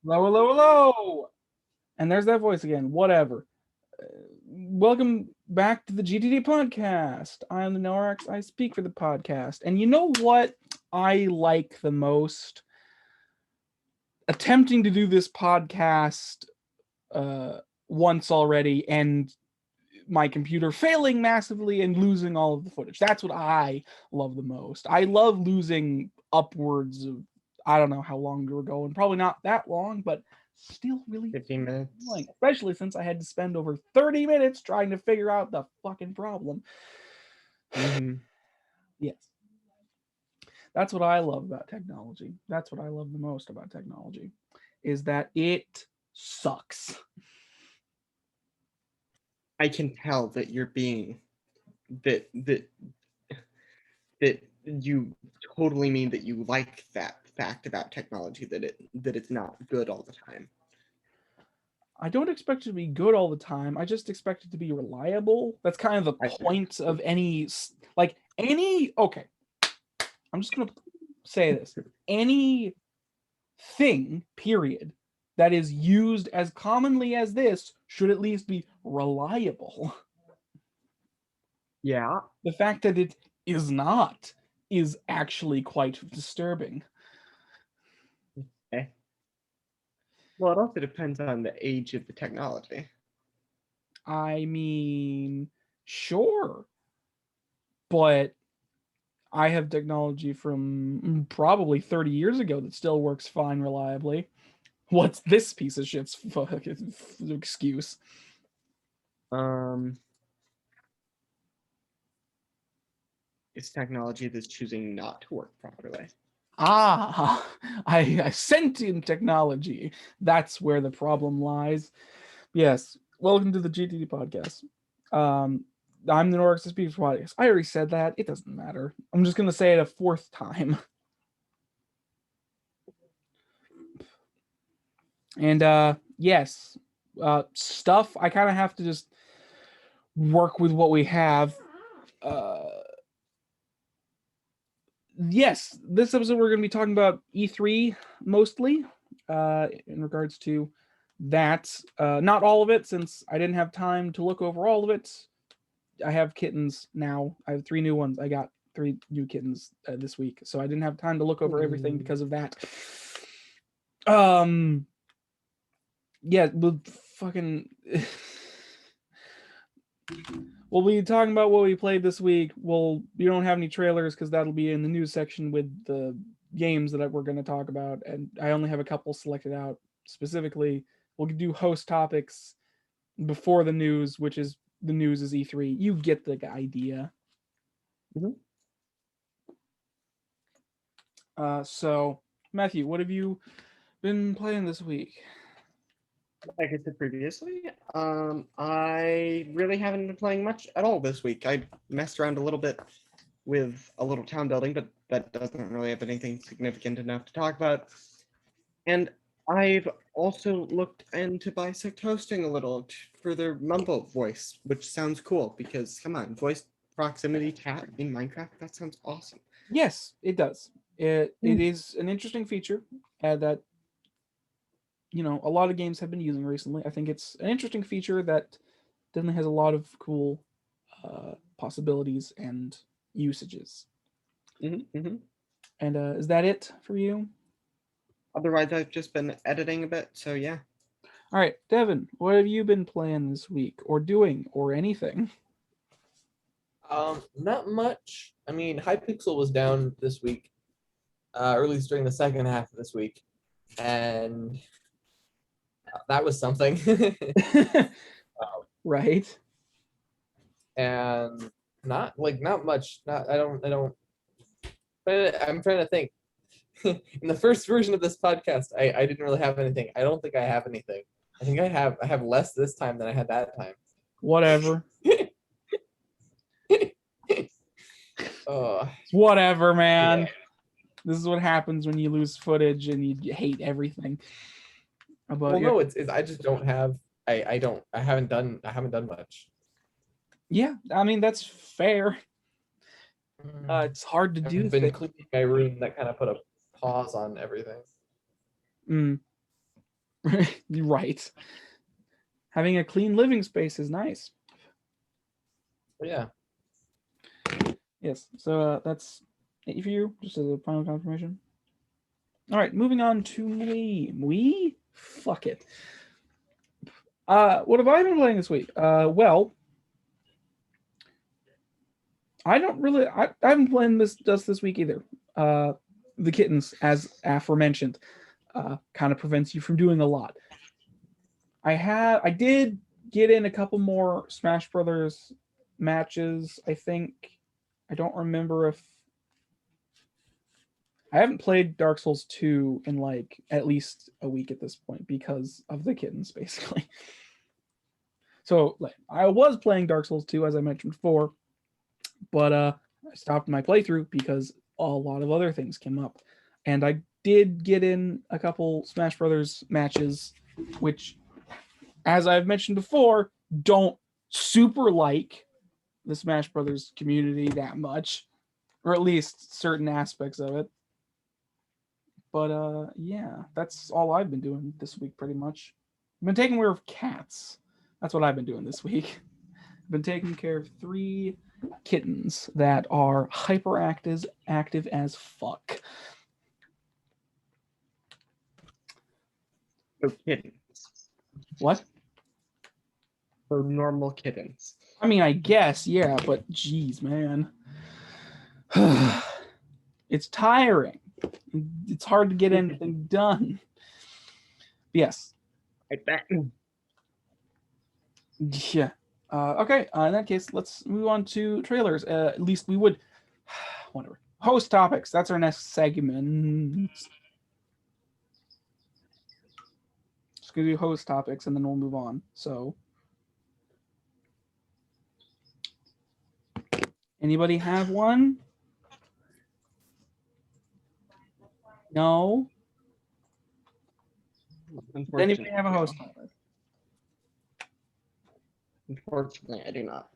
Hello, hello, hello. And there's that voice again. Whatever. Welcome back to the GTD podcast. I'm the Norax. I speak for the podcast. And you know what I like the most? Attempting to do this podcast once already and my computer failing massively and losing all of the footage. That's what I love the most. I love losing upwards of, I don't know how long we were going, probably not that long, but still really 15 minutes. annoying, especially since I had to spend over 30 minutes trying to figure out the fucking problem. Yes. That's what I love about technology. That's what I love the most about technology is that it sucks. I can tell that you're being that you totally mean that you like that fact about technology, that it's not good all the time. I don't expect it to be good all the time. I just expect it to be reliable. That's kind of the point of any okay. I'm just going to say this. Any thing, period, that is used as commonly as this should at least be reliable. Yeah. The fact that it is not is actually quite disturbing. Okay. Well, it also depends on the age of the technology. I mean, sure, but I have technology from probably 30 years ago that still works fine reliably. What's this piece of shit's excuse? It's technology that's choosing not to work properly. Ah, I sentient technology. That's where the problem lies. Yes, welcome to the GTD podcast. I'm the Norix Speaks podcast. I already said that. It doesn't matter. I'm just gonna say it a fourth time. And yes, stuff. I kind of have to just work with what we have. Yes, this episode we're going to be talking about E3 mostly in regards to that. Not all of it, since I didn't have time to look over all of it. I have kittens now. I have 3 new ones. I got 3 new kittens this week, so I didn't have time to look over everything because of that. Yeah, but fucking. We'll be talking about what we played this week. You don't have any trailers because that'll be in the news section with the games that we're going to talk about, and I only have a couple selected out specifically. We'll do host topics before the news, which is the news is E3. You get the idea. So, Matthew, what have you been playing this week? Like I said previously, I really haven't been playing much at all this week. I messed around a little bit with a little town building, but that doesn't really have anything significant enough to talk about. And I've also looked into bisect hosting a little for their mumble voice, which sounds cool because, come on, voice proximity chat in Minecraft, that sounds awesome. Yes, it does. It is an interesting feature that a lot of games have been using recently. I think it's an interesting feature that definitely has a lot of cool possibilities and usages. And is that it for you? Otherwise, I've just been editing a bit, so yeah. All right, Devin, what have you been playing this week or doing or anything? Not much. I mean, Hypixel was down this week, or at least during the second half of this week, and that was something. Right. And not much. I don't. But I'm trying to think. In the first version of this podcast, I didn't really have anything. I don't think I have anything. I think I have less this time than I had that time. Whatever. Oh, whatever, man. Yeah. This is what happens when you lose footage and you hate everything. No, it's I just don't have. I haven't done much. Yeah, I mean that's fair. It's hard to do. I've been cleaning my room. That kind of put a pause on everything. Right. Having a clean living space is nice. But yeah. Yes. So that's it for you, just as a final confirmation. All right, moving on to me. Fuck it. What have I been playing this week? Well, I don't really. I haven't played this week either. The kittens, as aforementioned, kind of prevents you from doing a lot. I did get in a couple more Smash Brothers matches. I think I don't remember if I haven't played Dark Souls 2 in like at least a week at this point because of the kittens, basically. So like, I was playing Dark Souls 2 as I mentioned before, but I stopped my playthrough because a lot of other things came up, and I did get in a couple Smash Brothers matches, which, as I've mentioned before, don't super like the Smash Brothers community that much, or at least certain aspects of it. But yeah, that's all I've been doing this week pretty much. I've been taking care of cats. That's what I've been doing this week. I've been taking care of 3 kittens that are hyperactive as fuck. So kittens. What? So normal kittens. I mean, I guess, yeah, but geez, man. It's tiring. It's hard to get anything done. Yes. I bet. Yeah. Okay. In that case, let's move on to trailers. At least we would. Whatever. Host topics. That's our next segment. Just gonna do host topics, and then we'll move on. So, anybody have one? No. Does anybody have a host topic? Unfortunately, I do not.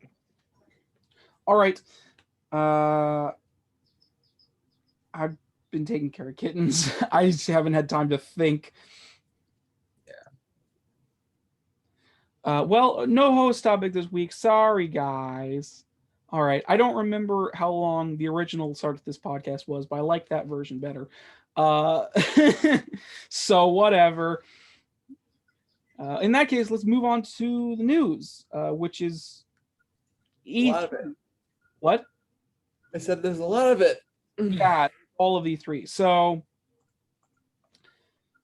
All right. I've been taking care of kittens. I just haven't had time to think. Yeah. Well, no host topic this week. Sorry, guys. All right. I don't remember how long the original start of this podcast was, but I like that version better. So whatever. In that case, let's move on to the news, which is A lot of it. What? I said there's a lot of it. Yeah, all of E3. So,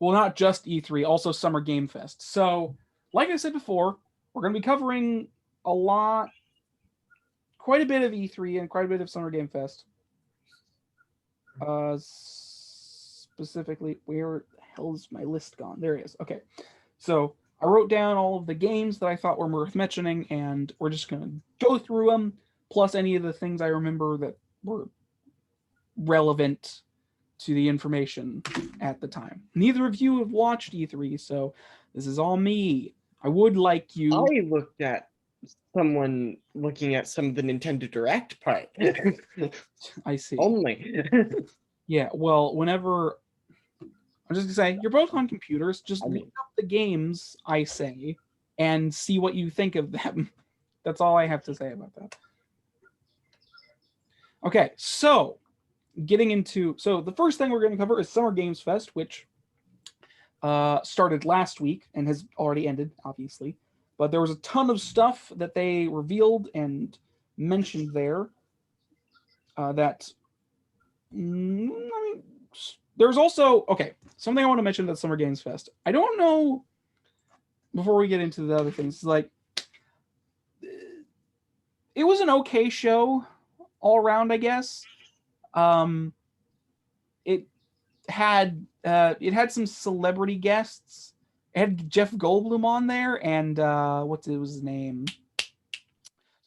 well, not just E3, also Summer Game Fest. So, like I said before, we're going to be covering quite a bit of E3 and quite a bit of Summer Game Fest. Specifically, where the hell is my list gone? There it is. Okay. So, I wrote down all of the games that I thought were worth mentioning, and we're just going to go through them, plus any of the things I remember that were relevant to the information at the time. Neither of you have watched E3, so this is all me. I would like you. I looked at someone looking at some of the Nintendo Direct part. I see. Only. Yeah, well, whenever I'm just gonna say you're both on computers, just look up the games I say and see what you think of them. That's all I have to say about that. Okay, so the first thing we're going to cover is Summer Games Fest, which started last week and has already ended, obviously. But there was a ton of stuff that they revealed and mentioned there. There's also something I want to mention at Summer Games Fest. I don't know. Before we get into the other things, like it was an okay show all around, I guess. It had some celebrity guests. It had Jeff Goldblum on there, and what was his name?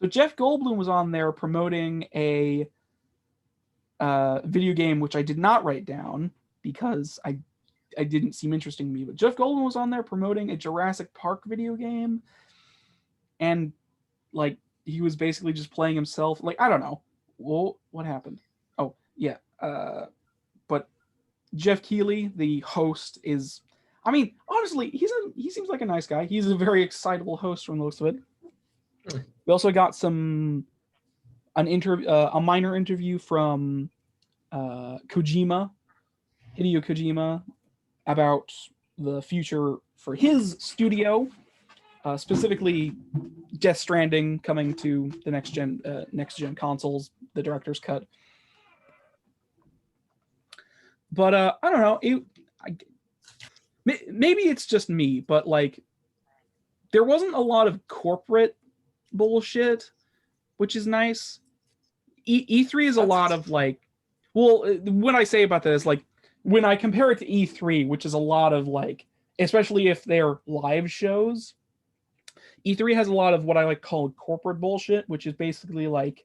So Jeff Goldblum was on there promoting a video game, which I did not write down because I didn't seem interesting to me. But Jeff Goldblum was on there promoting a Jurassic Park video game, and like he was basically just playing himself. Like I don't know. Well, what happened? Oh yeah. But Jeff Keighley, the host, is I mean, honestly, he seems like a nice guy. He's a very excitable host from the looks of it. We also got a minor interview from Hideo Kojima, about the future for his studio, specifically Death Stranding coming to the next gen consoles, the director's cut. But I don't know. Maybe it's just me, but like, there wasn't a lot of corporate bullshit, which is nice. E3 is a lot of like, well, what I say about that is like, when I compare it to E3, which is a lot of like, especially if they're live shows, E3 has a lot of what I like call corporate bullshit, which is basically like,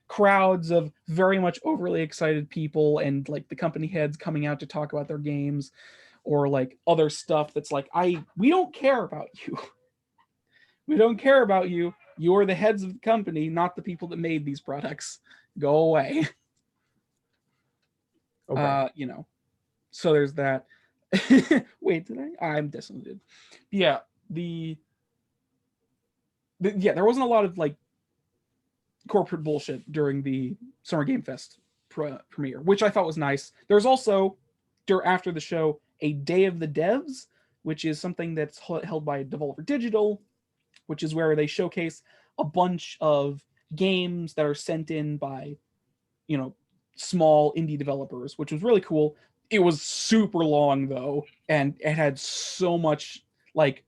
crowds of very much overly excited people and like the company heads coming out to talk about their games, or like other stuff that's like, we don't care about you. We don't care about you. You're the heads of the company, not the people that made these products. Go away. Okay. So there's that. Wait, did I? I'm definitely did. Yeah, there wasn't a lot of like corporate bullshit during the Summer Game Fest premiere, which I thought was nice. There's also, after the show, a Day of the Devs, which is something that's held by Devolver Digital, which is where they showcase a bunch of games that are sent in by, small indie developers, which was really cool. It was super long though, and it had so much like,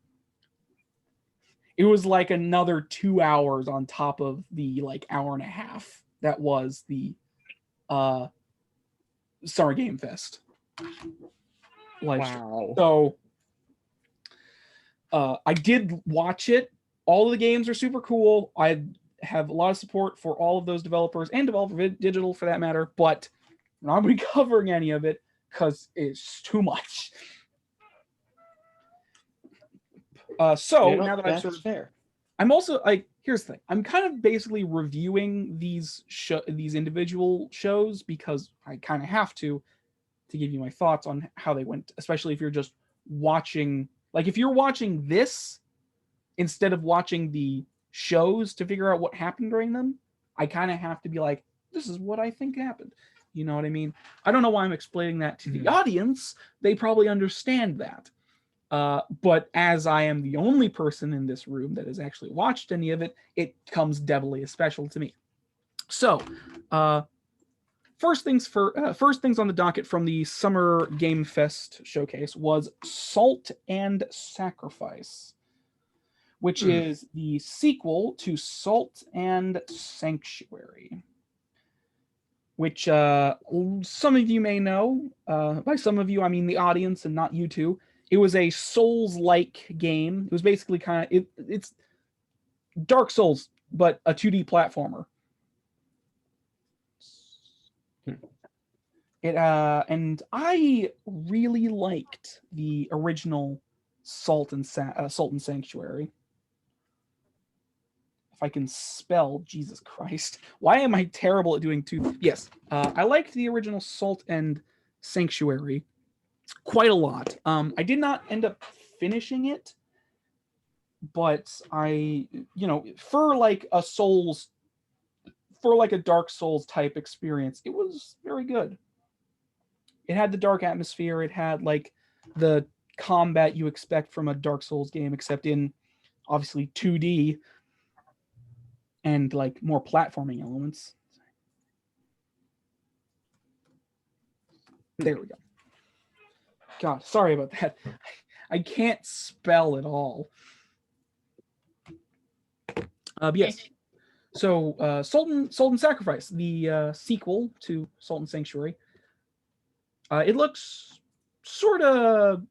it was like another 2 hours on top of the like hour and a half that was the Summer Game Fest. Wow. So I did watch it. All of the games are super cool. I have a lot of support for all of those developers and Devolver Digital for that matter, but I'm not going to be covering any of it because it's too much. So now that I've sort of, fair. I'm also like, here's the thing. I'm kind of basically reviewing these individual shows because I kind of have to give you my thoughts on how they went, especially if you're just watching. Like, if you're watching this instead of watching the shows to figure out what happened during them, I kind of have to be like, this is what I think happened. You know what I mean? I don't know why I'm explaining that to the audience. They probably understand that. But as I am the only person in this room that has actually watched any of it, it comes devilly special to me. So, first things on the docket from the Summer Game Fest showcase was Salt and Sacrifice, which is the sequel to Salt and Sanctuary, which some of you may know. By some of you, I mean the audience and not you two. It was a Souls-like game. It was basically it's Dark Souls, but a 2D platformer. And I really liked the original Salt and Sanctuary. If I can spell, Jesus Christ, why am I terrible at doing two? Yes, I liked the original Salt and Sanctuary quite a lot. I did not end up finishing it, but I, for like a Dark Souls type experience, it was very good. It had the dark atmosphere. It had like the combat you expect from a Dark Souls game, except in obviously 2D and like more platforming elements. There we go. God, sorry about that. I can't spell at all. Yes. So, Salt and Sacrifice, the sequel to Salt and Sanctuary. It looks sort of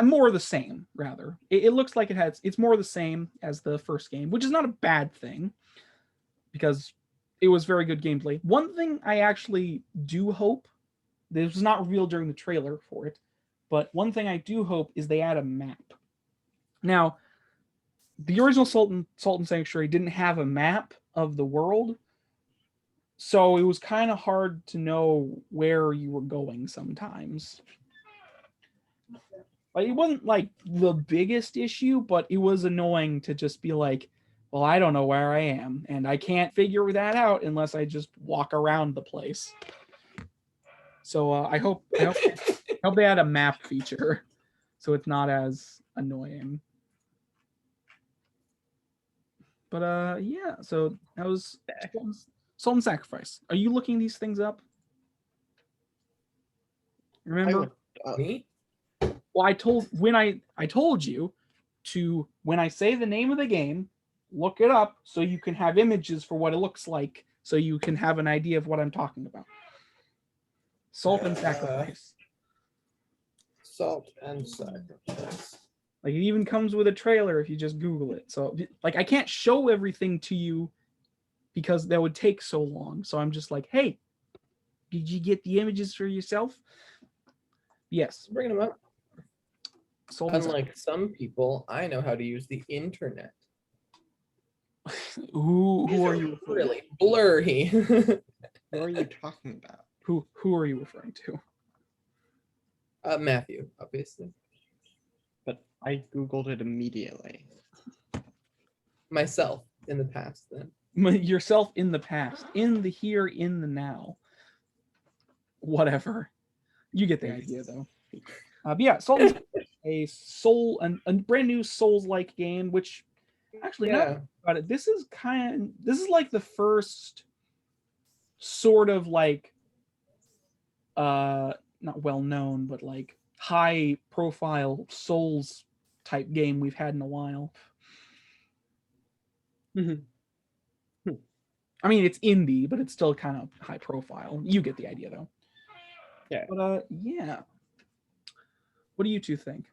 more of the same, rather. It looks like it's more of the same as the first game, which is not a bad thing because it was very good gameplay. One thing I actually do hope, this was not revealed during the trailer for it, but one thing I do hope is they add a map. Now, the original Salt and Sanctuary didn't have a map of the world, so it was kind of hard to know where you were going sometimes. Like, it wasn't like the biggest issue, but it was annoying to just be like, well, I don't know where I am, and I can't figure that out unless I just walk around the place. So I hope they add a map feature, so it's not as annoying. But yeah, so that was Salt and Sacrifice. Are you looking these things up? Remember? Me? Well, I told you to, when I say the name of the game, look it up so you can have images for what it looks like, so you can have an idea of what I'm talking about. Salt and Sacrifice. Salt and Sacrifice. Like, it even comes with a trailer if you just Google it. So, like, I can't show everything to you because that would take so long. So I'm just like, hey, did you get the images for yourself? Yes. Bringing them up. Unlike some people, I know how to use the internet. Who are you really blurry? What are you talking about? Who are you referring to? Matthew, obviously. But I Googled it immediately. Myself in the past, then. Yourself in the past, in the here, in the now. Whatever. You get the idea, though. But yeah, Salt a brand new Souls-like game, which actually, Yeah. about it, this is like the first sort of like not well known, but like high profile Souls type game we've had in a while. I mean, it's indie, but it's still kind of high profile. You get the idea, though. Yeah. But yeah. What do you two think?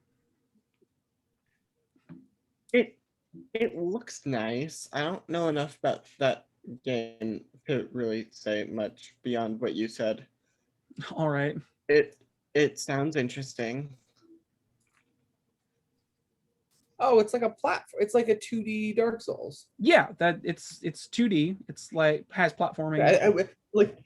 It looks nice. I don't know enough about that game to really say much beyond what you said. All right. It sounds interesting. Oh, it's like a platform. It's like a 2D Dark Souls. Yeah, that it's 2D. It's like has platforming. I like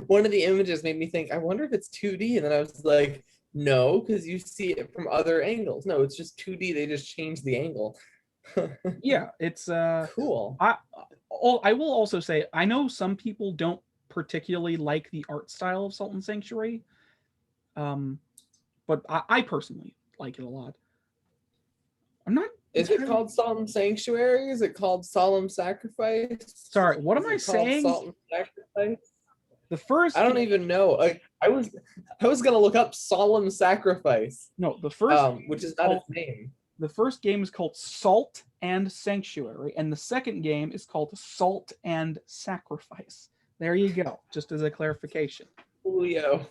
one of the images made me think, I wonder if it's 2D, and then I was like, no, because you see it from other angles. No, it's just 2D. They just changed the angle. Yeah, it's cool. I will also say, I know some people don't particularly like the art style of Salt and Sanctuary, but I personally like it a lot. I'm not. Is it called Solemn Sanctuary? Is it called Solemn Sacrifice? Sorry, what am I saying? Solemn Sacrifice. The first. I don't even know. I was gonna look up Solemn Sacrifice. No, the first. Which is not its name. The first game is called Salt and Sanctuary, and the second game is called Salt and Sacrifice. There you go, just as a clarification. Julio.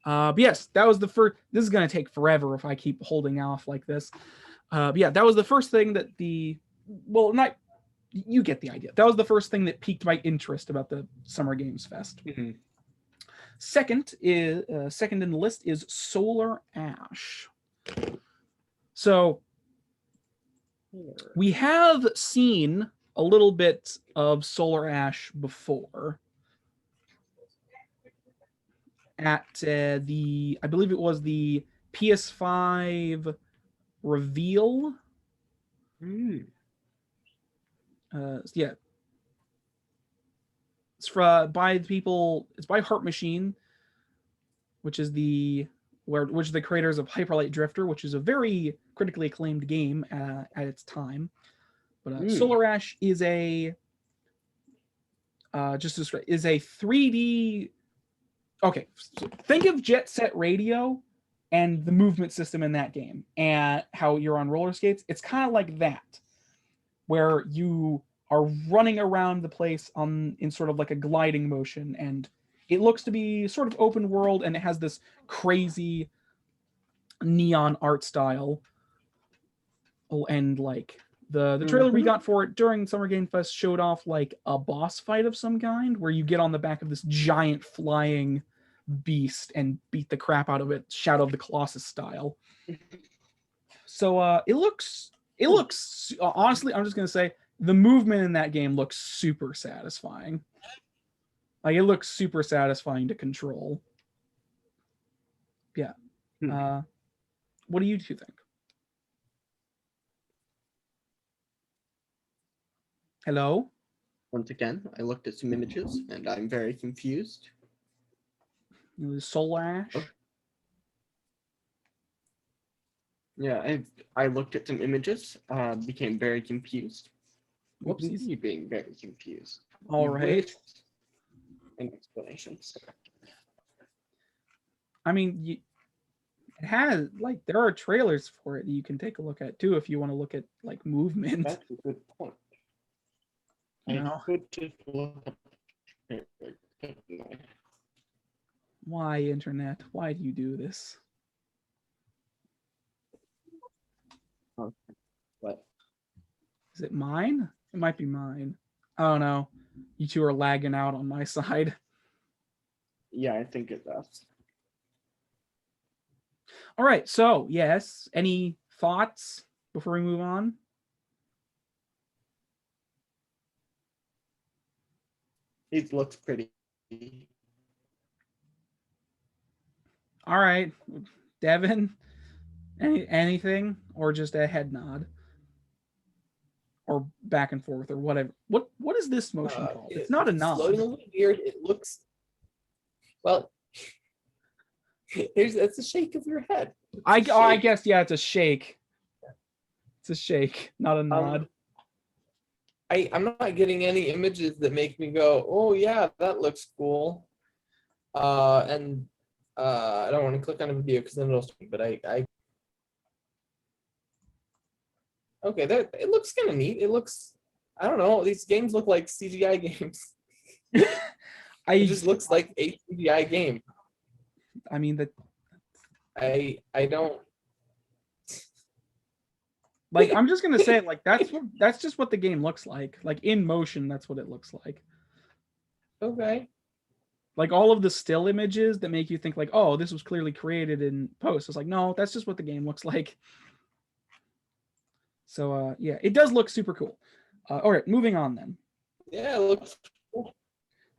But yes, that was the first. This is gonna take forever if I keep holding off like this. But yeah, that was the first thing that you get the idea. That was the first thing that piqued my interest about the Summer Games Fest. Mm-hmm. Second in the list is Solar Ash. So we have seen a little bit of Solar Ash before at I believe it was the PS5 reveal. Yeah, it's by the people. It's by Heart Machine, which is the creators of Hyper Light Drifter, which is a very critically acclaimed game at its time. But Solar Ash is a 3D. Okay, so think of Jet Set Radio and the movement system in that game, and how you're on roller skates. It's kind of like that, where you are running around the place in sort of like a gliding motion, and it looks to be sort of open world, and it has this crazy neon art style. Oh, and like the trailer we got for it during Summer Game Fest showed off like a boss fight of some kind, where you get on the back of this giant flying beast and beat the crap out of it, Shadow of the Colossus style. So it looks honestly, I'm just gonna say the movement in that game looks super satisfying. Like, it looks super satisfying to control. Yeah. What do you two think? Hello? Once again, I looked at some images and I'm very confused. Soul Ash? Oh. Yeah, I looked at some images, became very confused. Whoopsies. You being very confused. All You right. wished and explanations. I mean, it has, like, there are trailers for it you can take a look at too if you want to look at like movement. That's a good point. No. I could just look up the trailer, couldn't I? Why, internet? Why do you do this? What? Is it mine? It might be mine. I don't know. You two are lagging out on my side. Yeah, I think it does. All right. So, yes. Any thoughts before we move on? It looks pretty. All right. Devin, anything or just a head nod? Or back and forth or whatever. What is this motion called? It's not a nod. Loading a little weird. It looks well. That's a shake of your head. I guess yeah, it's a shake. It's a shake, not a nod. I'm not getting any images that make me go, oh yeah, that looks cool. And I don't want to click on a video because then it'll speak, but I okay, that it looks kind of neat. It looks, I don't know, these games look like CGI games. It just looks like a CGI game. I mean that I don't like I'm just gonna say like that's just what the game looks like. Like in motion, that's what it looks like. okay. Like all of the still images that make you think like, oh, this was clearly created in post. It's like, no, that's just what the game looks like. So yeah, it does look super cool. All right, moving on then. Yeah, it looks cool.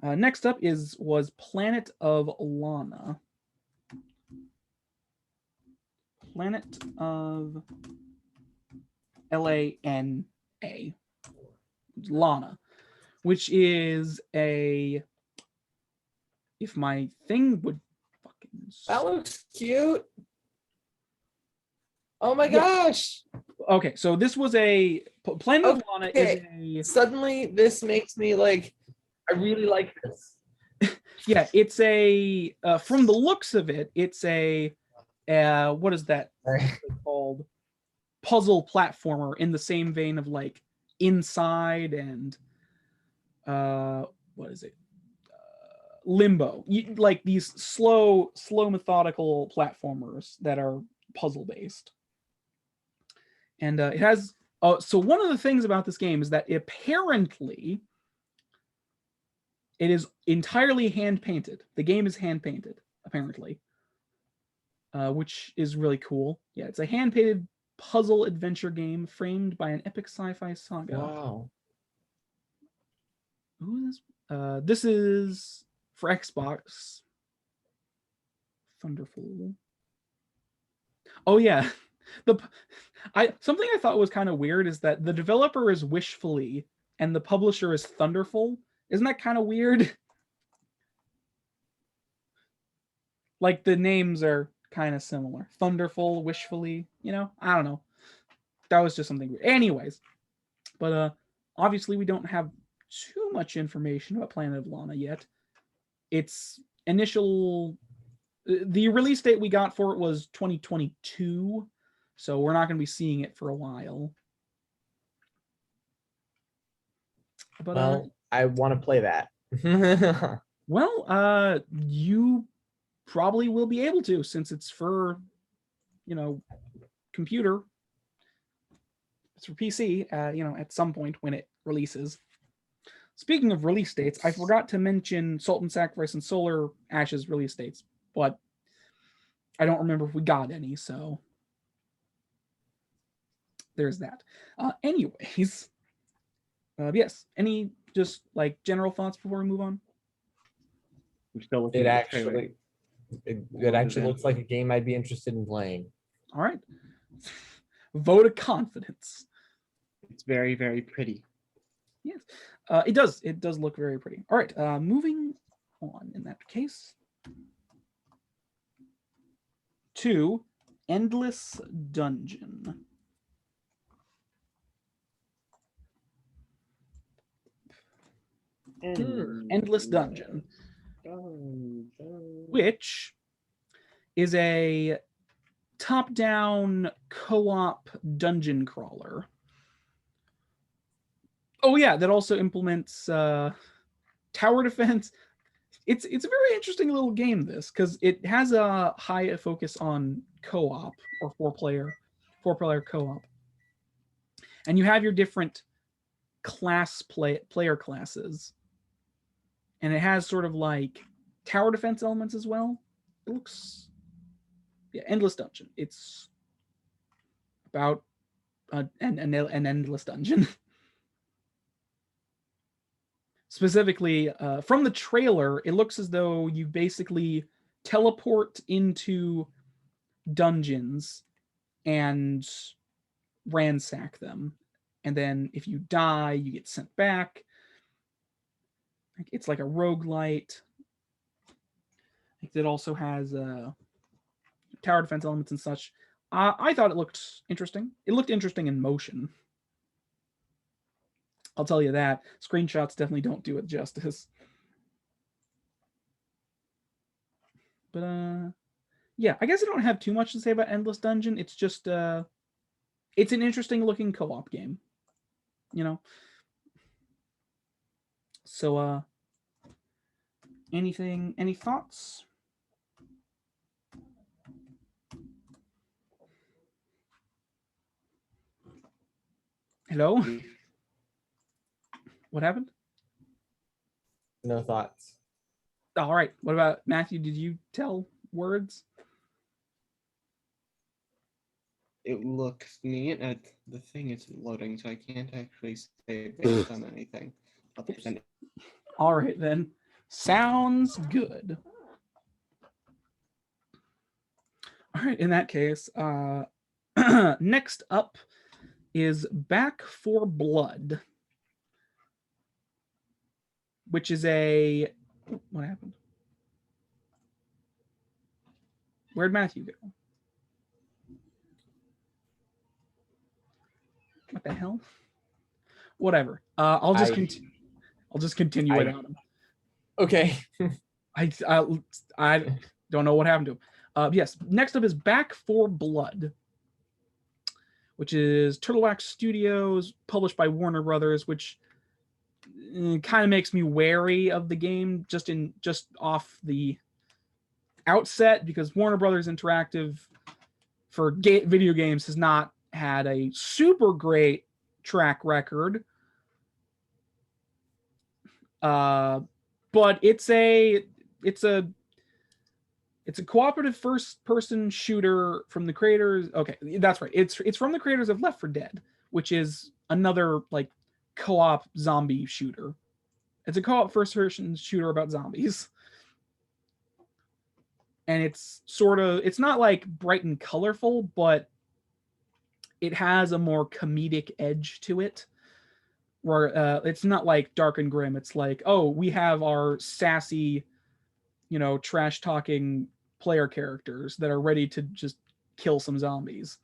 Next up was Planet of Lana. Planet of Lana, Lana, which is a. If my thing would fucking. That looks cute. Oh my gosh. Okay, so this was a Planet of Lana is a. Suddenly, this makes me like, I really like this. Yeah, it's a. From the looks of it, it's a. What is that called? Puzzle platformer in the same vein of like Inside and. What is it? Limbo, like these slow methodical platformers that are puzzle based. And it has so one of the things about this game is that apparently it is entirely hand painted. The game is hand painted apparently, which is really cool. Yeah, it's a hand painted puzzle adventure game framed by an epic sci-fi saga. Wow. Who is this? This is for Xbox. Thunderful. Oh yeah, something I thought was kind of weird is that the developer is Wishfully and the publisher is Thunderful. Isn't that kind of weird? Like the names are kind of similar. Thunderful, Wishfully. You know, I don't know. That was just something weird. Anyways, but obviously we don't have too much information about Planet of Lana yet. Its initial, the release date we got for it was 2022, so we're not going to be seeing it for a while. But well, I want to play that. Well, you probably will be able to since it's for, you know, computer. It's for PC, you know, at some point when it releases. Speaking of release dates, I forgot to mention Salt and Sacrifice and Solar Ash's release dates, but I don't remember if we got any, so there's that. Anyways, yes, any just like general thoughts before we move on? I'm still looking It at the trailer. actually, It actually looks like a game I'd be interested in playing. All right. Vote of confidence. It's very, very pretty. Yes, it does. It does look very pretty. All right, moving on in that case to Endless Dungeon. Endless Dungeon, which is a top-down co-op dungeon crawler. Oh yeah, that also implements tower defense. It's a very interesting little game, this, because it has a high focus on co-op or four-player co-op, and you have your different player classes, and it has sort of like tower defense elements as well. It looks, yeah, Endless Dungeon. It's about an endless dungeon. Specifically, from the trailer, it looks as though you basically teleport into dungeons and ransack them. And then if you die, you get sent back. It's like a roguelite. It also has tower defense elements and such. I thought it looked interesting. It looked interesting in motion. I'll tell you that. Screenshots definitely don't do it justice. But yeah, I guess I don't have too much to say about Endless Dungeon. It's just it's an interesting looking co-op game, you know. So any thoughts? Hello? What happened? No thoughts. All right. What about Matthew? Did you tell words? It looks neat. The thing isn't loading, so I can't actually say based on anything. All right, then. Sounds good. All right, in that case, next up is Back 4 Blood, which is a... What happened? Where'd Matthew go? What the hell? Whatever. I'll just continue without him. Okay. I don't know what happened to him. Yes. Next up is Back 4 Blood, which is Turtlewax Studios, published by Warner Brothers, which kind of makes me wary of the game just off the outset, because Warner Brothers Interactive for video games has not had a super great track record. But it's a cooperative first-person shooter from the creators. Okay, that's right. It's from the creators of Left 4 Dead, which is another like co-op zombie shooter. It's a co-op first-person shooter about zombies. And it's not like bright and colorful, but it has a more comedic edge to it, where it's not like dark and grim. It's like, oh, we have our sassy, trash talking player characters that are ready to just kill some zombies.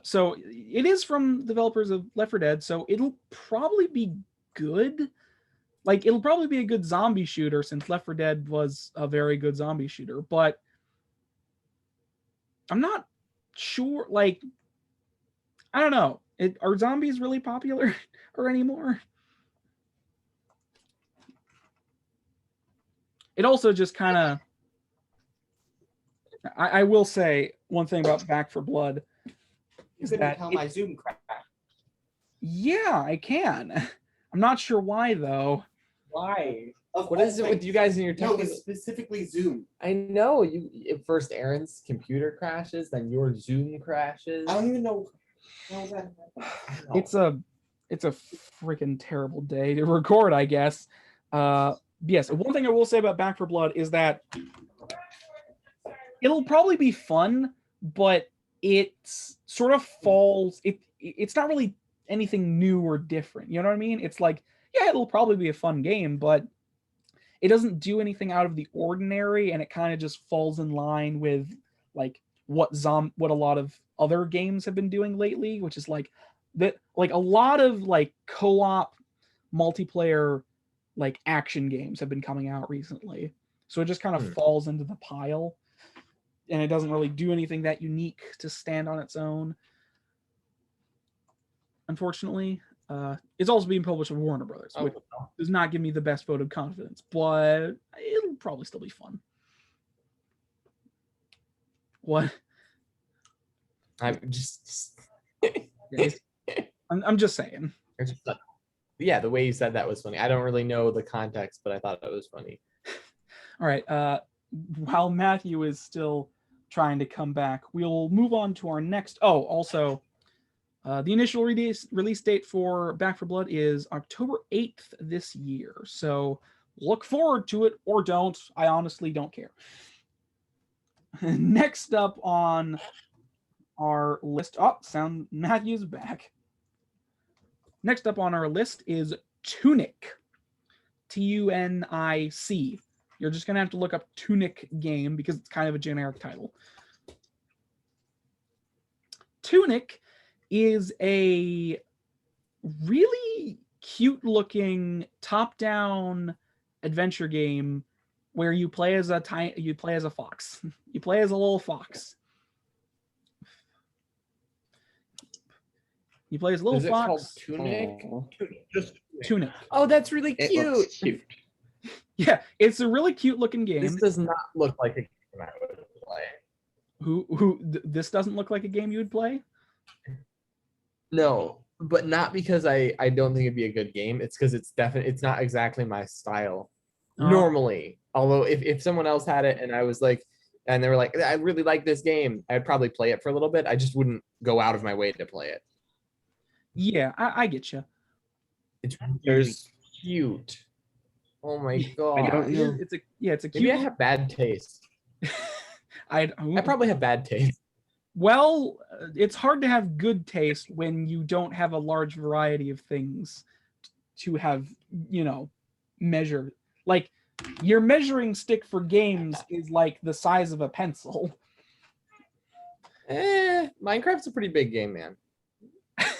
So it is from developers of Left 4 Dead, so it'll probably be good. Like, it'll probably be a good zombie shooter, since Left 4 Dead was a very good zombie shooter, but I'm not sure, like, I don't know. Are zombies really popular or anymore? It also just kind of... I will say one thing about Back 4 Blood. You couldn't tell my Zoom crashed. Yeah, I can. I'm not sure why, though. Why? What is it with you guys and your No, it's specifically Zoom. I know first Aaron's computer crashes, then your Zoom crashes. I don't even know how that happened. It's a freaking terrible day to record, I guess. Yes, one thing I will say about Back for Blood is that it'll probably be fun, but it sort of falls. It's not really anything new or different. You know what I mean? It's like, yeah, it'll probably be a fun game, but it doesn't do anything out of the ordinary, and it kind of just falls in line with like what a lot of other games have been doing lately, which is like that, like a lot of like co-op multiplayer like action games have been coming out recently. So it just kind of falls into the pile, and it doesn't really do anything that unique to stand on its own. Unfortunately, it's also being published by Warner Brothers, which does not give me the best vote of confidence, but it'll probably still be fun. What? I'm just. I'm just saying. Yeah, the way you said that was funny. I don't really know the context, but I thought it was funny. All right. While Matthew is still trying to come back, we'll move on to our next. Oh, also, the initial release date for Back for Blood is October 8th this year. So look forward to it or don't. I honestly don't care. Next up on our list. Oh, Matthew's back. Next up on our list is Tunic. Tunic. You're just going to have to look up Tunic game because it's kind of a generic title. Tunic is a really cute looking top-down adventure game where you play as a fox. You play as a little fox. You play as a little Is fox. It called Tunic? Just Tunic. Oh, that's really it cute. looks cute. Yeah, it's a really cute looking game. This does not look like a game I would play. This doesn't look like a game you would play? No, but not because I don't think it'd be a good game. It's because it's not exactly my style. Normally, although if someone else had it and I was like, and they were like, I really like this game, I'd probably play it for a little bit. I just wouldn't go out of my way to play it. Yeah, I get you. It's really cute. Oh my god! I don't know. It's a cute. Maybe I have bad taste. I probably have bad taste. Well, it's hard to have good taste when you don't have a large variety of things to have, measure. Like, your measuring stick for games is like the size of a pencil. Minecraft's a pretty big game, man.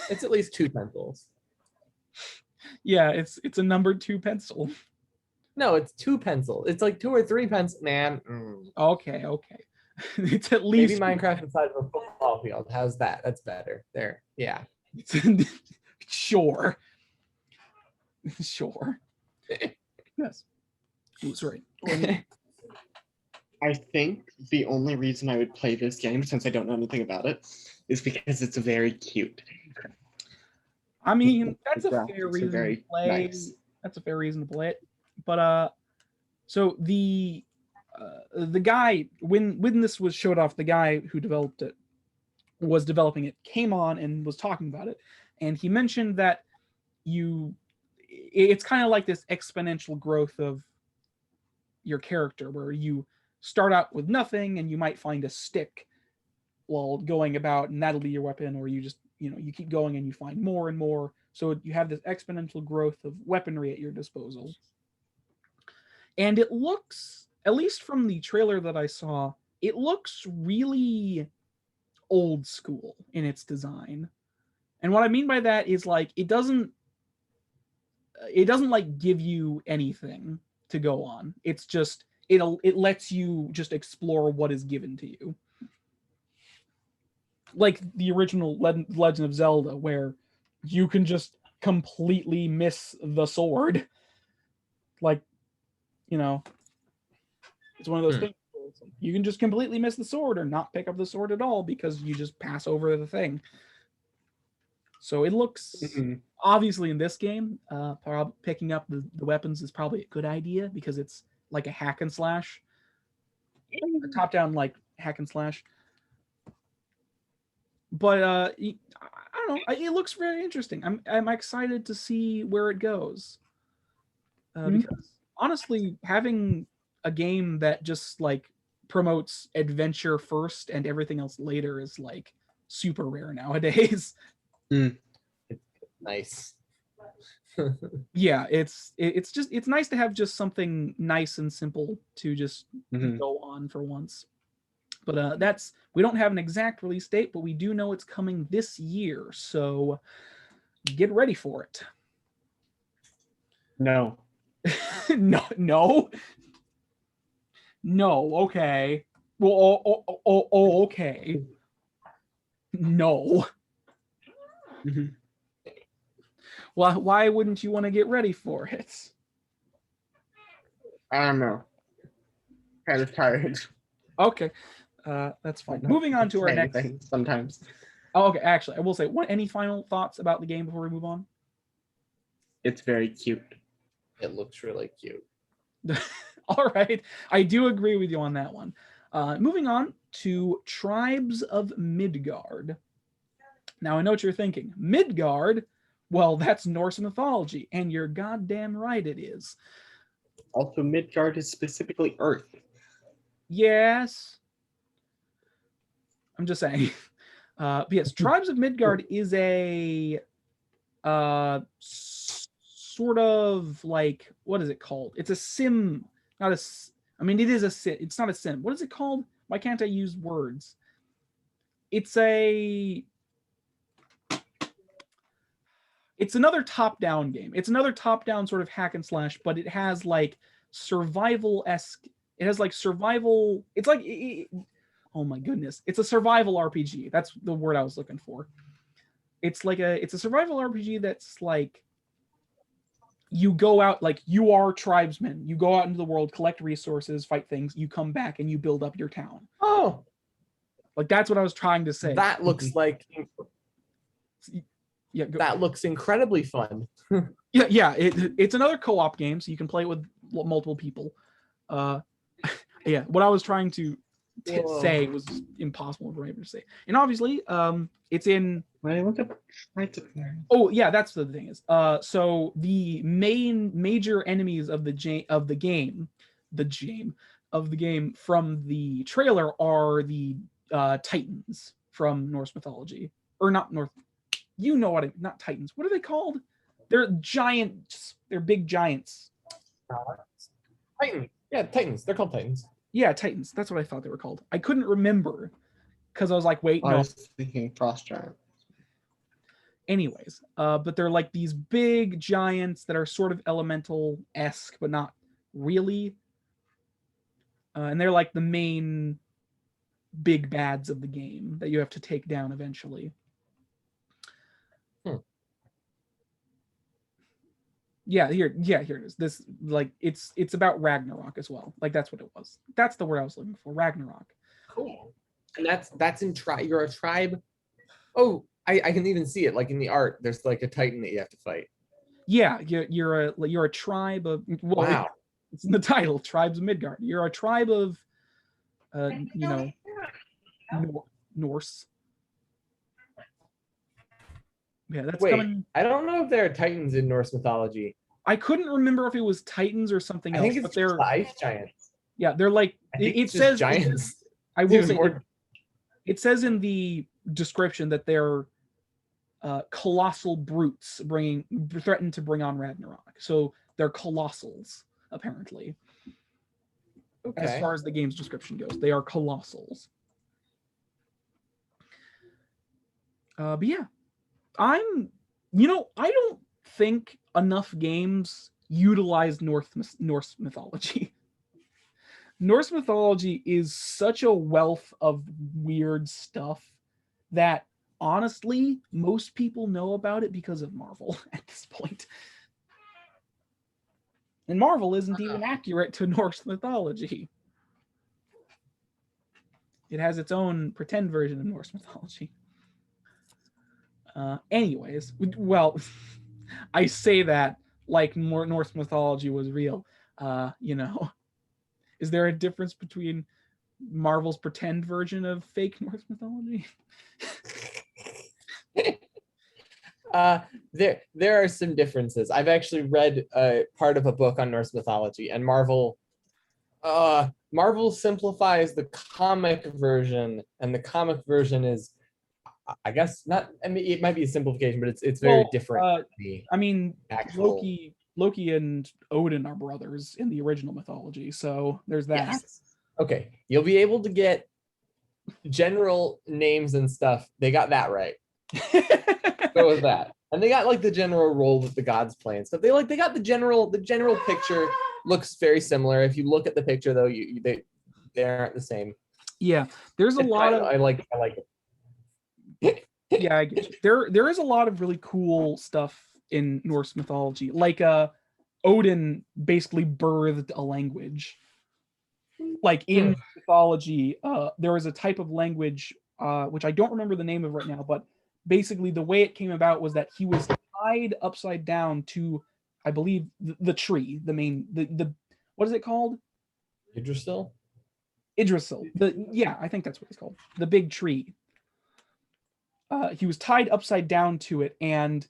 It's at least 2 pencils. Yeah, it's a number 2 pencil. No, it's 2 pencils. It's like 2 or 3 pencils, man. Okay. It's at least maybe Minecraft inside of a football field. How's that? That's better. There. Yeah. Sure. Yes. Sorry. I think the only reason I would play this game, since I don't know anything about it, is because it's very cute. I mean, that's a fair graphics are reason to very play. nice. That's a fair reason to play it. But so the guy when this was showed off, the guy who developed it was developing it came on and was talking about it, and he mentioned that it's kind of like this exponential growth of your character where you start out with nothing and you might find a stick while going about and that'll be your weapon, or you just you keep going and you find more and more, so you have this exponential growth of weaponry at your disposal. And it looks, at least from the trailer that I saw, it looks really old school in its design. And what I mean by that is like it doesn't like give you anything to go on. It's just it lets you just explore what is given to you. Like the original Legend of Zelda, where you can just completely miss the sword. Like, it's one of those things. You can just completely miss the sword or not pick up the sword at all because you just pass over the thing. So it looks, obviously in this game, picking up the weapons is probably a good idea because it's like a hack and slash. A top-down like hack and slash. But I don't know. It looks very interesting. I'm excited to see where it goes. Because honestly, having a game that just like promotes adventure first and everything else later is like super rare nowadays. Nice. Yeah, it's nice to have just something nice and simple to just go on for once. But we don't have an exact release date, but we do know it's coming this year, so get ready for it. No. No. Okay. Well, okay. No. Why wouldn't you want to get ready for it? I don't know. Kind of tired. Okay, that's fine. Moving on to our next. Sometimes. Oh, okay. Actually, I will say, any final thoughts about the game before we move on? It's very cute. It looks really cute. All right, I do agree with you on that one. Moving on to Tribes of Midgard. Now I know what you're thinking. Midgard? Well, that's Norse mythology, and you're goddamn right it is. Also, Midgard is specifically Earth. Yes. I'm just saying. But yes, Tribes of Midgard is a sort of like, what is it called? It's a sim, not a. I mean, it is a sim. It's not a sim. What is it called? Why can't I use words? It's another top-down game. It's another top-down sort of hack and slash, but it has like survival-esque. It has like survival. It's like, oh my goodness, it's a survival RPG. That's the word I was looking for. It's a survival RPG that's like, you go out, like you are tribesmen. You go out into the world, collect resources, fight things. You come back and you build up your town. Oh, like that's what I was trying to say. That looks like. Yeah, that looks incredibly fun. Yeah. It's another co-op game, so you can play it with multiple people. Yeah, what I was trying to say was impossible for me to say. And obviously, it's in. When I look up, oh yeah, that's the thing is. So the major enemies of the game from the trailer are the Titans from Norse mythology, or not North. You know what? Not Titans. What are they called? They're giants. They're big giants. Titans. Yeah, Titans. They're called Titans. Yeah, Titans. That's what I thought they were called. I couldn't remember because I was like, wait, no. I was thinking Frost Giant. Anyways, but they're like these big giants that are sort of elemental-esque, but not really. And they're like the main big bads of the game that you have to take down eventually. Yeah, here it is. This, like, it's about Ragnarok as well. Like, that's what it was. That's the word I was looking for. Ragnarok. Cool. And that's in tribe. You're a tribe. Oh, I can even see it. Like in the art, there's like a Titan that you have to fight. Yeah, you're a tribe of. Well, wow. It's in the title, Tribes of Midgard. You're a tribe of, Norse. Yeah, that's coming. I don't know if there are Titans in Norse mythology. I couldn't remember if it was Titans or something else. I think it's just ice giants. Yeah, they're like, it says giants. I will say, it says in the description that they're colossal brutes threatened to bring on Ragnarok. So they're colossals, apparently. Okay. As far as the game's description goes, they are colossals. But yeah, I don't think enough games utilize Norse mythology. Norse mythology is such a wealth of weird stuff that honestly, most people know about it because of Marvel at this point. And Marvel isn't even accurate to Norse mythology. It has its own pretend version of Norse mythology. Anyways, well, I say that like more Norse mythology was real. Is there a difference between Marvel's pretend version of fake Norse mythology? There are some differences. I've actually read part of a book on Norse mythology, and Marvel simplifies the comic version, and the comic version is, I guess, not. I mean, it might be a simplification, but it's very different. I mean, Actual Loki and Odin are brothers in the original mythology, so there's that. Yes. Okay, you'll be able to get general names and stuff. They got that right. Go with that. And they got like the general role that the gods play and stuff. They got the general picture looks very similar. If you look at the picture though, they aren't the same. Yeah, there's a lot of I like it. Yeah, I get you. There is a lot of really cool stuff in Norse mythology. Like Odin basically birthed a language. Like in mythology, there is a type of language which I don't remember the name of right now, but basically the way it came about was that he was tied upside down to, I believe, the tree, the what is it called? Yggdrasil? Yggdrasil. Yeah, I think that's what it's called. The big tree. He was tied upside down to it, and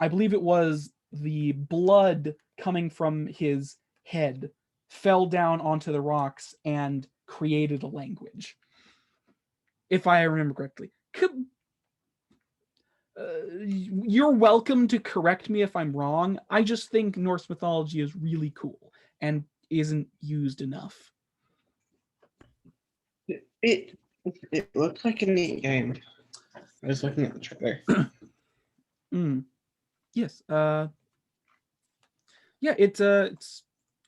I believe it was the blood coming from his head fell down onto the rocks and created a language. If I remember correctly. You're welcome to correct me if I'm wrong. I just think Norse mythology is really cool and isn't used enough. It looks like a neat game. I was looking at the trailer. Yes. Yeah, it's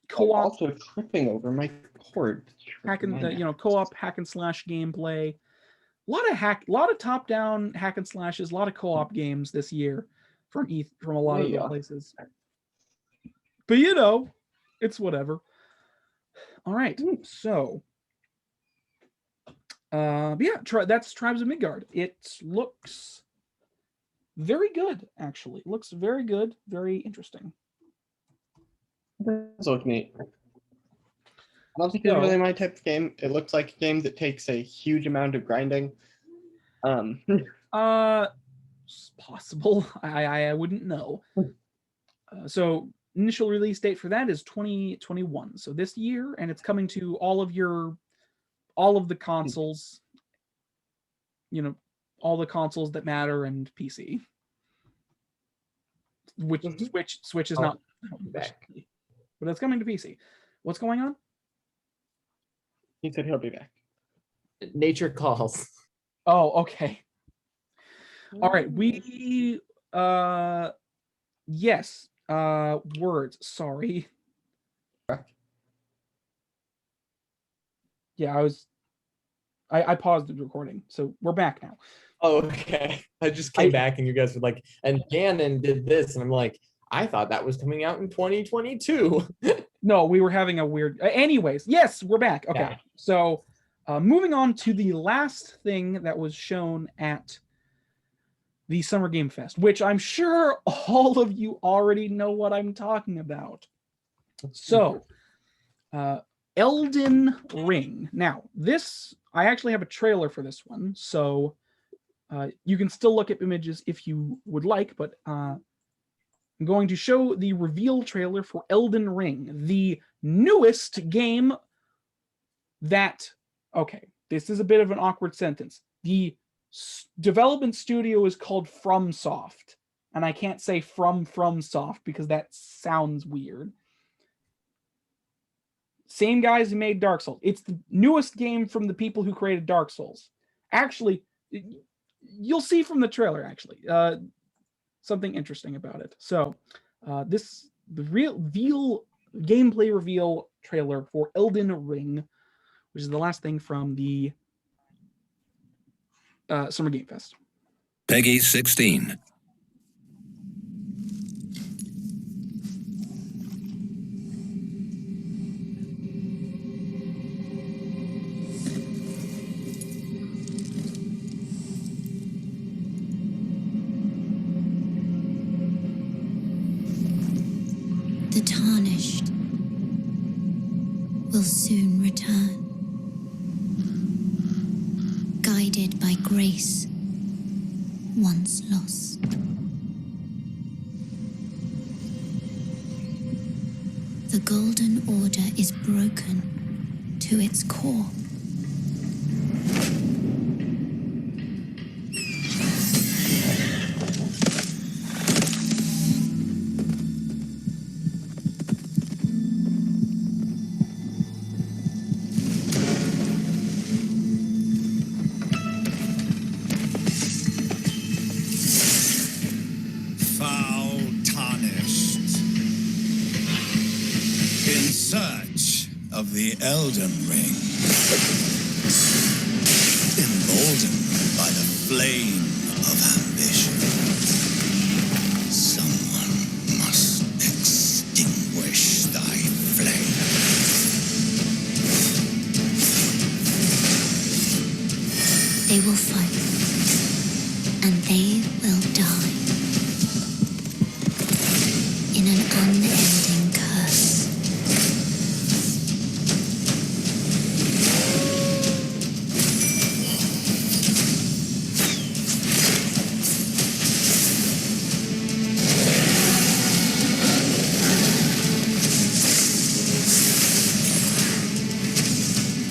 co-op. I'm also tripping over my cord. Co-op hack and slash gameplay. A lot of top-down hack and slashes, a lot of co-op games this year from a lot of the places. But it's whatever. All right, so that's Tribes of Midgard. It looks very good, actually. It looks very good, very interesting. That's looking neat. I don't think it's really my type of game. It looks like a game that takes a huge amount of grinding. Possible. I wouldn't know. So initial release date for that is 2021. So this year, and it's coming to all of the consoles. All the consoles that matter and PC. Switch is not back, but it's coming to PC. What's going on? He said he'll be back. Nature calls. Oh, okay. All right. We yes. Words. Sorry. Yeah, I paused the recording, so we're back now. Oh, okay. I just came back and you guys were like, and Ganon did this, and I'm like, I thought that was coming out in 2022. No, we were having a weird. Anyways, yes, we're back. Okay, yeah. So moving on to the last thing that was shown at the Summer Game Fest, which I'm sure all of you already know what I'm talking about. So, Elden Ring. Now, I actually have a trailer for this one, so you can still look at images if you would like, but I'm going to show the reveal trailer for Elden Ring, the newest game that, okay, this is a bit of an awkward sentence. The development studio is called FromSoft, and I can't say FromSoft because that sounds weird. Same guys who made Dark Souls. It's the newest game from the people who created Dark Souls. Actually, you'll see from the trailer, something interesting about it. So, the real gameplay reveal trailer for Elden Ring, which is the last thing from the Summer Game Fest. Peggy 16. The tarnished will soon return, guided by grace, once lost. The Golden Order is broken to its core. Foul tarnished. In search of the Elden Ring. Emboldened by the flame of ambition. Someone must extinguish thy flame. They will fight, and they will die. In an unending curse.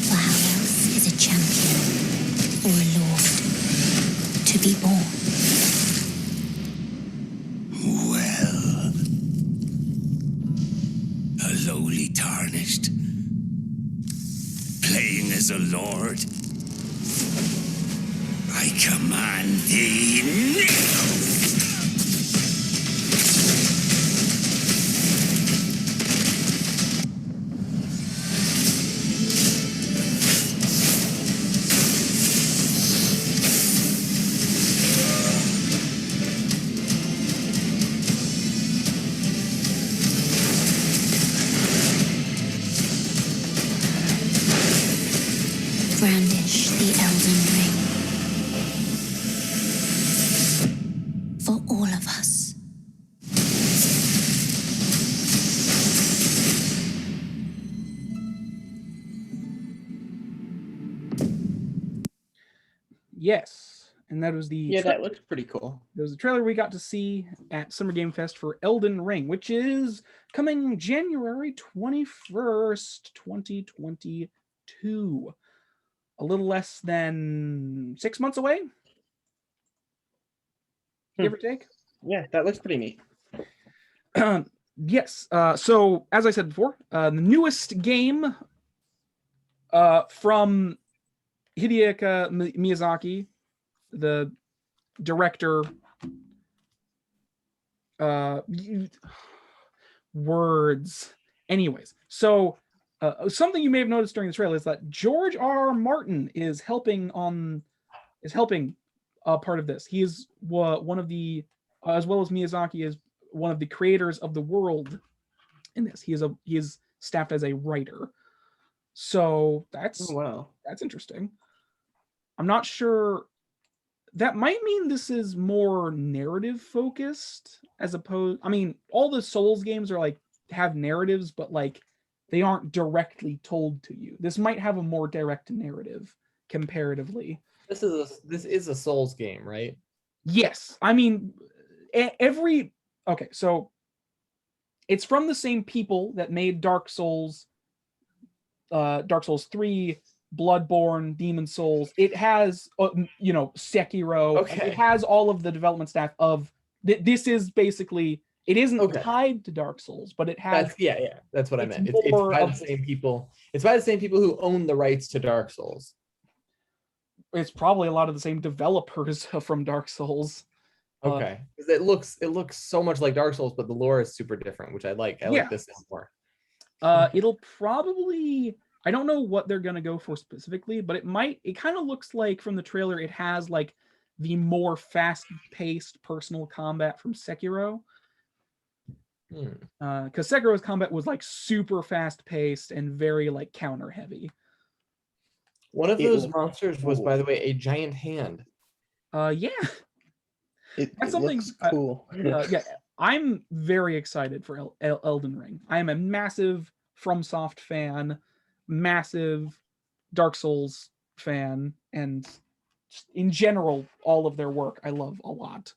For how else is a champion or a lord to be born? Well, a lowly tarnished, playing as a lord. I command thee now! Brandish the Elden Ring. For all of us. Yes, and that was the Yeah, that looks pretty cool. There was a trailer we got to see at Summer Game Fest for Elden Ring, which is coming January 21st, 2022. A little less than 6 months away, give or take. Yeah, that looks pretty neat. Yes. So, as I said before, the newest game from Hideki Miyazaki, the director. Words. Anyways, so something you may have noticed during the trailer is that George R. R. Martin is helping part of this. He is one of the, as well as Miyazaki, is one of the creators of the world in this. He is staffed as a writer. So that's Oh, wow. that's interesting. I'm not sure. That might mean this is more narrative focused as opposed. I mean, all the Souls games are like have narratives, but like they aren't directly told to you. This might have a more direct narrative comparatively. This is a Souls game, right? Yes, I mean okay, so it's from the same people that made Dark Souls 3, Bloodborne, Demon Souls. It has Sekiro. Okay. It has all of the development staff of this. Is basically, it isn't Okay. tied to Dark Souls, but it has. That's what I it's meant. It's more by of- the same people. It's by the same people who own the rights to Dark Souls. It's probably a lot of the same developers from Dark Souls. Okay, because it looks so much like Dark Souls, but the lore is super different, which I like. I Yeah. like this more. It'll probably, I don't know what they're gonna go for specifically, but it kind of looks like from the trailer it has like the more fast-paced personal combat from Sekiro. Because Sekiro's combat was like super fast-paced and very like counter heavy. One of It those looks monsters was, cool. by the way, a giant hand. Yeah. It something- looks cool. Yeah, I'm very excited for Elden Ring. I am a massive FromSoft fan, massive Dark Souls fan, and in general, all of their work I love a lot.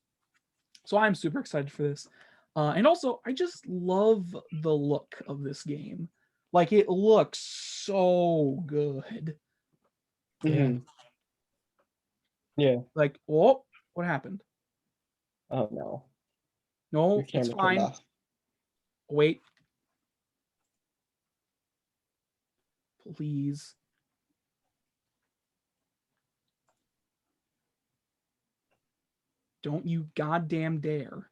So I'm super excited for this. And also, I just love the look of this game. Like, it looks so good. Mhm. Yeah. Like, oh, what happened? Oh no. No, Your it's camera turned fine. off. Wait. Please. Don't you goddamn dare.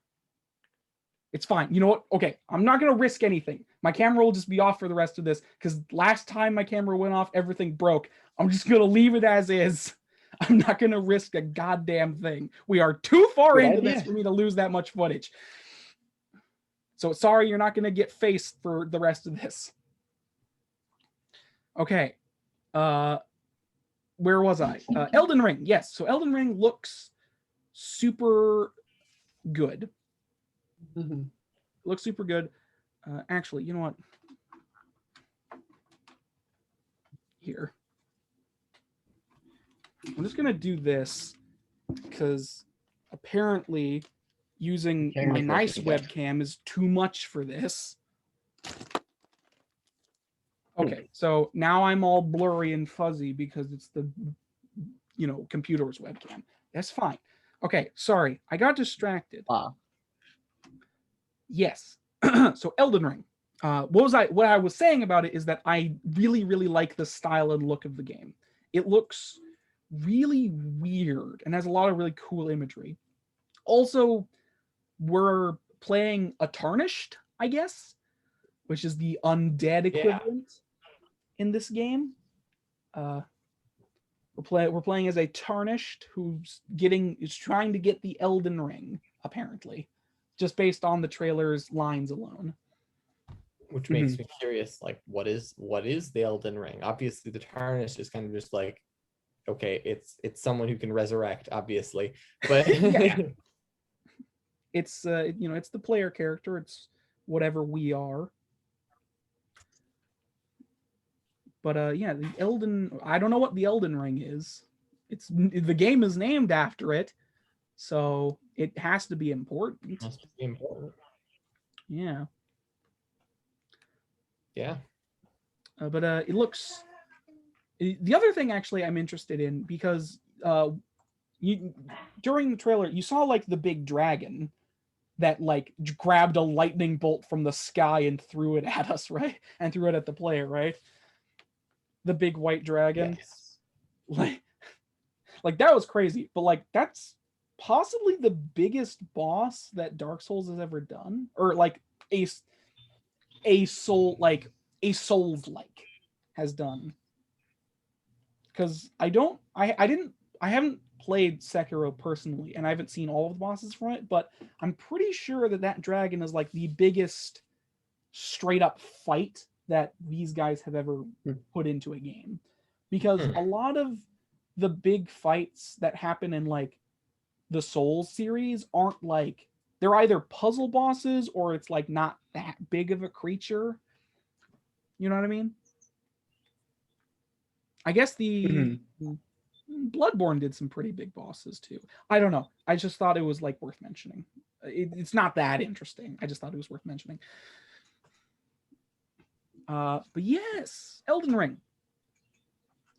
It's fine. You know what? Okay, I'm not going to risk anything. My camera will just be off for the rest of this because last time my camera went off, everything broke. I'm just going to leave it as is. I'm not going to risk a goddamn thing. We are too far Good into idea. this for me to lose that much footage. So sorry, you're not going to get faced for the rest of this. Okay. Where was I? Elden Ring. Yes. So Elden Ring looks super good. Looks super good. Actually, you know what? Here. I'm just gonna do this because apparently using Carrying my me nice closer again. webcam is too much for this. Okay, so now I'm all blurry and fuzzy because it's the computer's webcam. That's fine. Okay, sorry, I got distracted. Yes. So Elden Ring. What I was saying about it is that I really, really like the style and look of the game. It looks really weird and has a lot of really cool imagery. Also, we're playing a Tarnished, I guess, which is the undead equivalent in this game. We're playing as a Tarnished who's trying to get the Elden Ring, apparently, just based on the trailer's lines alone. Which makes me curious, like, what is the Elden Ring? Obviously, the Tarnished is kind of just like, okay, it's someone who can resurrect, obviously, but It's it's the player character. It's whatever we are. But yeah, the Elden. I don't know what the Elden Ring is. The game is named after it, so it has to be important. must be important. Yeah. Yeah. But it looks. The other thing, actually, I'm interested in because during the trailer you saw like the big dragon that like grabbed a lightning bolt from the sky and threw it at us, right? And threw it at the player, right? The big white dragon. Yes. Like that was crazy, but like that's possibly the biggest boss that Dark Souls has ever done, or like a Souls like has done. Because I haven't played Sekiro personally, and I haven't seen all of the bosses from it, but I'm pretty sure that dragon is like the biggest straight up fight that these guys have ever put into a game. Because a lot of the big fights that happen in like the Souls series aren't like, they're either puzzle bosses or it's like not that big of a creature. You know what I mean? I guess the Bloodborne did some pretty big bosses too. I don't know. I just thought it was like worth mentioning. It's not that interesting. I just thought it was worth mentioning. But yes, Elden Ring.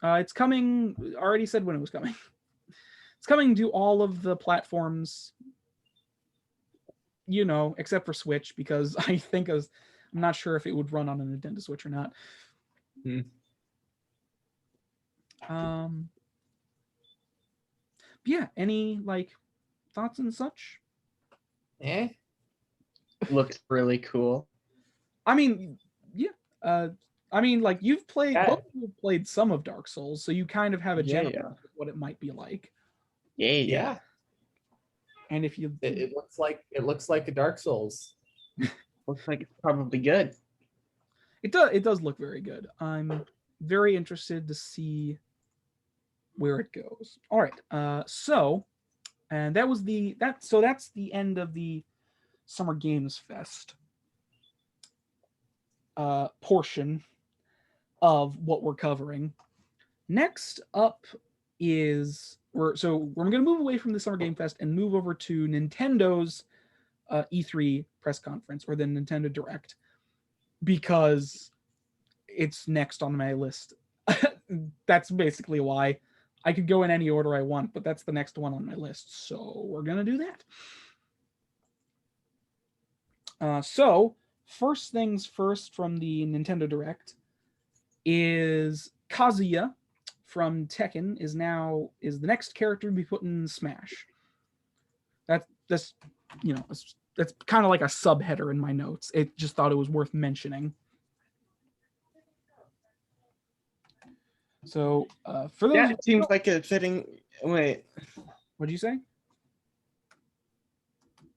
It's coming. I already said when it was coming. It's coming to all of the platforms, except for Switch, because I'm not sure if it would run on a Nintendo Switch or not. Yeah, any like thoughts and such? Looks really cool. I mean, yeah. Like you've played, both of you have played some of Dark Souls, so you kind of have a general idea of what it might be like. Yeah. And if you, it looks like a Dark Souls. Looks like it's probably good. It does look very good. I'm very interested to see where it goes. All right. So that's the end of the Summer Games Fest portion of what we're covering. Next up is we're going to move away from the Summer Game Fest and move over to Nintendo's E3 press conference, or the Nintendo Direct, because it's next on my list. That's basically why. I could go in any order I want, but that's the next one on my list, so we're gonna do that. So first things first from the Nintendo Direct is Kazuya from Tekken is the next character to be put in Smash. That's kind of like a subheader in my notes. It just thought it was worth mentioning. So for those, it seems like a fitting. Wait, what did you say?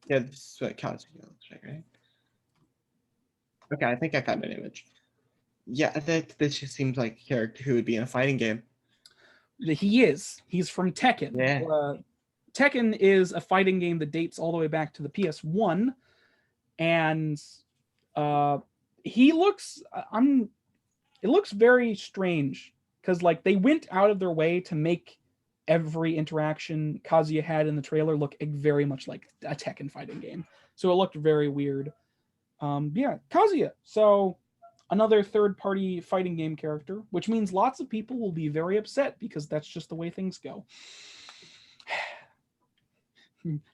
Yeah, this is what Kazuya looks like, right? Okay, I think I found an image. Yeah, this just seems like a character who would be in a fighting game. He is. He's from Tekken. Yeah. Tekken is a fighting game that dates all the way back to the PS1, and he looks. It looks very strange because like they went out of their way to make every interaction Kazuya had in the trailer look very much like a Tekken fighting game. So it looked very weird. Yeah, Kazuya. So another third-party fighting game character, which means lots of people will be very upset because that's just the way things go.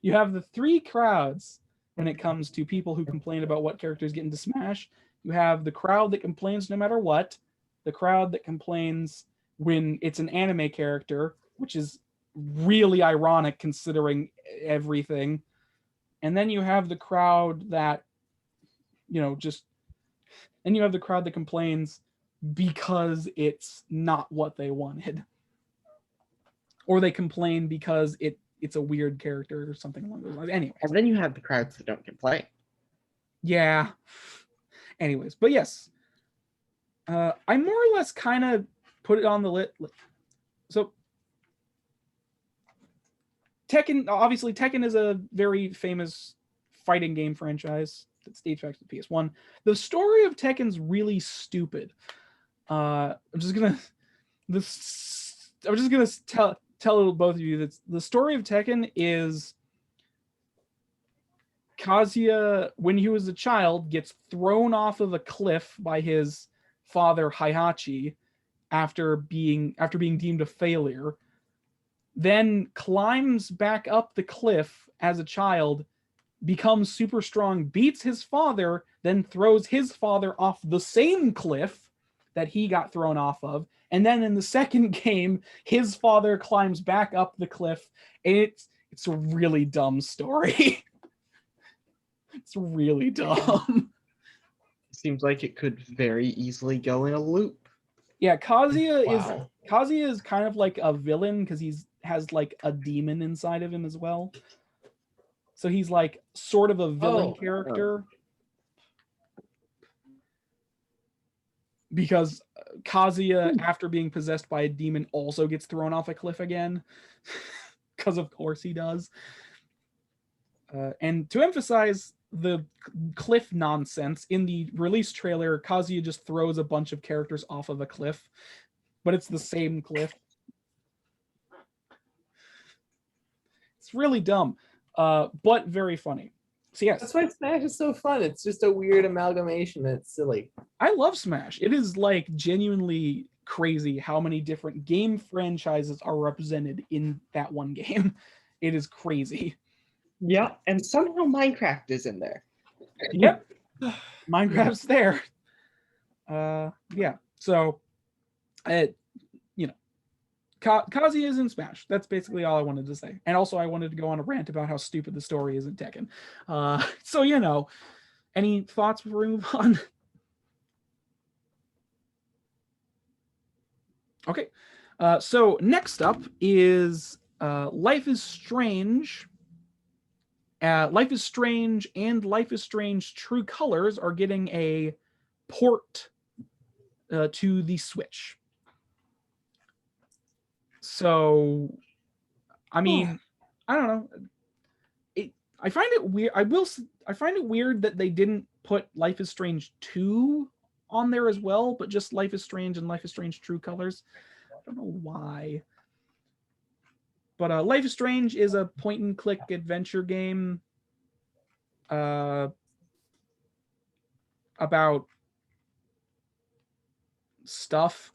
You have the three crowds when it comes to people who complain about what characters get into Smash. You have the crowd that complains no matter what, the crowd that complains when it's an anime character, which is really ironic considering everything. And then you have the crowd that, then you have the crowd that complains because it's not what they wanted. Or they complain because it's a weird character or something along those lines. Anyway. And then you have the crowds that don't complain. Yeah. Anyways, but yes. I more or less kind of put it on the list. So Tekken is a very famous fighting game franchise that dates back to the PS1. The story of Tekken's really stupid. I'm just gonna tell both of you that the story of Tekken is Kazuya, when he was a child, gets thrown off of a cliff by his father Heihachi after being deemed a failure, then climbs back up the cliff as a child, becomes super strong, beats his father, then throws his father off the same cliff that he got thrown off of, and then in the second game, his father climbs back up the cliff. And it's a really dumb story. It's really dumb. Seems like it could very easily go in a loop. Yeah, Kazuya Wow. is kind of like a villain because has like a demon inside of him as well. So he's like sort of a villain character. Because Kazuya, after being possessed by a demon, also gets thrown off a cliff again. Because of course he does. And to emphasize the cliff nonsense, in the release trailer, Kazuya just throws a bunch of characters off of a cliff. But it's the same cliff. It's really dumb. But very funny. So yes. That's why Smash is so fun. It's just a weird amalgamation. It's silly. I love Smash. It is like genuinely crazy how many different game franchises are represented in that one game. It is crazy. Yeah, and somehow Minecraft is in there. Yep. Minecraft's there. Yeah. So, Kazuya is in Smash. That's basically all I wanted to say. And also I wanted to go on a rant about how stupid the story is in Tekken. So, any thoughts before we move on? Okay. So next up is Life is Strange. Life is Strange and Life is Strange True Colors are getting a port to the Switch. So, I mean, I don't know. I find it weird. I find it weird that they didn't put Life is Strange 2 on there as well, but just Life is Strange and Life is Strange True Colors. I don't know why. But Life is Strange is a point and click adventure game about stuff.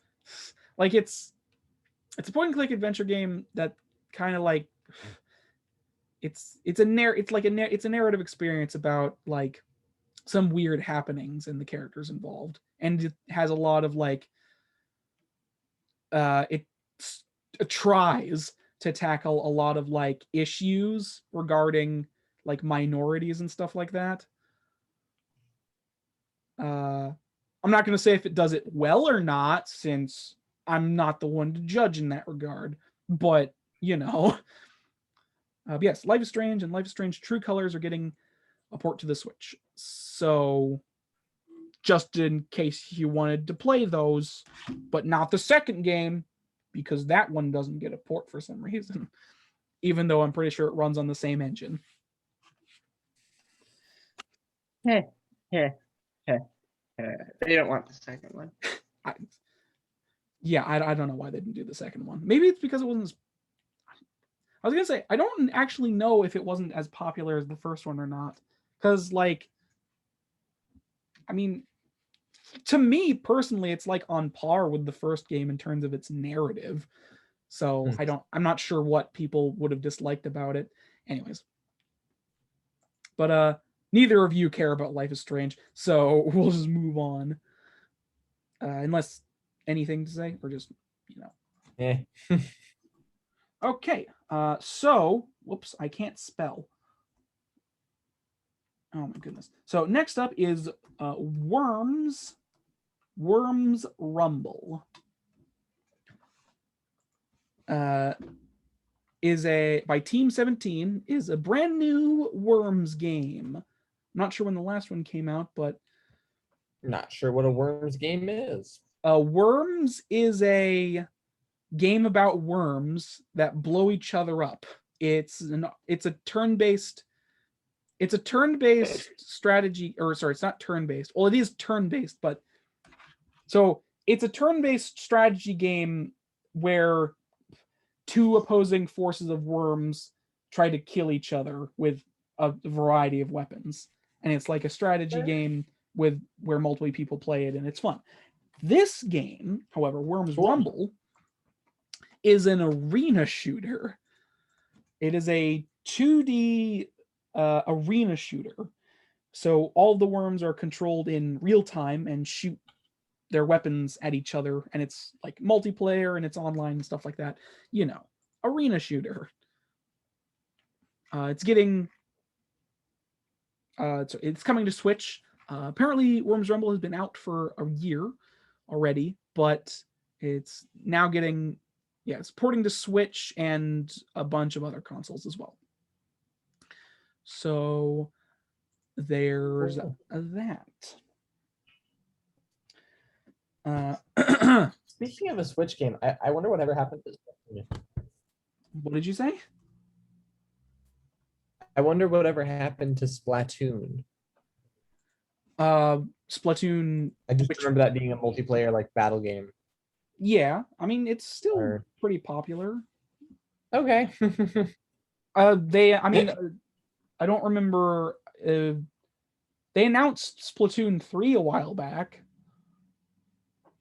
Like it's a point and click adventure game that kind of like it's a narrative experience about like some weird happenings and the characters involved, and it has a lot of like it tries to tackle a lot of like issues regarding like minorities and stuff like that. I'm not going to say if it does it well or not, since I'm not the one to judge in that regard, but you know. But yes, Life is Strange and Life is Strange True Colors are getting a port to the Switch. So just in case you wanted to play those, but not the second game, because that one doesn't get a port for some reason, even though I'm pretty sure it runs on the same engine. They don't want the second one. I don't know why they didn't do the second one. Maybe it's because it wasn't I was going to say, I don't actually know if it wasn't as popular as the first one or not. Because, like, I mean, to me personally, it's like on par with the first game in terms of its narrative. So I'm not sure what people would have disliked about it. Anyways. But neither of you care about Life is Strange, so we'll just move on. Unless anything to say, or just, you know. Yeah. Okay. So, whoops, I can't spell. Oh my goodness. So next up is Worms Rumble. Is by Team 17, is a brand new Worms game. I'm not sure when the last one came out, but Not sure what a Worms game is. Worms is a game about worms that blow each other up. It's a turn-based strategy, or sorry, it's not turn-based. Well, it is turn-based, but so it's a turn-based strategy game where two opposing forces of worms try to kill each other with a variety of weapons. And it's like a strategy game where multiple people play it, and it's fun. This game, however, Worms Rumble, is an arena shooter. It is a 2D arena shooter. So all the worms are controlled in real time and shoot their weapons at each other, and it's like multiplayer and it's online and stuff like that. You know, arena shooter. It's getting it's coming to Switch. Apparently Worms Rumble has been out for a year already, but it's now getting it's porting to Switch and a bunch of other consoles as well. So there's that. Speaking of a Switch game, I wonder whatever happened to Splatoon. What did you say? I wonder whatever happened to Splatoon. Splatoon. I just remember that being a multiplayer like battle game. Yeah, I mean it's still pretty popular. Okay. I don't remember. They announced Splatoon 3 a while back.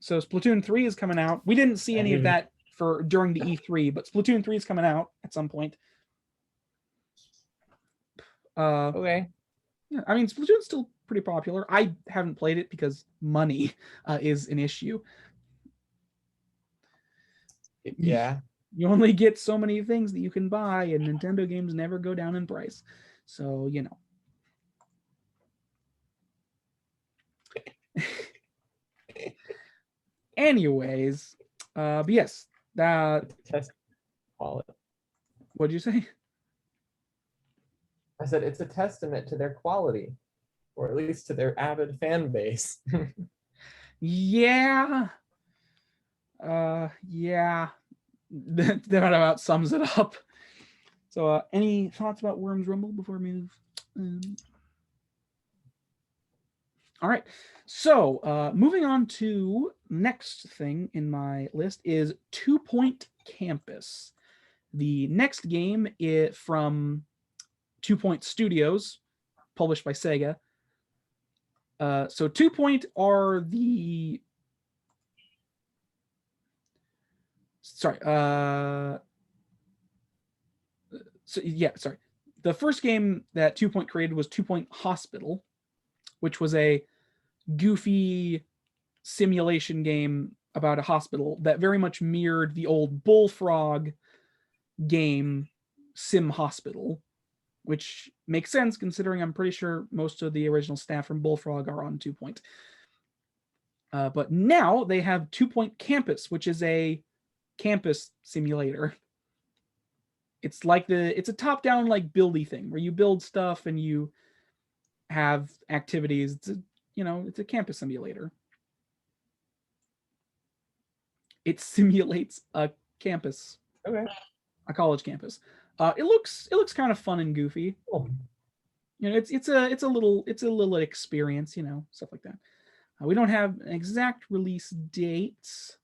So Splatoon 3 is coming out. We didn't see any of that during the E3, but Splatoon 3 is coming out at some point. Okay. Yeah, I mean Splatoon's still pretty popular. I haven't played it because money is an issue. Yeah. You only get so many things that you can buy, and Nintendo games never go down in price. So, you know. Anyways, but yes, Test quality. What'd you say? I said it's a testament to their quality, or at least to their avid fan base. Yeah. Yeah. That about sums it up. So, any thoughts about Worms Rumble before we move? All right. So, moving on to next thing in my list is 2 Point Campus. The next game from 2 Point Studios, published by Sega. So 2 Point are the sorry. The first game that 2 Point created was 2 Point Hospital, which was a goofy simulation game about a hospital that very much mirrored the old Bullfrog game Sim Hospital, which makes sense considering I'm pretty sure most of the original staff from Bullfrog are on 2 Point. But now they have 2 Point Campus, which is a campus simulator. It's a top-down like buildy thing where you build stuff and you have activities. It's a campus simulator. It simulates a campus, Okay. a college campus. It looks kind of fun and goofy. Cool. It's a little experience, stuff like that. We don't have an exact release date,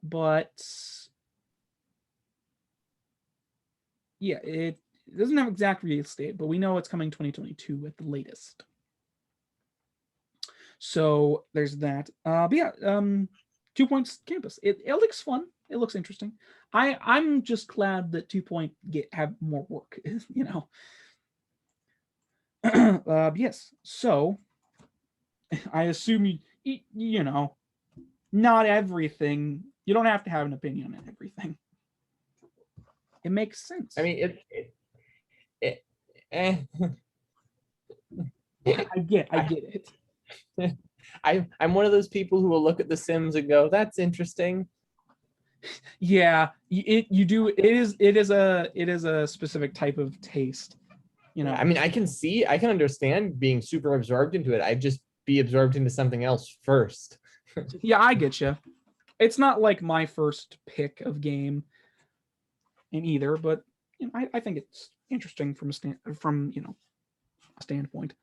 but yeah, it doesn't have exact release date, but we know it's coming 2022 at the latest. So there's that. But yeah, 2 Points Campus. It looks fun. It looks interesting. I'm just glad that 2 Point have more work. Yes. So I assume not everything. You don't have to have an opinion on everything. It makes sense. I mean, I get it. I'm one of those people who will look at The Sims and go, "That's interesting." Yeah, you do. It is a specific type of taste. I mean, I can understand being super absorbed into it. I'd just be absorbed into something else first. Yeah, I get you. It's not like my first pick of game in either, but I think it's interesting from a standpoint.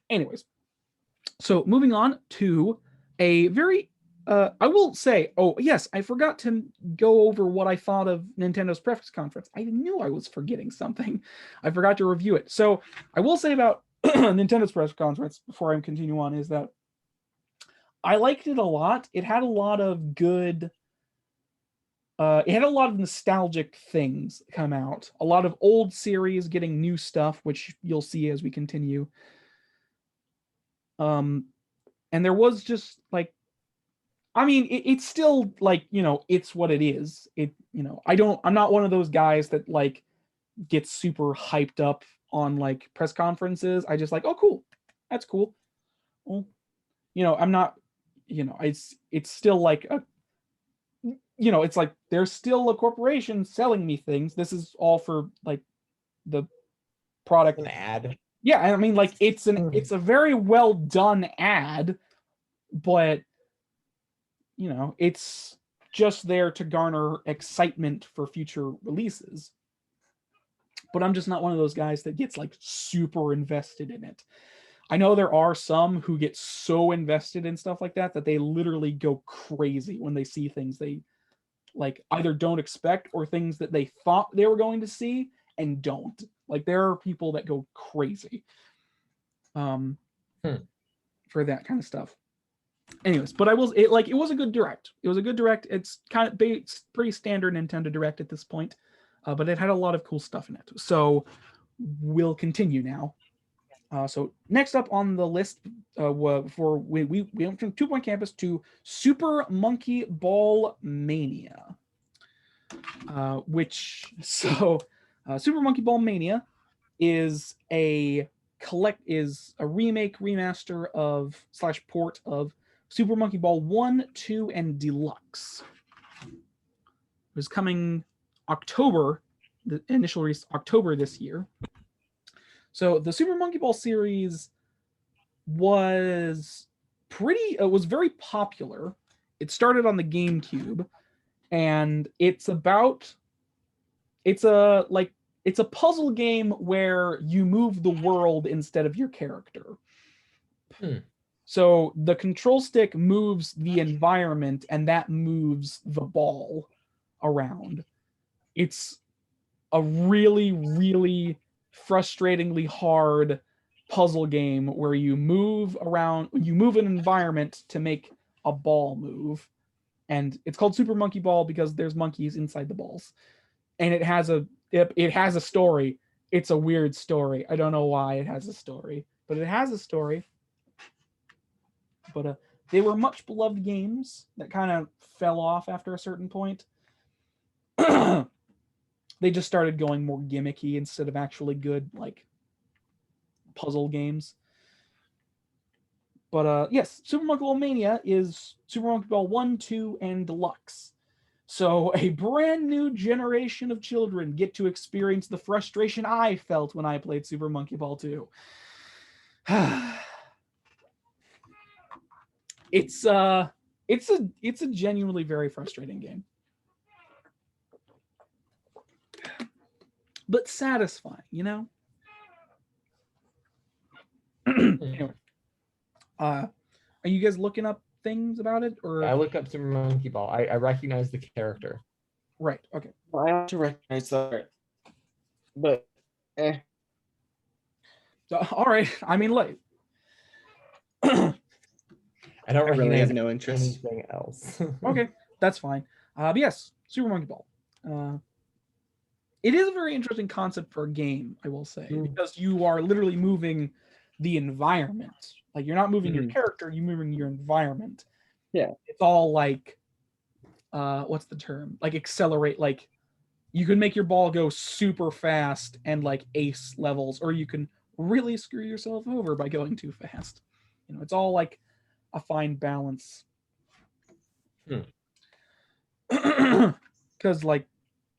Anyways, so moving on to a very I will say, oh yes, I forgot to go over what I thought of Nintendo's press conference. I knew I was forgetting something. I forgot to review it. So I will say about Nintendo's press conference before I continue on is that I liked it a lot. It had a lot of good it had a lot of nostalgic things come out. A lot of old series getting new stuff, which you'll see as we continue. And there was just like, I mean, it's still like, it's what it is. I'm not one of those guys that like gets super hyped up on like press conferences. I just like, oh, cool. That's cool. Well, I'm not, it's still like it's like there's still a corporation selling me things. This is all for like the product. An ad. Yeah, I mean, like it's a very well done ad, but it's just there to garner excitement for future releases. But I'm just not one of those guys that gets like super invested in it. I know there are some who get so invested in stuff like that they literally go crazy when they see things they like either don't expect or things that they thought they were going to see and don't. Like there are people that go crazy for that kind of stuff. Anyways, but it was a good direct. It was a good direct. It's pretty standard Nintendo Direct at this point, but it had a lot of cool stuff in it. So we'll continue now. So next up on the list, we went from 2 Point Campus to Super Monkey Ball Mania, Super Monkey Ball Mania is a remake, remaster of / port of Super Monkey Ball 1, 2, and Deluxe. It was coming October, the initial release October this year. So the Super Monkey Ball series was very popular. It started on the GameCube, and it's a puzzle game where you move the world instead of your character. So the control stick moves the environment, and that moves the ball around. It's a really, really frustratingly hard puzzle game where you move around, you move an environment to make a ball move. And it's called Super Monkey Ball because there's monkeys inside the balls. And it has a story. It's a weird story. I don't know why it has a story, but it has a story. But they were much beloved games that kind of fell off after a certain point. They just started going more gimmicky instead of actually good like puzzle games. But yes, Super Monkey Ball Mania is Super Monkey Ball 1, 2, and Deluxe. So a brand new generation of children get to experience the frustration I felt when I played Super Monkey Ball 2. It's a genuinely very frustrating game. But satisfying, you know? Anyway. Are you guys looking up things about it? Or I look up Super Monkey Ball. I recognize the character. right, okay. Well, I have to recognize that, but So, all right. I mean, like, I don't I really recognize have no interest. anything else. okay, that's fine. But yes, Super Monkey Ball. It is a very interesting concept for a game, I will say, because you are literally moving the environment. Like you're not moving your character, you're moving your environment. Yeah. It's all like, what's the term? Like accelerate. Like you can make your ball go super fast and like ace levels, or you can really screw yourself over by going too fast. You know, it's all like a fine balance. Because like,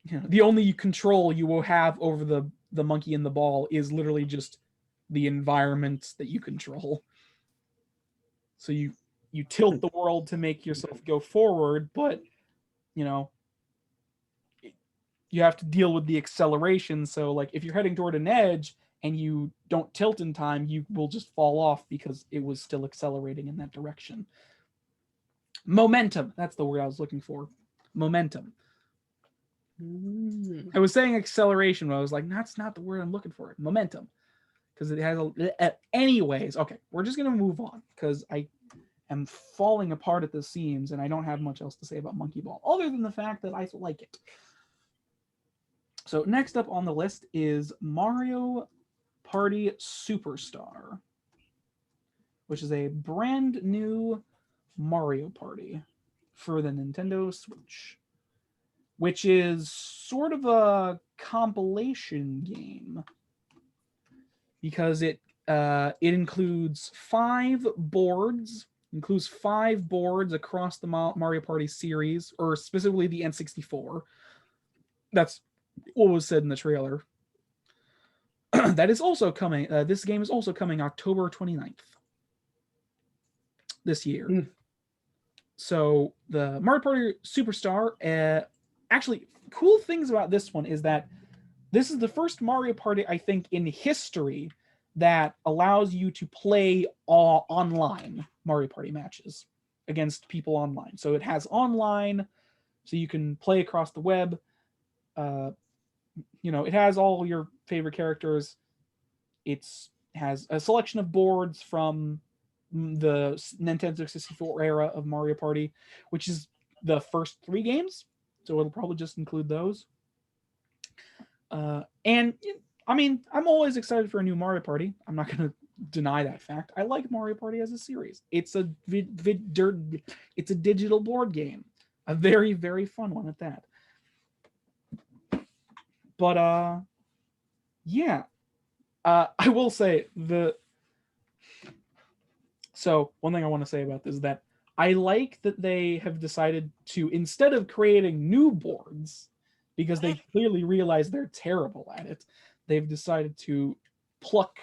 you know, the only control you will have over the monkey and the ball is literally just the environment that you control. So you tilt the world to make yourself go forward, but you know, you have to deal with the acceleration. So like if you're heading toward an edge and you don't tilt in time, you will just fall off because it was still accelerating in that direction. Momentum, that's the word I was looking for. Momentum. I was saying acceleration, but I was like, that's not the word I'm looking for. Momentum. Because it has anyways, okay, we're just gonna move on because I am falling apart at the seams and I don't have much else to say about Monkey Ball other than the fact that I like it. So next up on the list is Mario Party Superstar, which is a brand new Mario Party for the Nintendo Switch, which is sort of a compilation game because it includes 5 boards. Includes 5 boards across the Mario Party series, or specifically the N64. That's what was said in the trailer. That is also coming. This game is also coming October 29th this year. So the Mario Party Superstar, actually, cool things about this one is that this is the first Mario Party, I think, in history that allows you to play online Mario Party matches against people online. So it has online, so you can play across the web. You know, it has all your favorite characters. It has a selection of boards from the Nintendo 64 era of Mario Party, which is the first 3 games. So it'll probably just include those. And I mean, I'm always excited for a new Mario Party. I'm not going to deny that fact. I like Mario Party as a series. It's a it's a digital board game, a very, very fun one at that. But yeah, I will say so one thing I want to say about this is that I like that they have decided to, instead of creating new boards, because they clearly realize they're terrible at it, they've decided to pluck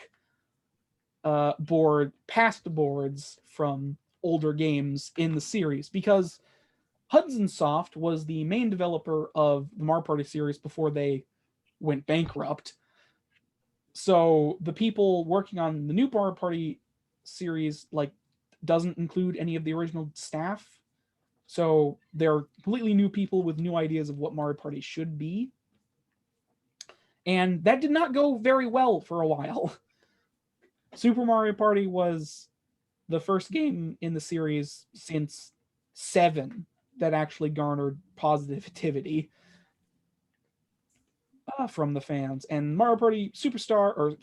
past boards from older games in the series, because Hudson Soft was the main developer of the Mario Party series before they went bankrupt. So the people working on the new Mario Party series doesn't include any of the original staff. So they're completely new people with new ideas of what Mario Party should be. And that did not go very well for a while. Super Mario Party was the first game in the series since 7 that actually garnered positivity from the fans. And Mario Party Superstar,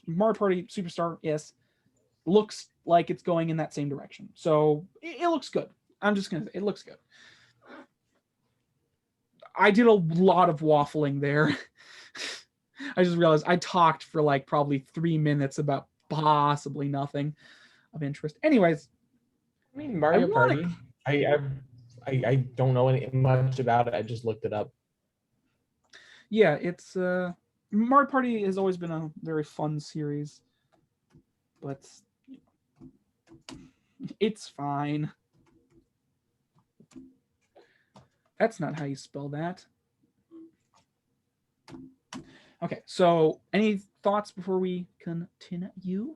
yes, looks like it's going in that same direction. So it looks good. I'm just gonna say it looks good. I did a lot of waffling there. I just realized I talked for like probably 3 minutes about possibly nothing of interest. Anyways, I mean, Mario Ironic. Party. I don't know much about it. I just looked it up. yeah, it's Mario Party has always been a very fun series, but it's fine. That's not how you spell that. Okay, so any thoughts before we continue?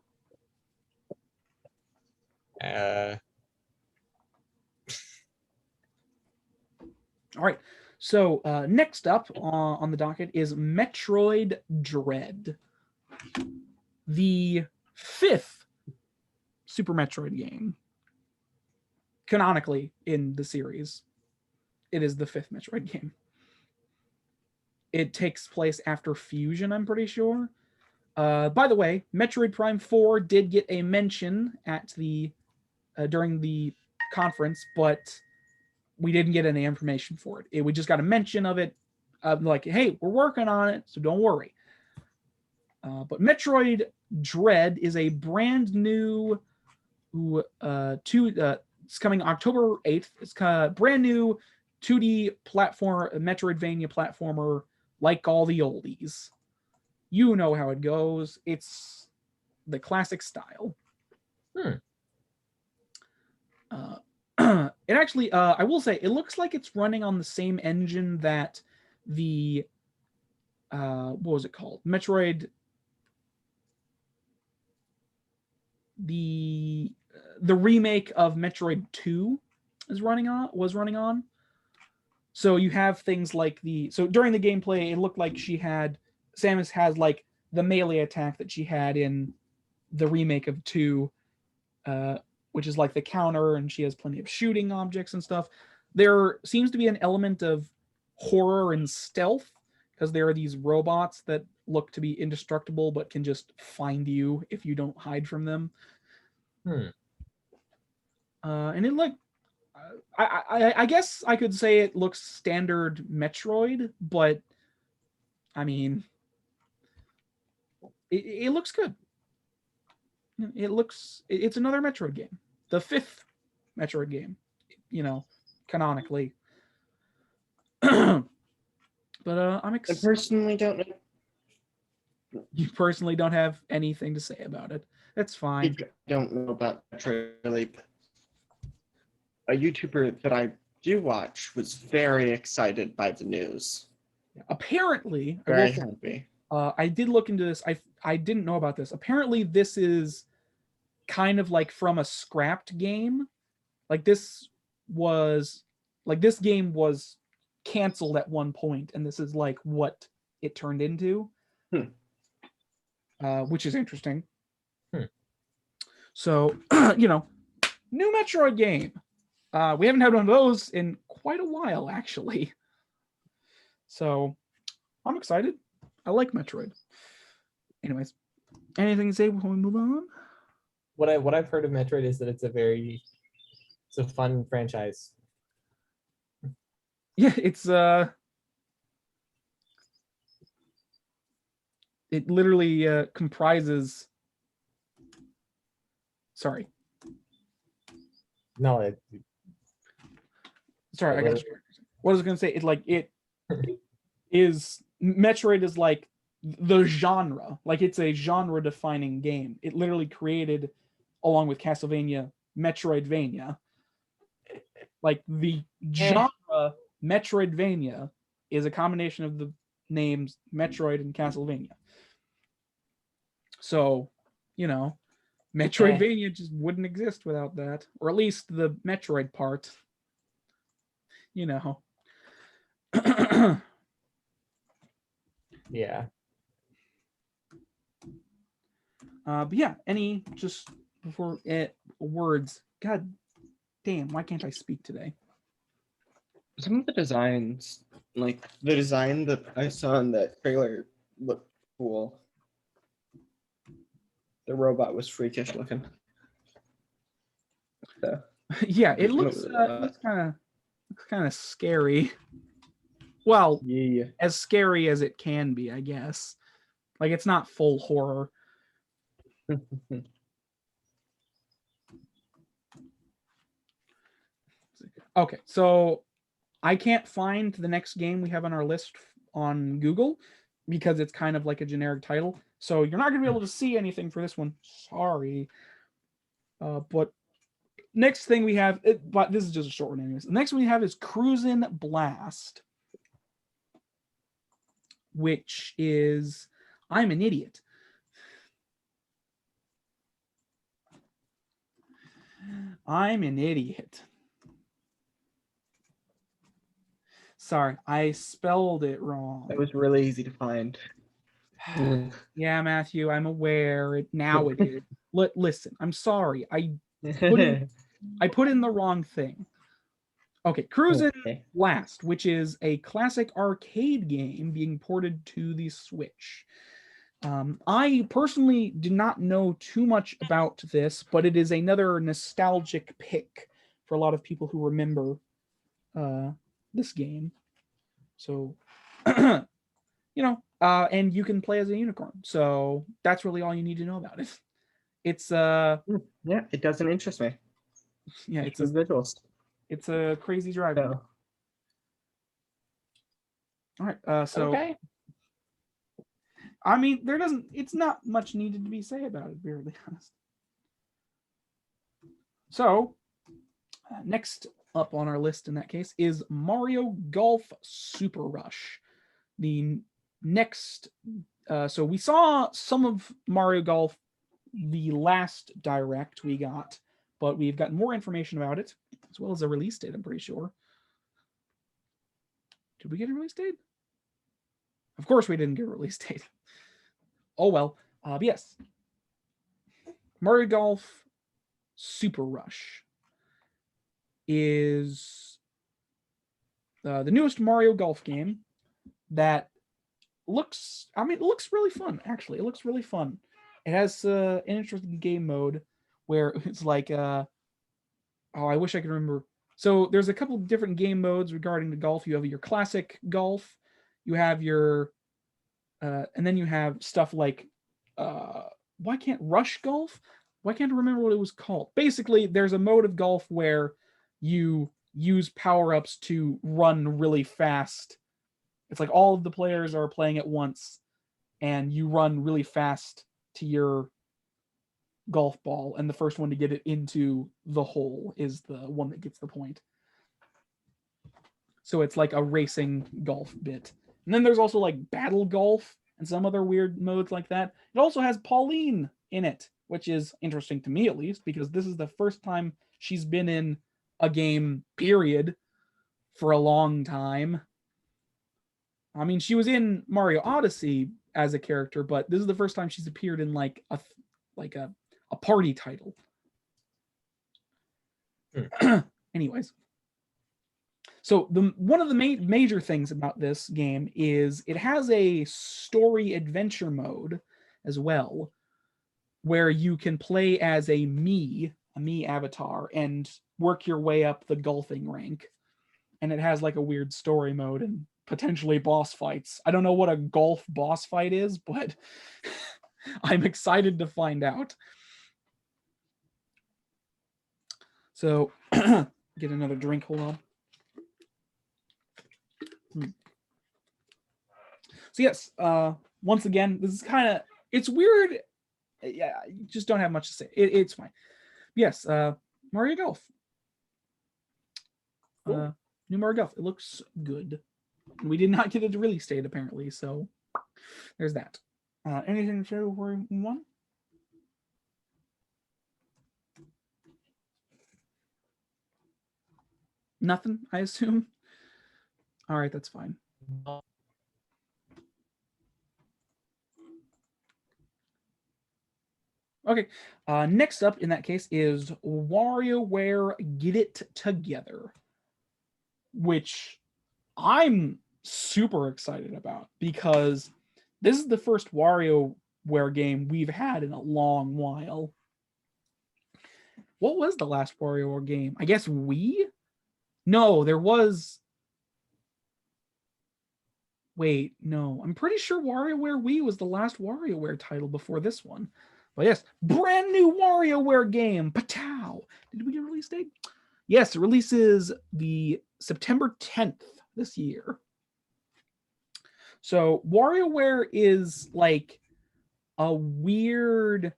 All right. So next up on the docket is Metroid Dread, the 5th Super Metroid game. Canonically in the series, it is the 5th Metroid game. It takes place after Fusion, I'm pretty sure. By the way, Metroid Prime 4 did get a mention at the during the conference, but we didn't get any information for it. We just got a mention of it, like, hey, we're working on it, so don't worry. But Metroid Dread is a brand new it's coming October 8th. It's kind of brand new 2D platformer, Metroidvania platformer, like all the oldies. You know how it goes. It's the classic style. It actually, I will say, it looks like it's running on the same engine that the, what was it called? Metroid, the remake of Metroid 2 was running on. So you have things like so during the gameplay, it looked like Samus has like the melee attack that she had in the remake of 2, which is like the counter, and she has plenty of shooting objects and stuff. There seems to be an element of horror and stealth, because there are these robots that look to be indestructible but can just find you if you don't hide from them. And it like, I guess I could say it looks standard Metroid, but I mean, it looks good. It's another Metroid game, the 5th Metroid game, canonically. But I'm excited. I personally don't know. You personally don't have anything to say about it. That's fine. I don't know about Metroid really, but a YouTuber that I do watch was very excited by the news. Apparently, Very happy. I did look into this. I didn't know about this. Apparently, this is kind of like from a scrapped game. Like this game was canceled at one point, and this is like what it turned into, which is interesting. So, new Metroid game. We haven't had one of those in quite a while, actually. So, I'm excited. I like Metroid. Anyways, anything to say before we move on? What I've heard of Metroid is that it's a fun franchise. Yeah, it's it literally comprises. Sorry. No, Sorry, I got you. What I was gonna say, it is Metroid is like the genre, like it's a genre-defining game. It literally created, along with Castlevania, Metroidvania. Like the genre Metroidvania is a combination of the names Metroid and Castlevania. So, Metroidvania just wouldn't exist without that, or at least the Metroid part. Yeah. But yeah, any just before words. God damn, why can't I speak today? Some of the designs, like the design that I saw in that trailer, looked cool. The robot was freakish looking. So, Yeah, it looks kind of scary. Well, yeah. as scary as it can be, I guess. Like it's not full horror. Okay, so I can't find the next game we have on our list on Google because it's kind of like a generic title. So you're not going to be able to see anything for this one. Sorry. But next thing we have, but this is just a short one anyways. The next one we have is Cruisin' Blast, which is I'm an idiot. I'm an idiot. Sorry, I spelled it wrong. That was really easy to find. Yeah, Matthew, I'm aware. Now it is. Listen, I'm sorry. I put in the wrong thing. Okay, Cruisin' Blast, which is a classic arcade game being ported to the Switch. I personally do not know too much about this, but it is another nostalgic pick for a lot of people who remember this game. So, and you can play as a unicorn. So that's really all you need to know about it. It's yeah, it doesn't interest me. Yeah, it's visuals. It's a crazy drive. So. All right. So okay. I mean, it's not much needed to be said about it, to be really honest. So next up on our list in that case is Mario Golf Super Rush. The next, so we saw some of Mario Golf the last direct we got, but we've got more information about it, as well as a release date, I'm pretty sure. Did we get a release date? Of course we didn't get a release date. Oh well. But yes. Mario Golf Super Rush is the newest Mario Golf game that looks really fun, actually. It looks really fun. It has an interesting game mode where it's like I wish I could remember. So there's a couple of different game modes regarding the golf. You have your classic golf, you have your and then you have stuff like why can't Rush Golf? Why can't I remember what it was called? Basically, there's a mode of golf where you use power-ups to run really fast. It's like all of the players are playing at once, and you run really fast to your golf ball, and the first one to get it into the hole is the one that gets the point. So it's like a racing golf bit. And then there's also like battle golf and some other weird modes like that. It also has Pauline in it, which is interesting to me at least, because this is the first time she's been in a game, period, for a long time. I mean, she was in Mario Odyssey as a character, but this is the first time she's appeared in like a party title. Anyways. So one of the major things about this game is it has a story adventure mode as well, where you can play as a Mii avatar, and work your way up the golfing rank. And it has like a weird story mode and potentially boss fights. I don't know what a golf boss fight is, but I'm excited to find out. So get another drink, hold on. So yes, once again, this is it's weird. Yeah, you just don't have much to say. It's fine. Yes, Mario Golf. Cool. New Mario Golf. It looks good. We did not get a release date apparently, so there's that. Anything to say before we move on? Nothing, I assume. All right, that's fine. Okay. Next up in that case is WarioWare Get It Together, which I'm super excited about because this is the first WarioWare game we've had in a long while. What was the last WarioWare game? I guess Wii? No, there was. Wait, no. I'm pretty sure WarioWare Wii was the last WarioWare title before this one. But yes, brand new WarioWare game. Patow! Did we get a release date? Yes, it releases the September 10th this year. So WarioWare is like a weird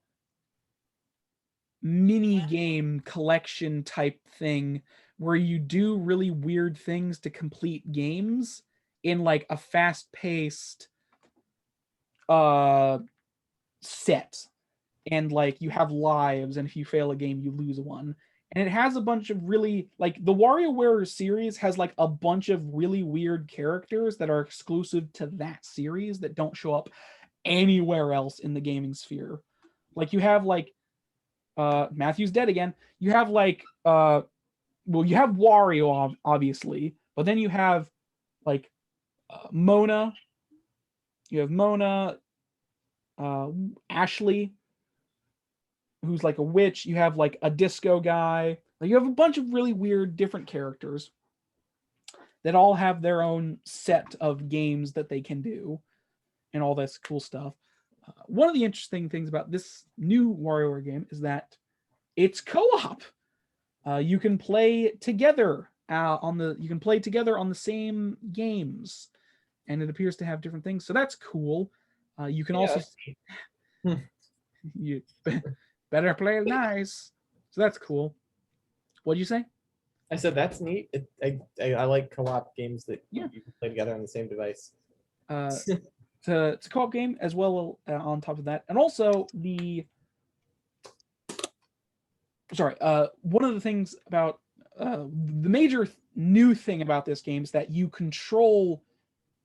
mini game collection type thing where you do really weird things to complete games in like a fast-paced set, and like you have lives, and if you fail a game you lose one. And it has a bunch of really, like, the WarioWare series has like a bunch of really weird characters that are exclusive to that series that don't show up anywhere else in the gaming sphere. Like you have like Matthew's dead again. You have like well, you have Wario obviously, but then you have like Mona. You have Mona, Ashley, who's like a witch. You have like a disco guy. Like, you have a bunch of really weird different characters that all have their own set of games that they can do and all this cool stuff. One of the interesting things about this new WarioWare game is that it's co-op. You can play together on the same games, and it appears to have different things. So that's cool. You can also you better play it nice. So that's cool. What'd you say? I said that's neat. I like co-op games that Yeah. you can play together on the same device. It's a co-op game as well. On top of that, and also one of the things about the major new thing about this game is that you control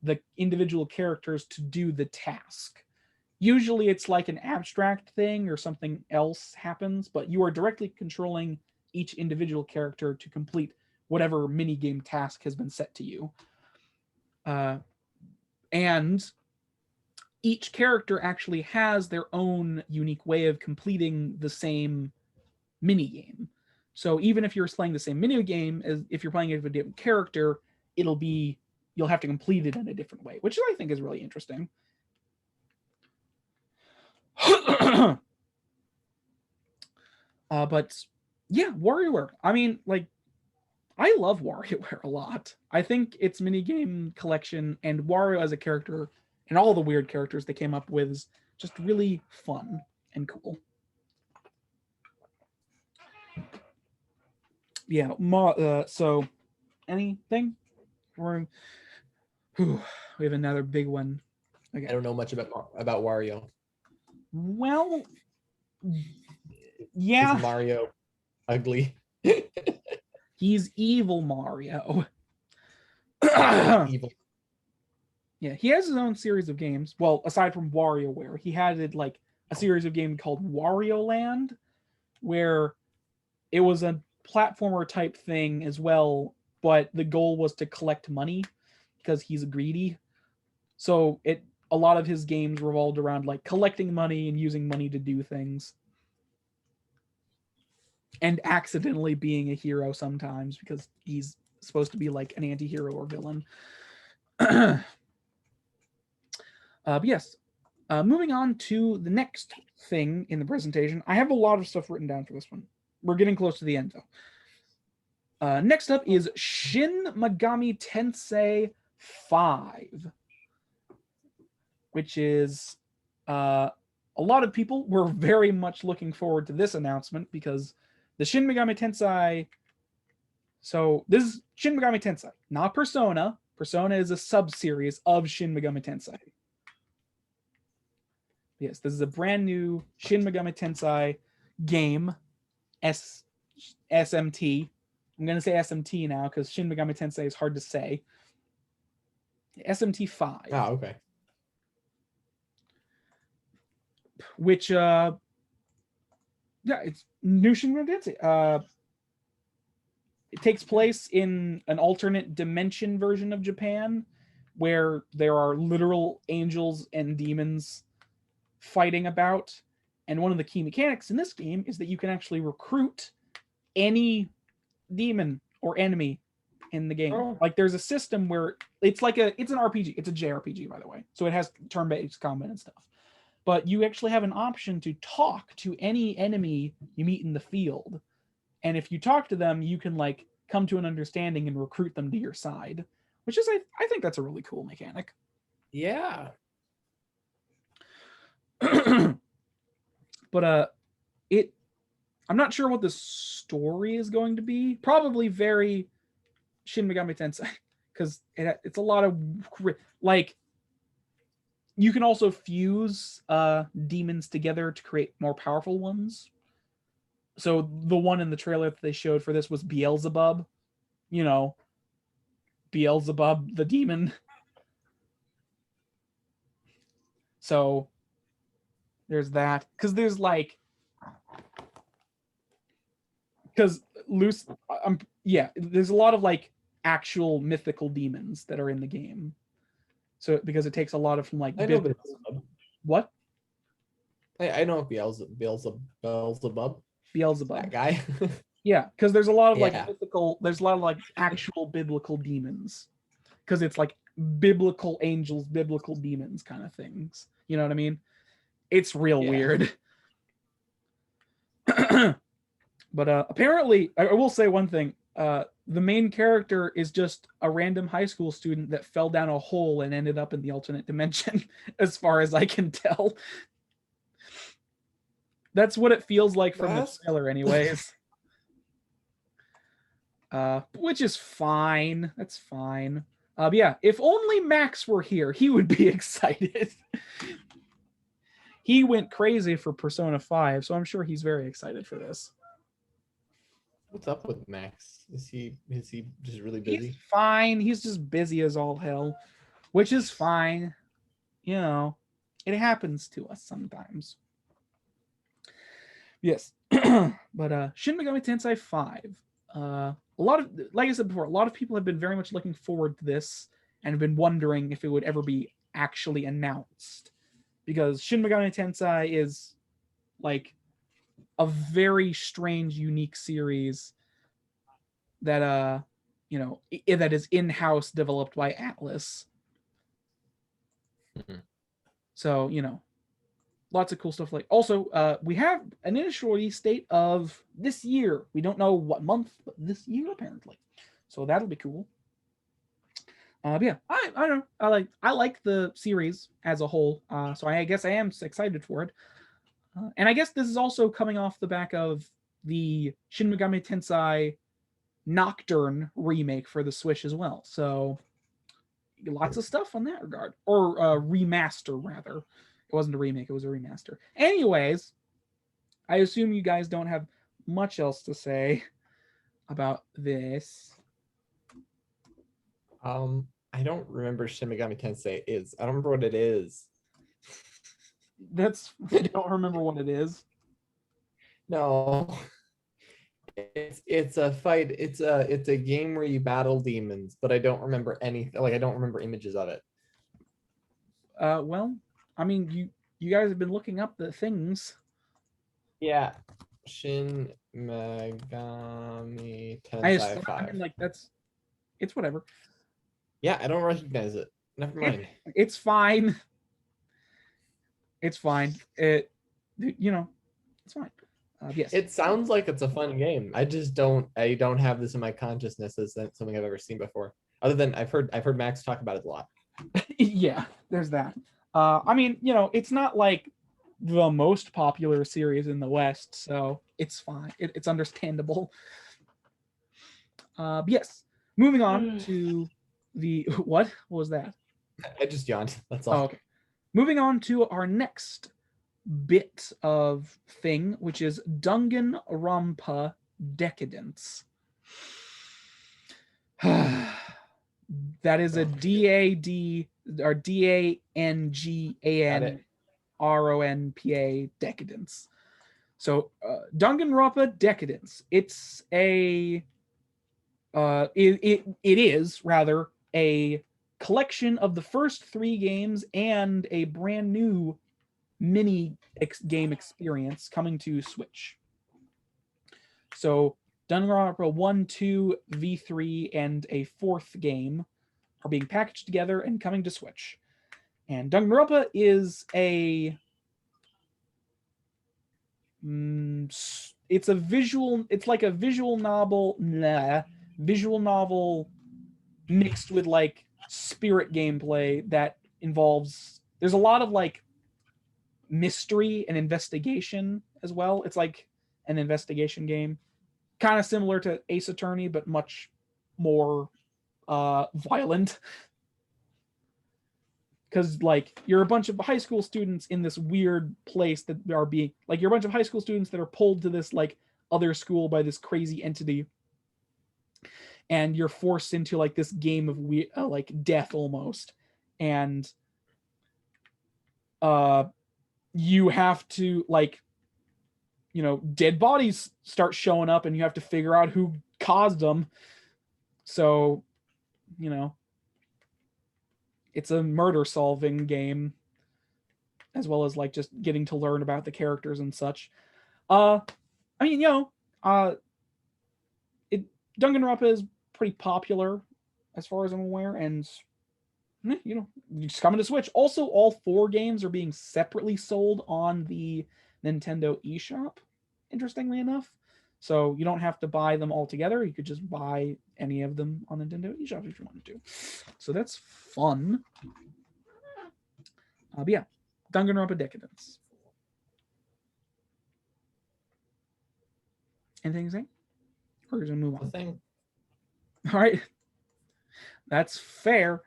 the individual characters to do the task. Usually it's like an abstract thing or something else happens, but you are directly controlling each individual character to complete whatever minigame task has been set to you. And each character actually has their own unique way of completing the same minigame. So even if you're playing the same minigame, as if you're playing it with a different character, you'll have to complete it in a different way, which I think is really interesting. But yeah, WarioWare. I mean, like, I love WarioWare a lot. I think its minigame collection and Wario as a character and all the weird characters they came up with is just really fun and cool. Yeah, so anything? We have another big one. Okay. I don't know much about Wario. Well, yeah. Is Mario ugly? He's evil Mario. Evil. Yeah, he has his own series of games. Well, aside from WarioWare, he had like a series of games called Wario Land, where it was a platformer type thing as well, but the goal was to collect money because he's greedy. So a lot of his games revolved around like collecting money and using money to do things. And accidentally being a hero sometimes because he's supposed to be like an anti-hero or villain. But yes, moving on to the next thing in the presentation. I have a lot of stuff written down for this one. We're getting close to the end though. Next up is Shin Megami Tensei 5, which is a lot of people were very much looking forward to this announcement because the Shin Megami Tensei. So this is Shin Megami Tensei, not Persona. Persona is a sub-series of Shin Megami Tensei. Yes, this is a brand new Shin Megami Tensei game, SMT. I'm going to say SMT now because Shin Megami Tensei is hard to say. SMT 5. Oh, okay. Which Yeah, it's New Shin Megami Tensei. It takes place in an alternate dimension version of Japan where there are literal angels and demons fighting about. And one of the key mechanics in this game is that you can actually recruit any demon or enemy in the game. Oh. Like there's a system where it's an RPG. It's a JRPG, by the way. So it has turn-based combat and stuff. But you actually have an option to talk to any enemy you meet in the field. And if you talk to them, you can like come to an understanding and recruit them to your side, which is I think that's a really cool mechanic. Yeah. But I'm not sure what the story is going to be. Probably very Shin Megami Tensei, because it's a lot of like you can also fuse demons together to create more powerful ones. So the one in the trailer that they showed for this was Beelzebub, you know, Beelzebub the demon. So there's that, because there's like, because loose, there's a lot of like actual mythical demons that are in the game. So because it takes a lot of from like I know Beelzebub. What? I know Beelzebub. Beelzebub. That guy. Yeah, because there's a lot of like Yeah. mythical, there's a lot of like actual biblical demons. Because it's like biblical angels, biblical demons kind of things. You know what I mean? It's real Yeah. weird. But apparently, I will say one thing. The main character is just a random high school student that fell down a hole and ended up in the alternate dimension, as far as I can tell. That's what it feels like from the trailer, anyways. Which is fine. That's fine. But yeah, if only Max were here, he would be excited. He went crazy for Persona 5, so I'm sure he's very excited for this. What's up with Max? Is he just really busy? He's fine. He's just busy as all hell, which is fine. You know, it happens to us sometimes. Yes. But Shin Megami Tensei 5. A lot of, like I said before, a lot of people have been very much looking forward to this and have been wondering if it would ever be actually announced. Because Shin Megami Tensei is like a very strange, unique series that that is in-house developed by Atlas. Mhm. So, lots of cool stuff. Like, also, we have an initial release date of this year. We don't know what month, but this year apparently. So that'll be cool. But yeah, I don't know. I like the series as a whole. So I guess I am excited for it. And I guess this is also coming off the back of the Shin Megami Tensei Nocturne remake for the Switch as well. So lots of stuff on that regard. Or remaster, rather. It wasn't a remake, it was a remaster. Anyways, I assume you guys don't have much else to say about this. I don't remember Shin Megami Tensei is. I don't remember what it is. You don't remember what it is? No. It's a fight. It's a game where you battle demons, but I don't remember anything. Like I don't remember images of it. Well, I mean, you guys have been looking up the things. Yeah. Shin Megami I Tensei 5. mean, like it's whatever. Yeah, I don't recognize it. Never mind. It's fine. It's fine. It's fine. Yes. It sounds like it's a fun game. I don't have this in my consciousness as something I've ever seen before. Other than I've heard Max talk about it a lot. Yeah, there's that. I mean, it's not like the most popular series in the West, so it's fine. It's understandable. Yes. Moving on to the what was that? I just yawned. That's all. Oh, okay. Moving on to our next bit of thing, which is Danganronpa Decadence. That is a DAD or DANGANRONPA Decadence. So Danganronpa Decadence. It's a it is rather a collection of the first 3 games and a brand new mini game experience coming to Switch. So Danganronpa 1, 2, V3, and a 4th game are being packaged together and coming to Switch. And Danganronpa is a it's like a visual novel mixed with like spirit gameplay that involves, there's a lot of like mystery and investigation as well. It's like an investigation game, kind of similar to Ace Attorney, but much more violent. Because like you're a bunch of high school students in this weird place that are being like, you're a bunch of high school students that are pulled to this like other school by this crazy entity, and you're forced into like this game of like death almost, and you have to like, you know, dead bodies start showing up and you have to figure out who caused them. So, you know, it's a murder solving game, as well as like just getting to learn about the characters and such. I mean, you know, Danganronpa is pretty popular as far as I'm aware, and you know, it's coming to Switch. Also, all 4 games are being separately sold on the Nintendo eShop, interestingly enough. So you don't have to buy them all together. You could just buy any of them on Nintendo eShop if you wanted to. So that's fun. But yeah, Danganronpa Decadence. Anything to say? Or we're gonna move on. Nothing. All right, that's fair.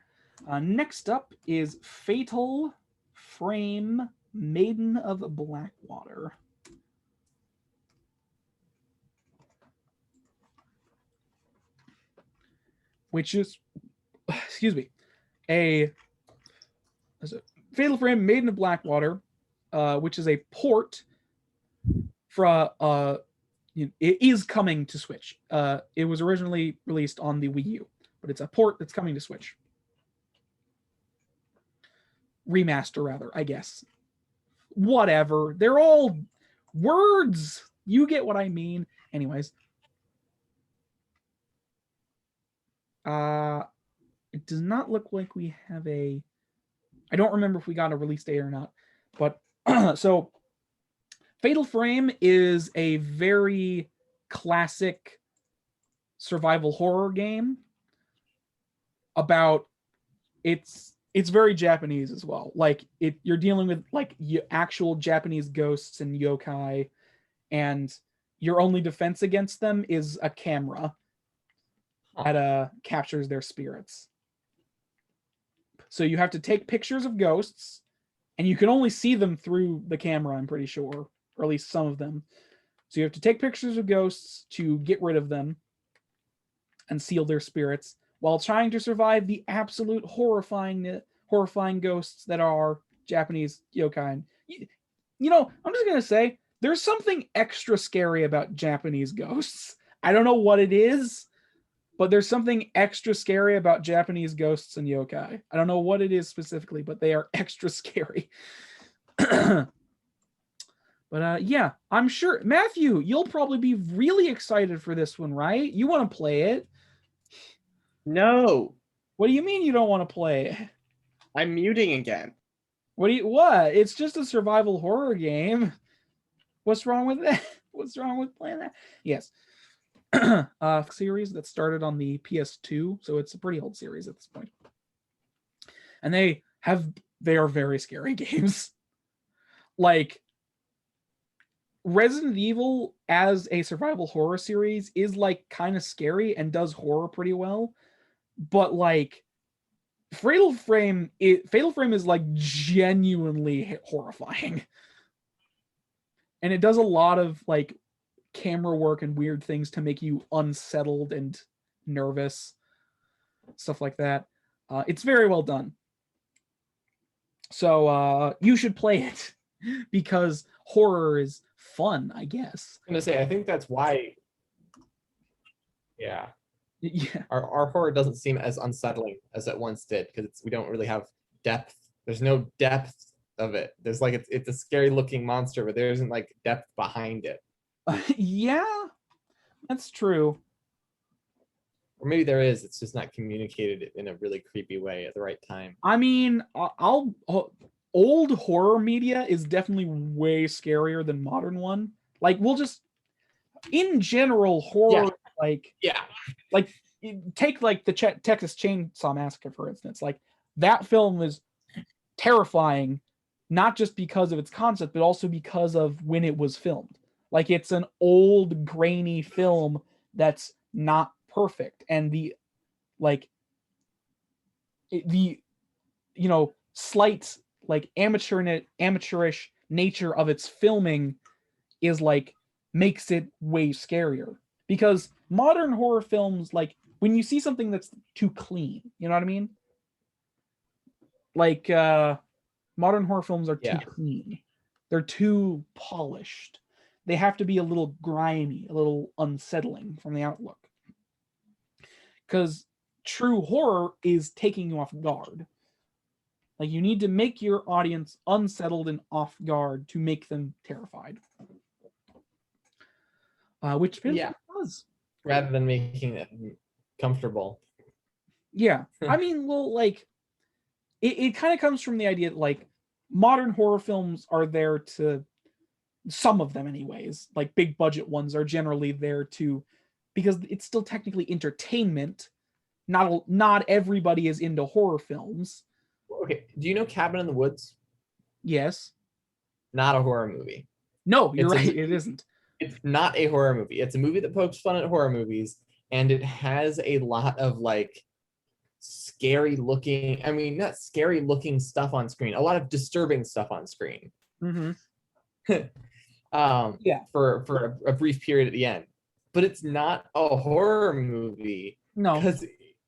Next up is Fatal Frame, Maiden of Blackwater. Which is, excuse me, a Fatal Frame, Maiden of Blackwater, which is a port from, it is coming to Switch. It was originally released on the Wii U, but it's a port that's coming to Switch. Remaster, rather, I guess. Whatever. They're all words. You get what I mean. Anyways. It does not look like we have a... I don't remember if we got a release date or not. But, so, Fatal Frame is a very classic survival horror game about... It's very Japanese as well. Like you're dealing with like actual Japanese ghosts and yokai, and your only defense against them is a camera that captures their spirits. So you have to take pictures of ghosts, and you can only see them through the camera, I'm pretty sure, or at least some of them. So you have to take pictures of ghosts to get rid of them and seal their spirits, while trying to survive the absolute horrifying ghosts that are Japanese yokai. You know, I'm just going to say, there's something extra scary about Japanese ghosts. I don't know what it is, but there's something extra scary about Japanese ghosts and yokai. I don't know what it is specifically, but they are extra scary. But yeah, I'm sure, Matthew, you'll probably be really excited for this one, right? You want to play it. No. What do you mean you don't want to play it? I'm muting again. What? It's just a survival horror game. What's wrong with that? What's wrong with playing that? Yes. Series that started on the PS2, so it's a pretty old series at this point. And they are very scary games. Like, Resident Evil as a survival horror series is like kind of scary and does horror pretty well. But like Fatal Frame is like genuinely horrifying. And it does a lot of like camera work and weird things to make you unsettled and nervous. Stuff like that. It's very well done. So you should play it. because horror is fun, I guess. I'm gonna say I think that's why. Yeah, Yeah. our horror doesn't seem as unsettling as it once did because we don't really have depth. There's no depth of it. There's like it's a scary looking monster, but there isn't like depth behind it. Yeah, that's true. Or maybe there is. It's just not communicated in a really creepy way at the right time. I mean, old horror media is definitely way scarier than modern one. Like, we'll just, in general, horror, Yeah. like take like the Texas Chainsaw Massacre, for instance. Like, that film is terrifying, not just because of its concept, but also because of when it was filmed. Like, it's an old, grainy film that's not perfect, and the slight like amateurish nature of its filming is like makes it way scarier, because modern horror films, like when you see something that's too clean, you know what I mean, like modern horror films are too clean, they're too polished, they have to be a little grimy, a little unsettling from the outlook, because true horror is taking you off guard. Like, you need to make your audience unsettled and off guard to make them terrified. Which Fatal does. Rather than making it comfortable. Yeah. I mean, well, like, it kind of comes from the idea that, like, modern horror films are there to, some of them anyways, like big budget ones are generally there to, because it's still technically entertainment. Not everybody is into horror films. Okay, do you know Cabin in the Woods? Yes. Not a horror movie. No, you're right. It isn't. It's not a horror movie. It's a movie that pokes fun at horror movies, and it has a lot of like scary looking, I mean, not scary looking stuff on screen, a lot of disturbing stuff on screen. For a brief period at the end. But it's not a horror movie. No. Because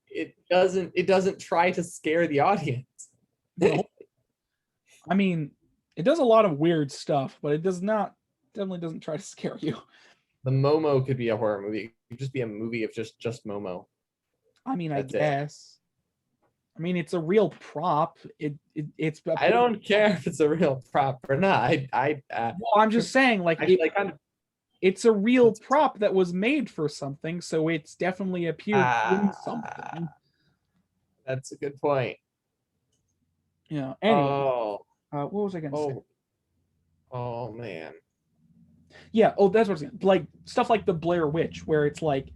it doesn't try to scare the audience. No. I mean, it does a lot of weird stuff, but it definitely doesn't try to scare you. The Momo could be a horror movie. It could just be a movie of just Momo. I mean, I guess. I mean, it's a real prop. It's. I don't care if it's a real prop or not. Well, I'm just saying, like, it's a real prop that was made for something, so it's definitely appeared in something. That's a good point. Yeah. Anyway, what was I gonna say? Oh man. Yeah. Oh, that's what I was saying. Like stuff like the Blair Witch, where it's like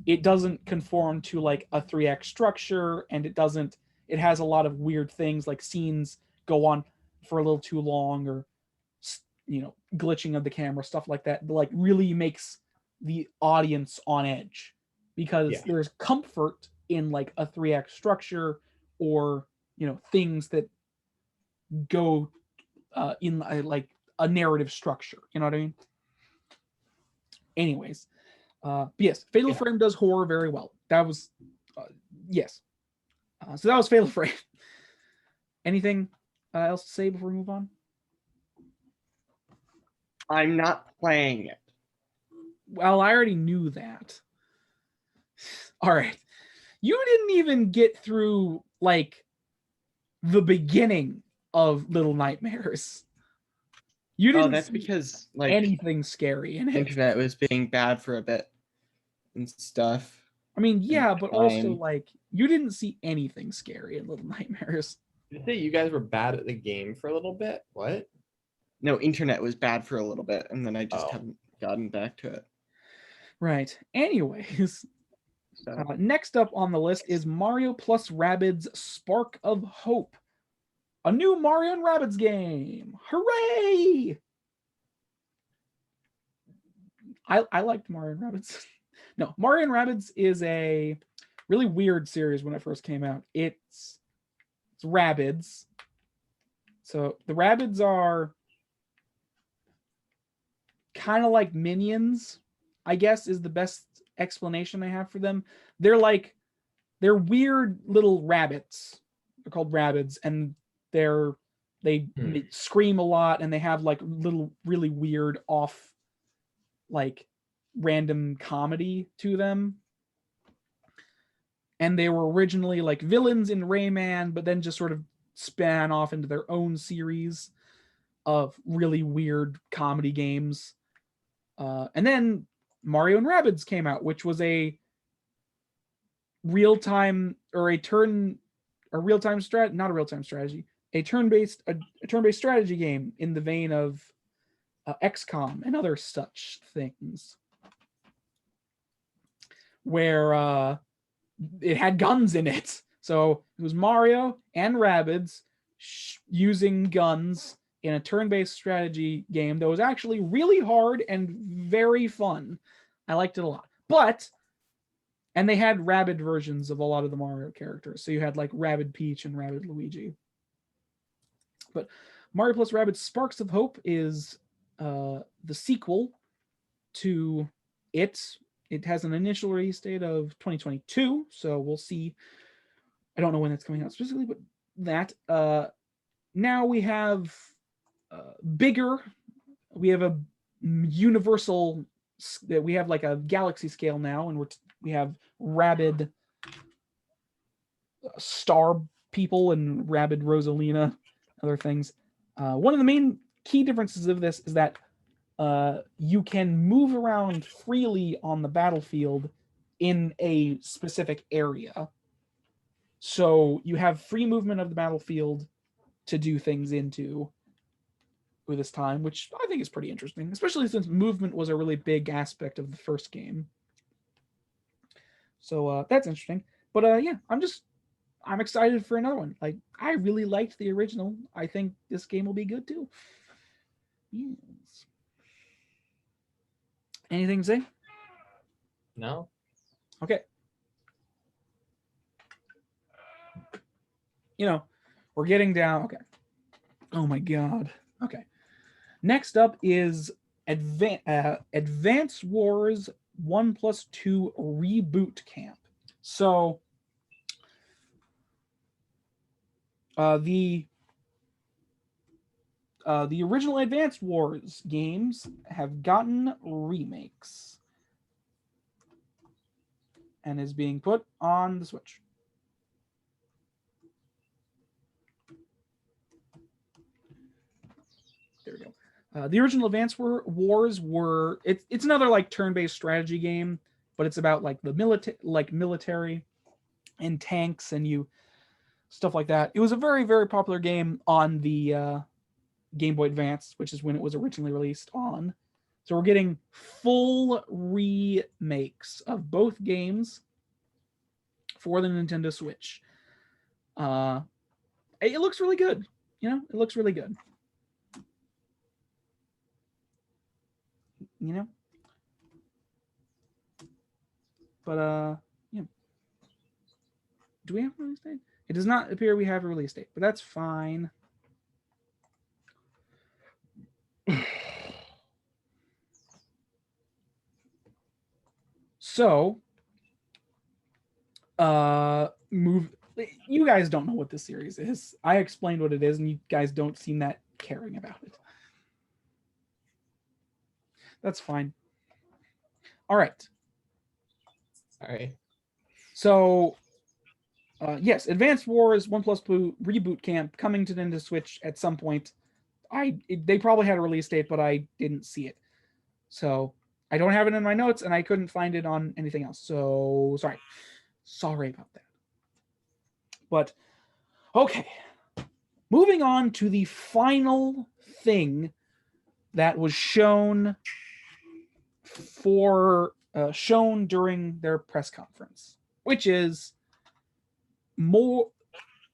it doesn't conform to like a 3-act structure, and it has a lot of weird things, like scenes go on for a little too long, or glitching of the camera, stuff like that, like really makes the audience on edge, because there's comfort in like a 3-act structure, or things that go in like a narrative structure, you know what I mean? Anyways, yes, Fatal Frame does horror very well. That was yes. So that was Fatal Frame. Anything else to say before we move on? I'm not playing it. Well, I already knew that. All right. You didn't even get through like the beginning of Little Nightmares. You didn't. That's because like anything scary in it. Internet was being bad for a bit and stuff. I mean, yeah, but also like you didn't see anything scary in Little Nightmares. Did you say you guys were bad at the game for a little bit? What? No, internet was bad for a little bit, and then I just haven't gotten back to it. Right. Anyways, next up on the list is Mario plus Rabbids Spark of Hope. A new Mario and Rabbids game. Hooray! I liked Mario and Rabbids. No, Mario and Rabbids is a really weird series when it first came out. It's Rabbids. So the Rabbids are kind of like minions, I guess, is the best explanation I have for them. They're weird little rabbits. They're called Rabbids, and they're They scream a lot, and they have like little really weird off, like random comedy to them. And they were originally like villains in Rayman, but then just sort of span off into their own series of really weird comedy games. And then Mario and Rabbids came out, which was a real-time or a real-time not a real-time strategy, a turn-based strategy game in the vein of XCOM and other such things, where it had guns in it. So it was Mario and Rabbids using guns in a turn-based strategy game that was actually really hard and very fun. I liked it a lot. And they had Rabbid versions of a lot of the Mario characters. So you had like Rabbid Peach and Rabbid Luigi. But Mario plus Rabbids Sparks of Hope is the sequel to it. It has an initial release date of 2022, so we'll see. I don't know when that's coming out specifically, but that. Now we have bigger. We have a universal. We have like a galaxy scale now, and we have rabid star people and rabid Rosalina, other things. One of the main key differences of this is that you can move around freely on the battlefield in a specific area. So you have free movement of the battlefield to do things into with this time, which I think is pretty interesting, especially since movement was a really big aspect of the first game. So that's interesting. But yeah, I'm excited for another one. Like, I really liked the original. I think this game will be good too. Yes. Anything to say? No. Okay. We're getting down. Okay. Oh my God. Okay. Next up is Advance Wars 1+2 Reboot Camp. So the original Advance Wars games have gotten remakes and is being put on the Switch. There we go. The original Advance Wars were it's another like turn-based strategy game, but it's about like the military and tanks and stuff like that. It was a very, very popular game on the Game Boy Advance, which is when it was originally released on. So we're getting full remakes of both games for the Nintendo Switch. It looks really good. It looks really good. But yeah. Do we have a release date? It does not appear we have a release date, but that's fine. So, you guys don't know what this series is. I explained what it is, and you guys don't seem that caring about it. That's fine. All right. Sorry. So, yes, Advanced Wars 1+2 Reboot Camp coming to Nintendo Switch at some point. They probably had a release date, but I didn't see it. So I don't have it in my notes, and I couldn't find it on anything else. So sorry about that. But okay, moving on to the final thing that was shown during their press conference, which is more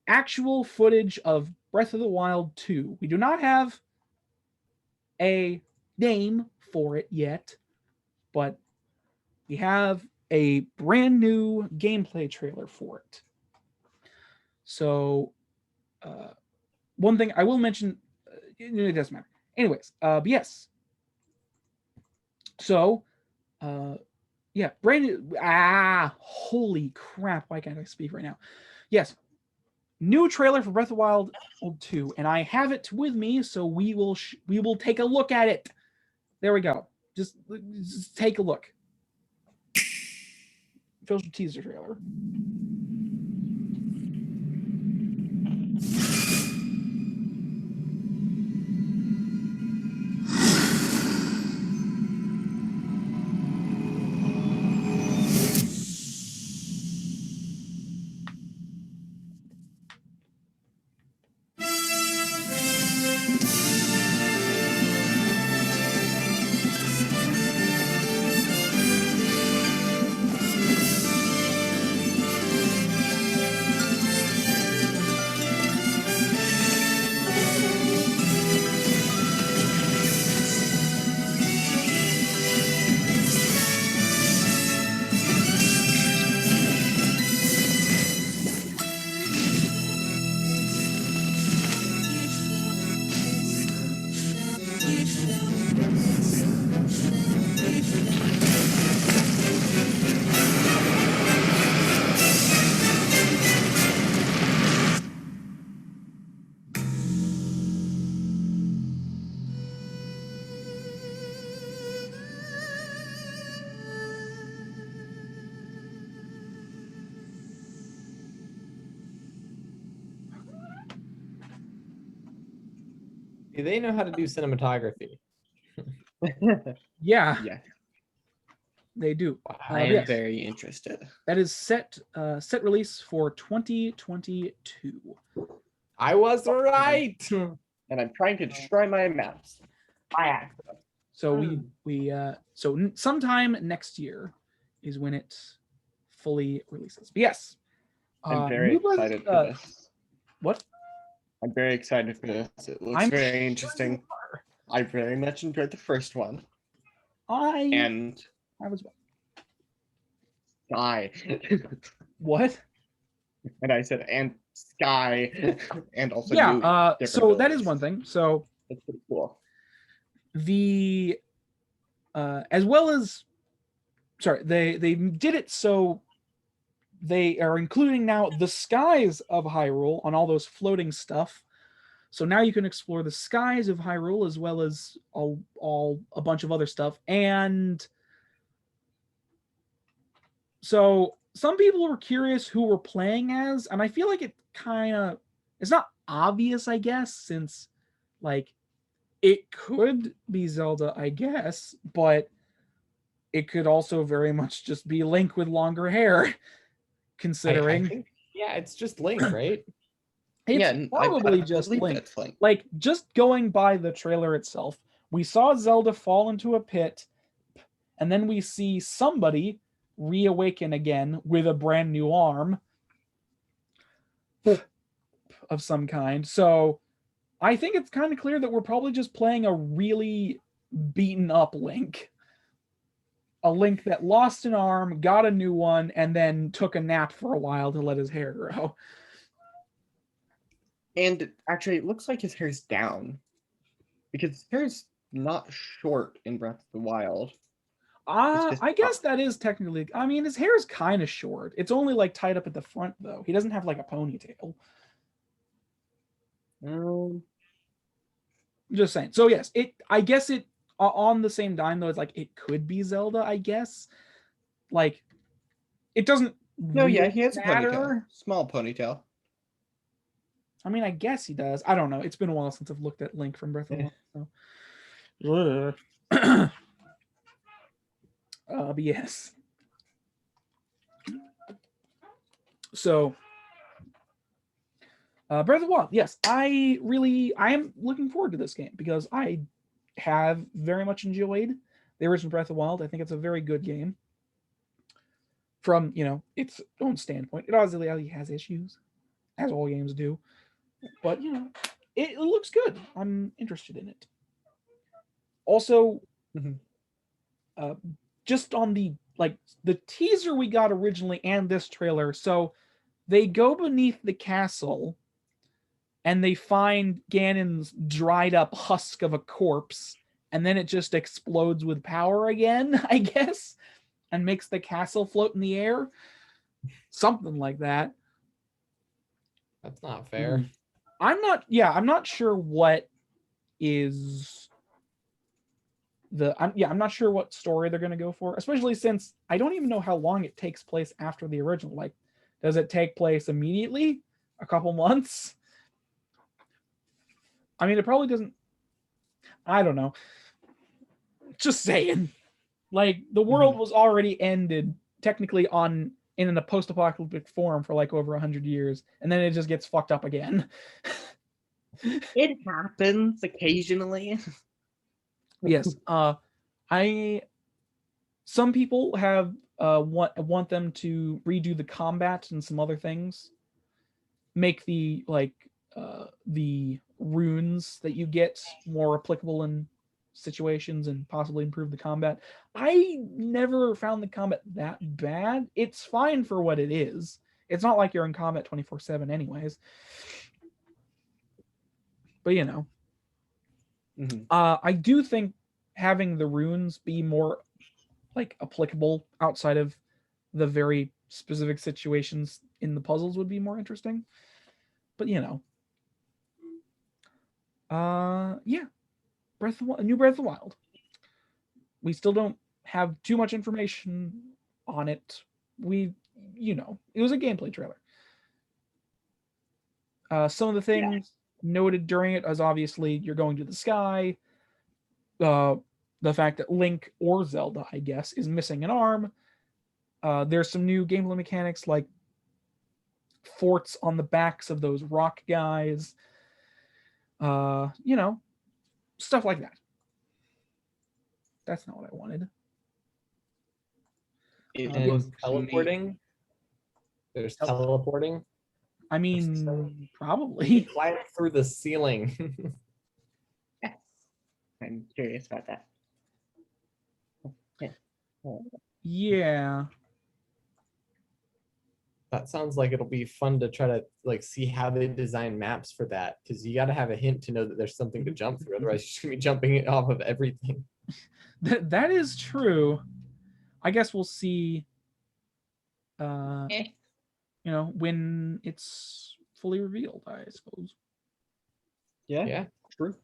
actual footage of Breath of the Wild 2. We do not have a name for it yet, but we have a brand new gameplay trailer for it. So, one thing I will mention, it doesn't matter. Anyways, but yes. So, yeah, brand new. Holy crap! Why can't I speak right now? Yes, new trailer for Breath of the Wild 2, and I have it with me, so we will take a look at it. There we go. Just take a look. Official teaser trailer. Do they know how to do cinematography? Yeah, Yeah, they do. I am yes. very interested. That is set release for 2022. I was right. And I'm trying to destroy my mouse. By accident. So sometime next year is when it fully releases. But yes, I'm very new Breath- excited for this. What? I'm very excited for this. It looks I'm very sure interesting. you are. I very much enjoyed the first one. I And was well. Sky. What? And I said, and Sky. And also Yeah. new different So that is abilities. one thing. So That's pretty cool. the as well as they did it so they are including now the skies of Hyrule on all those floating stuff. So now you can explore the skies of Hyrule as well as all a bunch of other stuff. And so some people were curious who we're playing as, and I feel like it's not obvious, I guess, since like it could be Zelda, I guess, but it could also very much just be Link with longer hair, considering I think, yeah, it's just Link, right? it's Yeah, probably I just believe Link. that's Link. Like, just going by the trailer itself, we saw Zelda fall into a pit, and then we see somebody reawaken again with a brand new arm of some kind. So I think it's kind of clear that we're probably just playing a really beaten up Link. A Link that lost an arm, got a new one, and then took a nap for a while to let his hair grow. And actually, it looks like his hair's down. Because his hair's not short in Breath of the Wild. just I guess up. that is technically. I mean, his hair is kind of short. It's only like tied up at the front, though. He doesn't have like a ponytail. Just saying. So yes, I guess it on the same dime though. It's like it could be Zelda. I guess. Like, it doesn't. No, yeah, he has a matter. ponytail. Small ponytail. I mean, I guess he does. I don't know. It's been a while since I've looked at Link from Breath of the Wild. So. But yes. So, Breath of the Wild. Yes, I am looking forward to this game because I have very much enjoyed the original Breath of the Wild. I think it's a very good game. From its own standpoint, it obviously has issues, as all games do, but it looks good. I'm interested in it. Also, just on the teaser we got originally and this trailer, so they go beneath the castle and they find Ganon's dried up husk of a corpse, and then it just explodes with power again, I guess, and makes the castle float in the air. Something like that. That's not fair. I'm not sure what is I'm not sure what story they're going to go for, especially since I don't even know how long it takes place after the original. Like, does it take place immediately? A couple months? I mean, it probably doesn't. I don't know. Just saying. Like, the world was already ended technically in a post-apocalyptic form for like over 100 years, and then it just gets fucked up again. It happens occasionally. Yes. Some people have want them to redo the combat and some other things. Make the runes that you get more applicable in situations and possibly improve the combat. I never found the combat that bad. It's fine for what it is. It's not like you're in combat 24/7 anyways. But I do think having the runes be more like applicable outside of the very specific situations in the puzzles would be more interesting. But yeah. New Breath of the Wild. We still don't have too much information on it. It was a gameplay trailer. Some of the things noted during it as obviously you're going to the sky. The fact that Link or Zelda, I guess, is missing an arm. There's some new gameplay mechanics like forts on the backs of those rock guys. Stuff like that. That's not what I wanted. And teleporting. There's teleporting. I mean, probably. Climb through the ceiling. Yes. I'm curious about that. Yeah. That sounds like it'll be fun to try to like see how they design maps for that, because you got to have a hint to know that there's something to jump through. Otherwise, you're just gonna be jumping it off of everything. That is true. I guess we'll see. When it's fully revealed, I suppose. Yeah. True.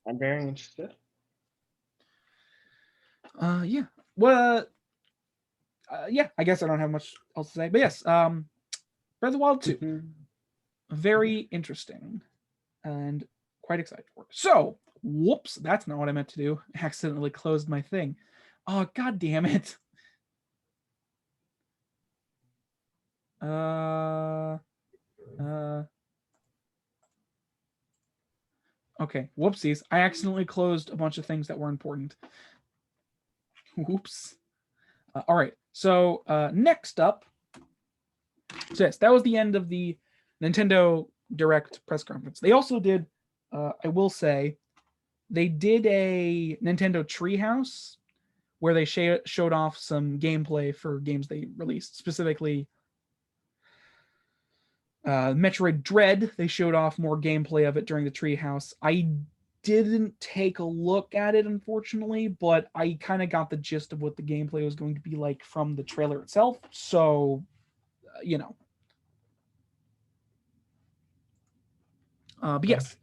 I'm very interested. Yeah. Well, I guess I don't have much else to say. But yes, Breath of the Wild 2. Very interesting and quite excited for it. So, whoops, that's not what I meant to do. I accidentally closed my thing. Oh, god damn it. Okay, whoopsies. I accidentally closed a bunch of things that were important. Whoops. All right, so next up, so yes, that was the end of the Nintendo Direct press conference. They also did, I will say, they did a Nintendo Treehouse where they showed off some gameplay for games they released, specifically Metroid Dread. They showed off more gameplay of it during the Treehouse. I didn't take a look at it, unfortunately, but I kind of got the gist of what the gameplay was going to be like from the trailer itself. So, but yes.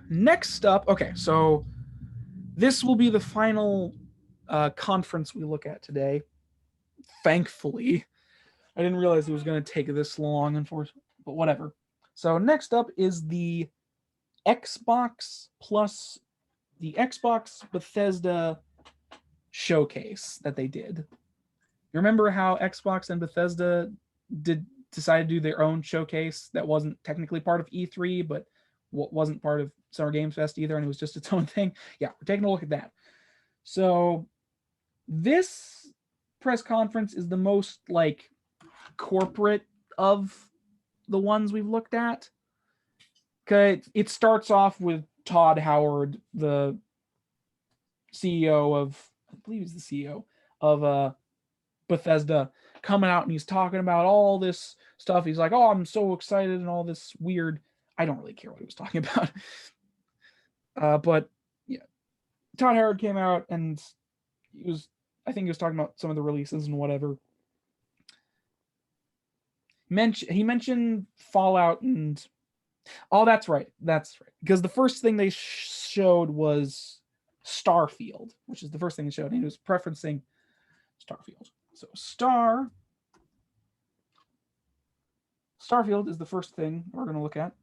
Next up, okay, so this will be the final conference we look at today. Thankfully. I didn't realize it was going to take this long, unfortunately, but whatever. So next up is the Xbox Bethesda showcase that they did. You remember how Xbox and Bethesda decided to do their own showcase that wasn't technically part of E3, but wasn't part of Summer Games Fest either, and it was just its own thing? Yeah, we're taking a look at that. So this press conference is the most like corporate of the ones we've looked at. Okay, it starts off with Todd Howard, the CEO of, I believe he's the CEO of Bethesda, coming out and he's talking about all this stuff. He's like, "Oh, I'm so excited," and all this weird. I don't really care what he was talking about. But yeah, Todd Howard came out and I think he was talking about some of the releases and whatever. he mentioned Fallout and that's right. Because the first thing they showed was Starfield, which is the first thing they showed. And he was preferencing Starfield. So Starfield is the first thing we're going to look at.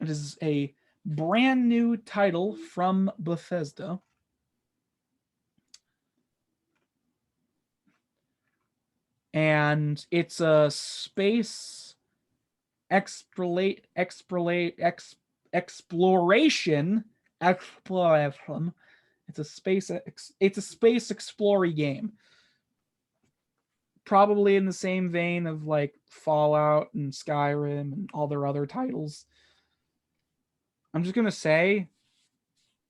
It is a brand new title from Bethesda. And it's a space exploration. It's a space exploring game. Probably in the same vein of like Fallout and Skyrim and all their other titles. I'm just gonna say,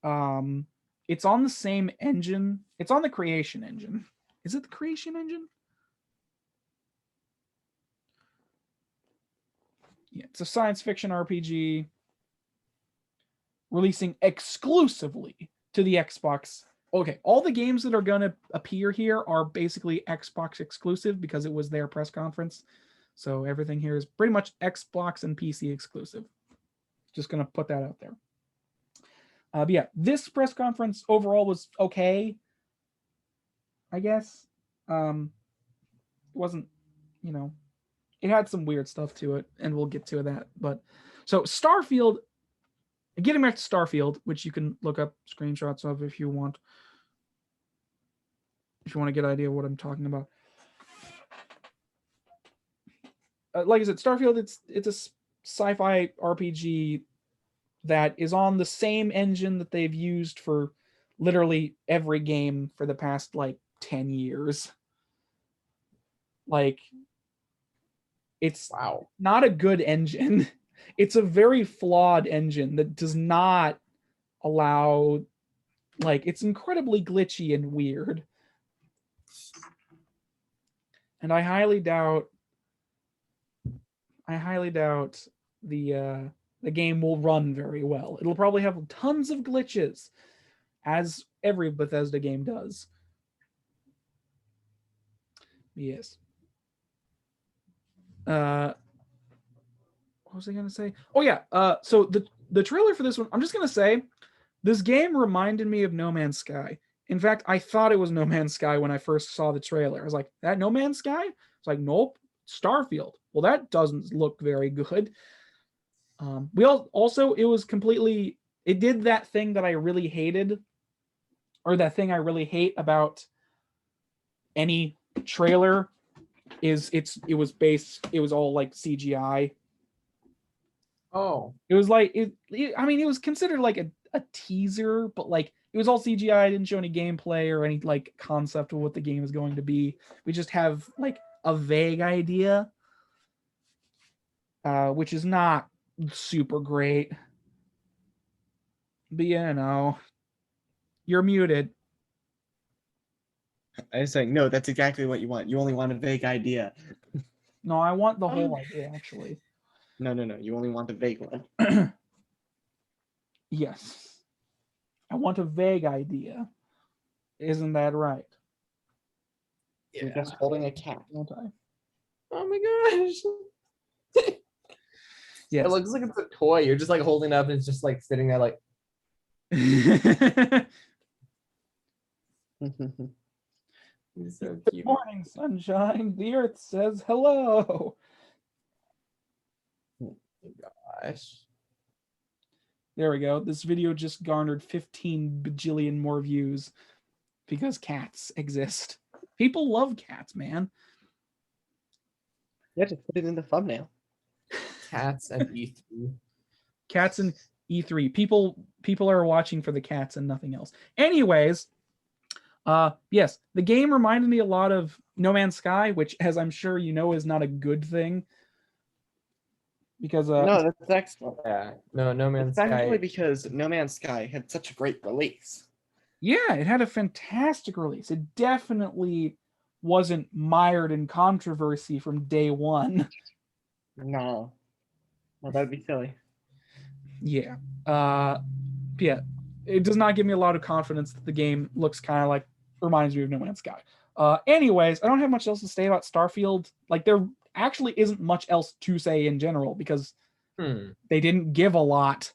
it's on the same engine. It's on the Creation Engine. Is it the Creation Engine? Yeah, it's a science fiction RPG releasing exclusively to the Xbox. Okay, all the games that are going to appear here are basically Xbox exclusive because it was their press conference. So everything here is pretty much Xbox and PC exclusive. Just going to put that out there. But yeah, this press conference overall was okay, I guess. It wasn't, it had some weird stuff to it, and we'll get to that. But so Starfield, getting back to Starfield, which you can look up screenshots of if you want. If you want to get an idea of what I'm talking about. Like I said, Starfield, it's a sci-fi RPG that is on the same engine that they've used for literally every game for the past, 10 years. It's not a good engine. It's a very flawed engine that does not allow, it's incredibly glitchy and weird. And I highly doubt the game will run very well. It'll probably have tons of glitches, as every Bethesda game does. Yes. What was I gonna say? Oh yeah. So the trailer for this one, I'm just gonna say, this game reminded me of No Man's Sky. In fact, I thought it was No Man's Sky when I first saw the trailer. I was like, that No Man's Sky? It's like, nope, Starfield. Well, that doesn't look very good. It did that thing that I really hated, or that thing I really hate about any trailer, is it was all like CGI. Oh. It was like it was considered like a teaser, but it was all CGI. Didn't show any gameplay or any concept of what the game is going to be. We just have a vague idea, which is not super great. But you're muted. I was saying, no, that's exactly what you want. You only want a vague idea. No, I want the whole idea, actually. No. You only want a vague one. Yes. I want a vague idea. Isn't that right? You're just holding a cat. Won't I? Oh my gosh. Yes. It looks like it's a toy. You're just holding it up and it's just sitting there He's so Good cute. morning, sunshine. The earth says hello. Oh gosh. There we go. This video just garnered 15 bajillion more views because cats exist. People love cats, man. Yeah, just put it in the thumbnail. Cats and E3. Cats and E3. People are watching for the cats and nothing else. Anyways, yes, the game reminded me a lot of No Man's Sky, which, as I'm sure you know, is not a good thing. Because no, that's excellent. Yeah, no Man's It's Sky. actually because No Man's Sky had such a great release. Yeah, it had a fantastic release. It definitely wasn't mired in controversy from day one. No. Well, that'd be silly. Yeah. Yeah. It does not give me a lot of confidence that the game looks kind of reminds me of No Man's Sky. Anyways, I don't have much else to say about Starfield. Like, there actually isn't much else to say in general because they didn't give a lot.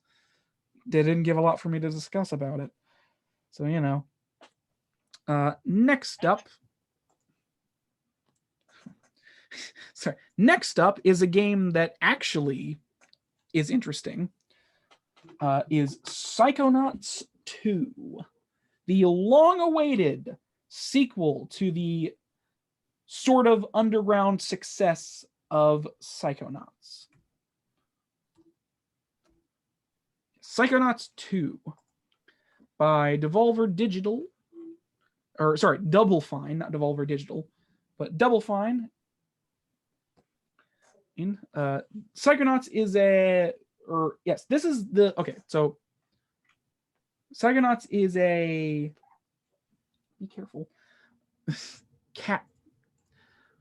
They didn't give a lot for me to discuss about it. So, you know. Next up. Sorry. Next up is a game that actually is interesting. Is Psychonauts 2. The long-awaited sequel to the sort of underground success of Psychonauts. Psychonauts 2 by Devolver Digital, or sorry, Double Fine, not Devolver Digital, but Double Fine. Psychonauts is this is the, okay, so Psychonauts is a, be careful, cat.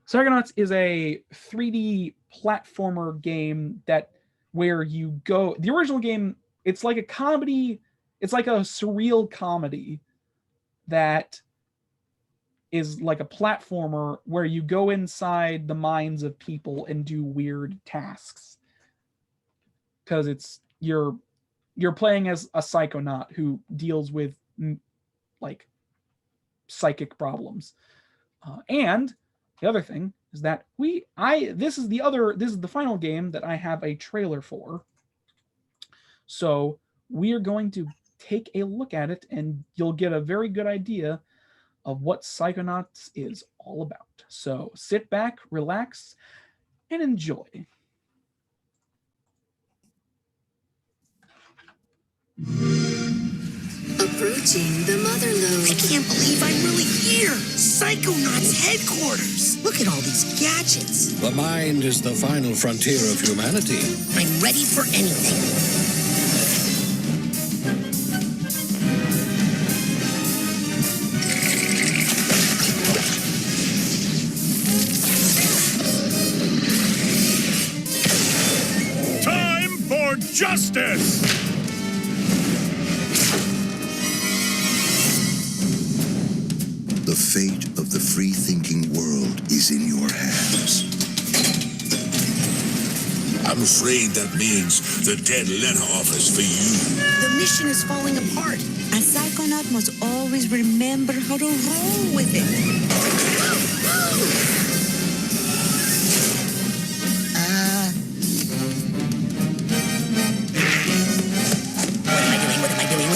Psychonauts is a 3D platformer game where you go, the original game, it's like a comedy, it's like a surreal comedy that is like a platformer where you go inside the minds of people and do weird tasks. Because you're playing as a psychonaut who deals with like psychic problems. And the other thing is that this is the final game that I have a trailer for. So we are going to take a look at it and you'll get a very good idea of what Psychonauts is all about. So sit back, relax, and enjoy. Approaching the Motherlode. I can't believe I'm really here! Psychonauts headquarters! Look at all these gadgets! The mind is the final frontier of humanity. I'm ready for anything. Time for justice! The fate of the free-thinking world is in your hands. I'm afraid that means the dead letter office for you. The mission is falling apart. A psychonaut must always remember how to roll with it. What am I doing?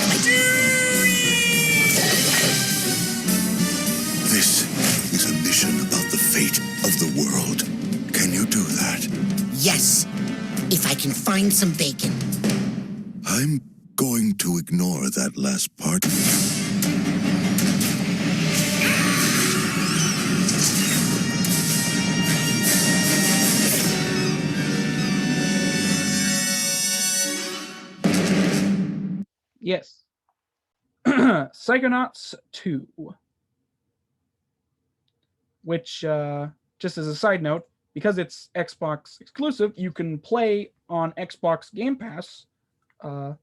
This is a mission about the fate of the world. Can you do that? Yes, if I can find some bacon. I'm going to ignore that last part. Yes. Psychonauts 2. Which, just as a side note, because it's Xbox exclusive, you can play on Xbox Game Pass. When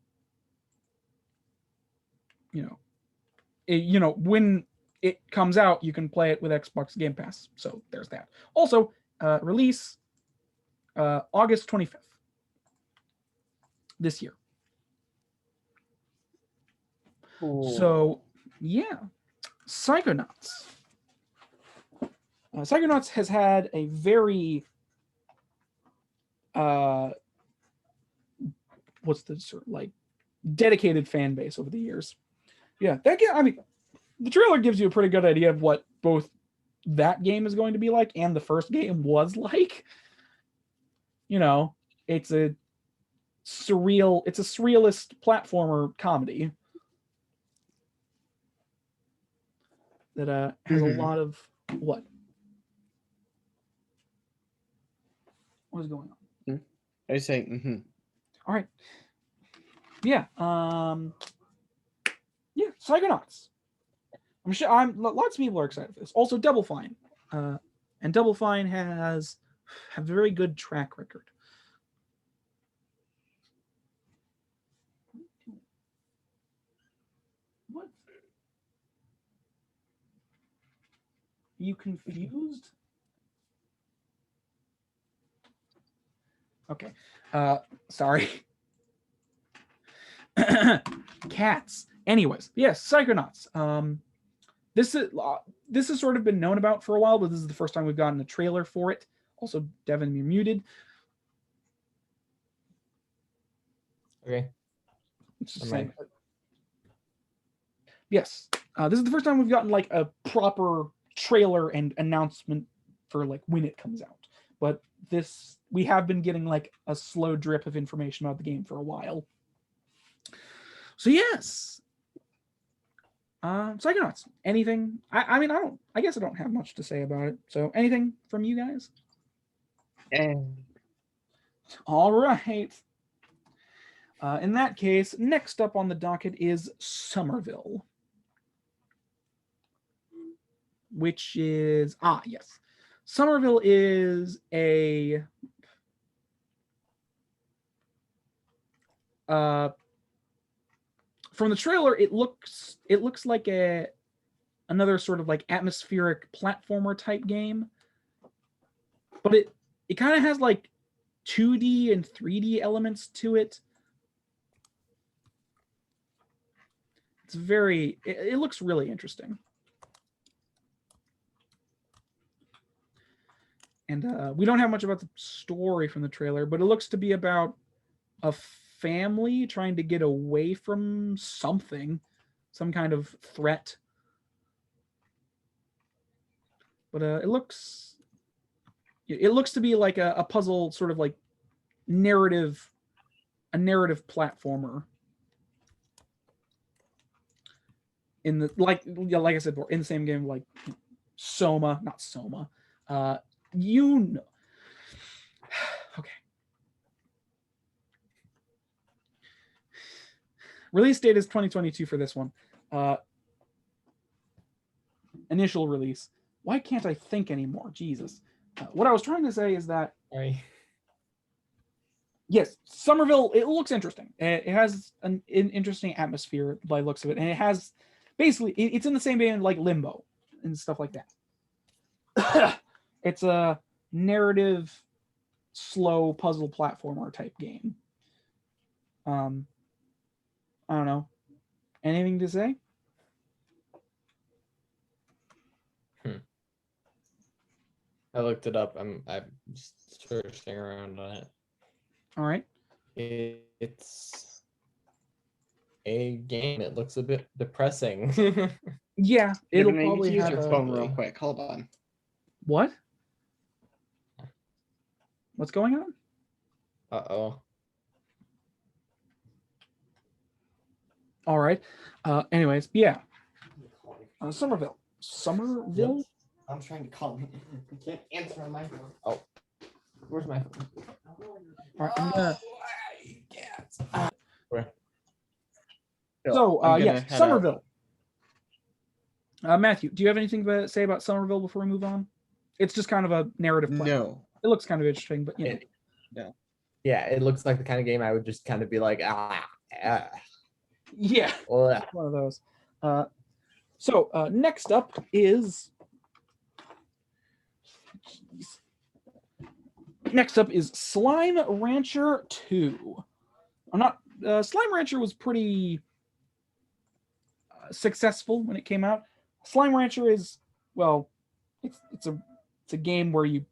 it comes out, you can play it with Xbox Game Pass. So there's that. Also, release August 25th this year. Cool. So, yeah, Psychonauts. Psychonauts has had a very, dedicated fan base over the years. Yeah, the trailer gives you a pretty good idea of what both that game is going to be like and the first game was like. It's a surrealist platformer comedy that has a lot of what? What is going on? I was saying, All right. Yeah. Yeah, Psychonauts. I'm sure lots of people are excited for this. Also, Double Fine. And Double Fine have a very good track record. What? you confused? Okay. Sorry. Cats. Anyways, yes, Psychonauts. This has sort of been known about for a while, but this is the first time we've gotten a trailer for it. Also, Devin, you're muted. Okay. Just saying. Yes, this is the first time we've gotten like a proper trailer and announcement for like when it comes out. But we have been getting like a slow drip of information about the game for a while. So yes, Psychonauts. Anything? I guess I don't have much to say about it. So anything from you guys? All right. In that case, next up on the docket is Somerville, which is yes, Somerville is a from the trailer, it looks like another sort of like atmospheric platformer type game, but it kind of has like 2D and 3D elements to it. It's it looks really interesting. And we don't have much about the story from the trailer, but it looks to be about a family trying to get away from something, some kind of threat. But it looks to be like a puzzle, sort of like a narrative platformer. In the like I said before, in the same game like not Soma. Okay. Release date is 2022 for this one. Initial release. Why can't I think anymore? Jesus. What I was trying to say is that yes, Somerville, it looks interesting. It has an interesting atmosphere by the looks of it, and it has basically it's in the same vein like Limbo and stuff like that. It's a narrative, slow puzzle platformer type game. I don't know. Anything to say? I looked it up. I'm just searching around on it. All right. It's a game. It looks a bit depressing. Yeah, it'll Maybe probably use have your phone real quick. Hold on. What? What's going on? Uh-oh. All right. Anyways, yeah. Somerville. I'm trying to call him. I can't answer on my phone. Oh. Where's my phone? All right, I'm gonna. Where? So, yes, Somerville. Matthew, do you have anything to say about Somerville before we move on? It's just kind of a narrative play. No. It looks kind of interesting, but you know. Yeah, it looks like the kind of game I would just kind of be like, Yeah, Well, one of those. So next up is Slime Rancher 2. Slime Rancher was pretty successful when it came out. Slime Rancher is, well, it's a game where you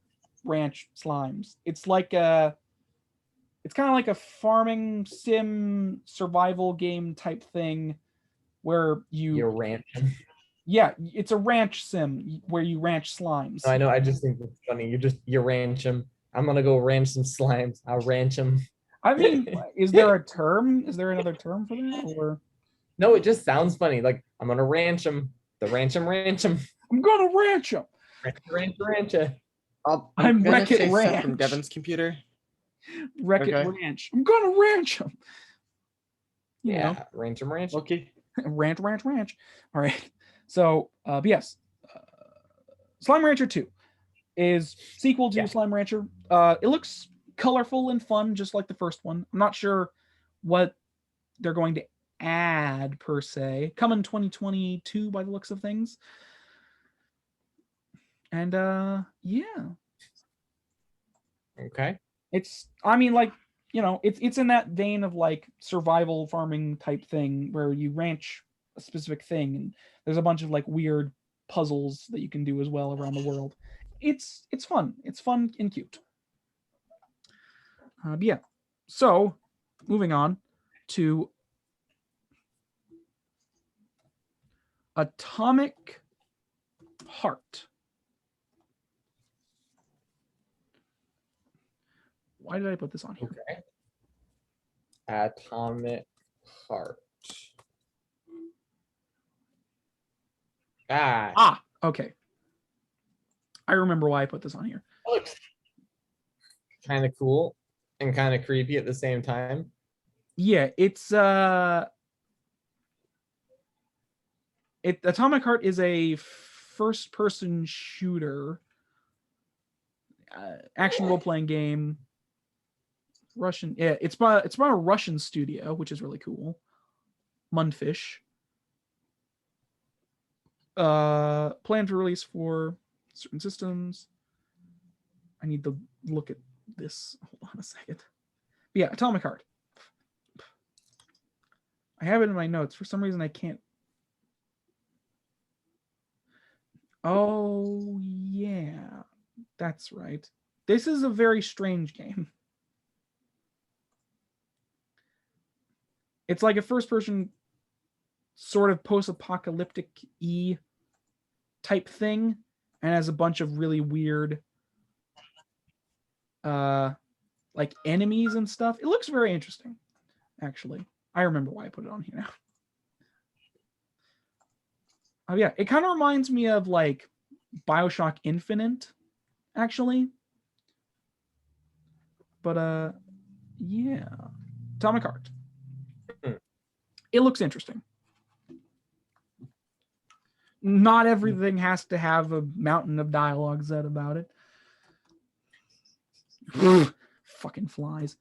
ranch slimes. It's like it's kind of like a farming sim survival game type thing where you ranch. Yeah, it's a ranch sim where you ranch slimes. I know. I just think it's funny. You ranch them. I'm gonna go ranch some slimes. I'll ranch them. I mean, is there a term? Is there another term for that? Or no, it just sounds funny. Like I'm gonna ranch them. Ranch them. I'm gonna ranch them. Ranch. I'm gonna Wreck-It say Ranch. stuff from Devin's computer. Wreck-It Okay. Ranch. I'm gonna ranch them. Yeah, ranch them. Okay. Ranch. All right. So, but yes, Slime Rancher 2 is sequel to Slime Rancher. It looks colorful and fun, just like the first one. I'm not sure what they're going to add per se. Coming 2022 by the looks of things. And yeah, Okay. I mean, like, you know, it's in that vein of like survival farming type thing where you ranch a specific thing, and there's a bunch of like weird puzzles that you can do as well around the world. It's fun. It's fun and cute. But yeah. So, moving on to Atomic Heart. Why did I put this on here? Okay. Atomic Heart. Okay. I remember why I put this on here. Looks kind of cool and kind of creepy at the same time. Yeah, Atomic Heart is a first-person shooter, action role-playing game. Russian, yeah, it's by a Russian studio, which is really cool. Mundfish. Planned for release for certain systems. I need to look at this. Hold on a second. But yeah, Atomic Heart. I have it in my notes. For some reason, I can't. Oh, yeah. That's right. This is a very strange game. It's like a first-person sort of post-apocalyptic-y type thing, and has a bunch of really weird like enemies and stuff. It looks very interesting, actually. I remember why I put it on here now. Oh yeah, it kind of reminds me of like BioShock Infinite, actually. But yeah, Atomic Heart. It looks interesting. Not everything has to have a mountain of dialogue said about it. Fucking flies.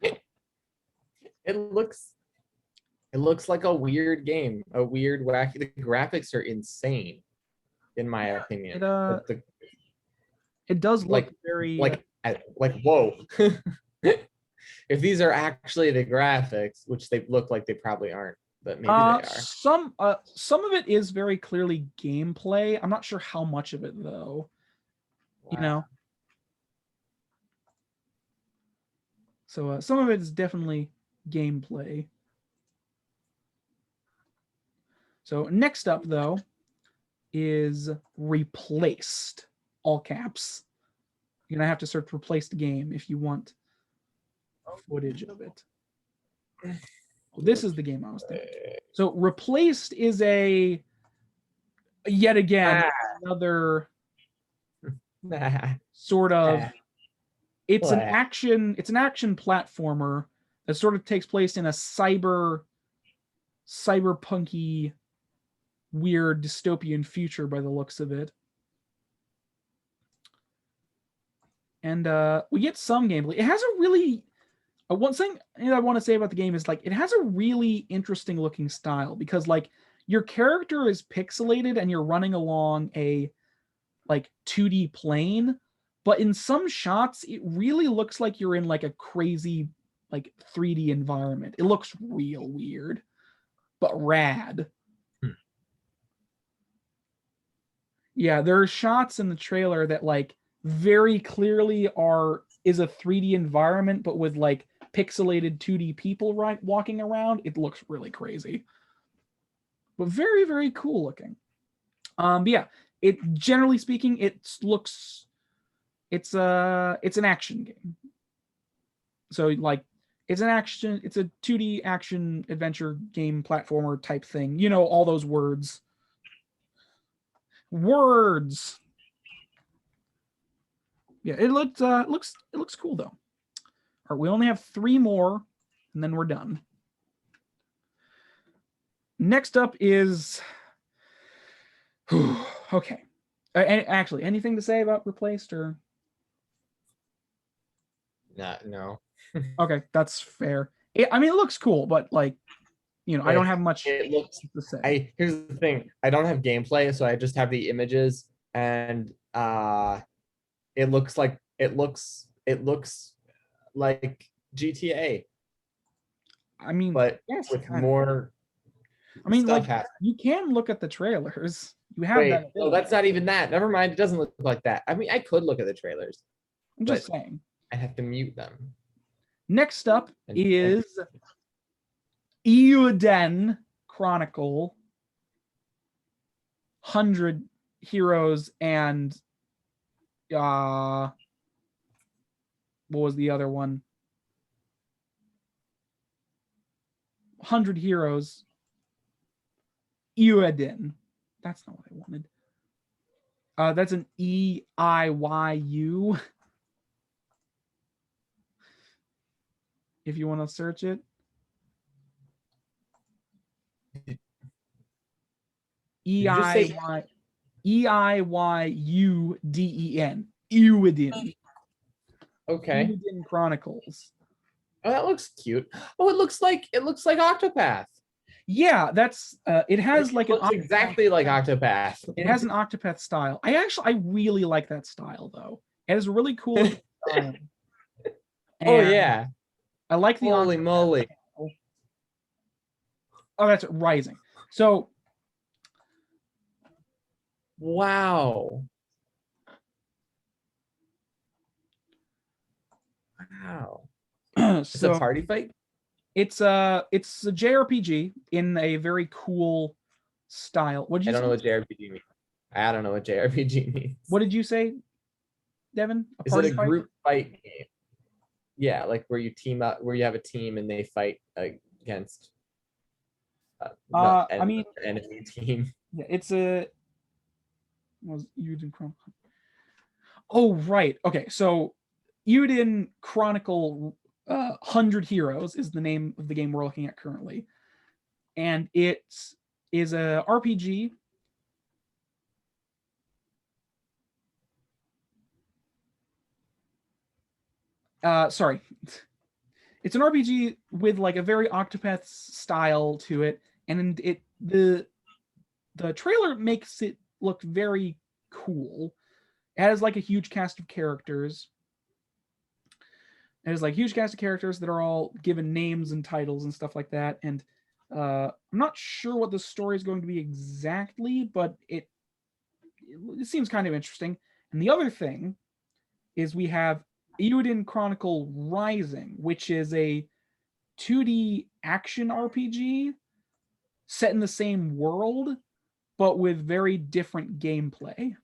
It looks like a weird game, a weird, wacky. The graphics are insane, in my opinion. It does look like very like whoa. If these are actually the graphics, which they look like they probably aren't, but maybe they are. Some of it is very clearly gameplay. I'm not sure how much of it though. Wow. You know. So some of it is definitely gameplay. So next up though is Replaced, all caps. You're gonna have to search Replaced game if you want footage of it. Oh, this is the game I was thinking. So Replaced is yet again another sort of it's an action platformer that sort of takes place in a cyberpunky weird dystopian future by the looks of it. And we get some gameplay. It has a really one thing I want to say about the game is like it has a really interesting looking style because like your character is pixelated and you're running along a like 2D plane, but in some shots it really looks like you're in like a crazy like 3D environment. It looks real weird, but rad. Yeah, there are shots in the trailer that like very clearly is a 3D environment, but with like pixelated 2D people walking around. It looks really crazy, but very, very cool looking. But yeah, it generally speaking, it's an action game. So like it's a 2D action adventure game platformer type thing. You know, all those words. Yeah, it looks cool though. All right, we only have 3 more, and then we're done. Next up is okay. Actually, anything to say about Replaced or? No. Okay, that's fair. I mean, it looks cool, but like, you know, I don't have much to say. Here's the thing. I don't have gameplay, so I just have the images, and It looks like GTA, I mean, but yes, with kind of. more I mean, stuff like happening. you can look at the trailers. You have Wait, that no, ability. that's not even that. Never mind. It doesn't look like that. I mean, I could look at the trailers. I'm just saying. I have to mute them. Next up is ELDEN Chronicle 100 Heroes and what was the other one? 100 Heroes ELDEN. That's not what I wanted. That's an EIYU. If you want to search it. EIYUDEN. ELDEN. Okay. ELDEN Chronicles. Oh, that looks cute. Oh, it looks like Octopath. Yeah, that's it has like looks exactly like Octopath. It has an Octopath style. I really like that style though. It has a really cool style. Oh yeah. I like the Holy Octopath moly. style. Oh, that's Rising. So wow. Wow. It's a party fight? It's a JRPG in a very cool style. What did you say? I don't know what JRPG means. I don't know what JRPG means. What did you say, Devin? Is it a group fight game? Yeah, like where you team up, where you have a team and they fight against I mean, enemy team. Yeah, it's a was ELDEN Chronicle. Oh, right. Okay, so ELDEN Chronicle 100 Heroes is the name of the game we're looking at currently. And it is a RPG. Sorry. It's an RPG with like a very Octopath style to it, and the trailer makes it look very cool. It has like a huge cast of characters. It has like huge cast of characters that are all given names and titles and stuff like that. And I'm not sure what the story is going to be exactly, but it seems kind of interesting. And the other thing is we have ELDEN Chronicle Rising, which is a 2D action RPG set in the same world, but with very different gameplay.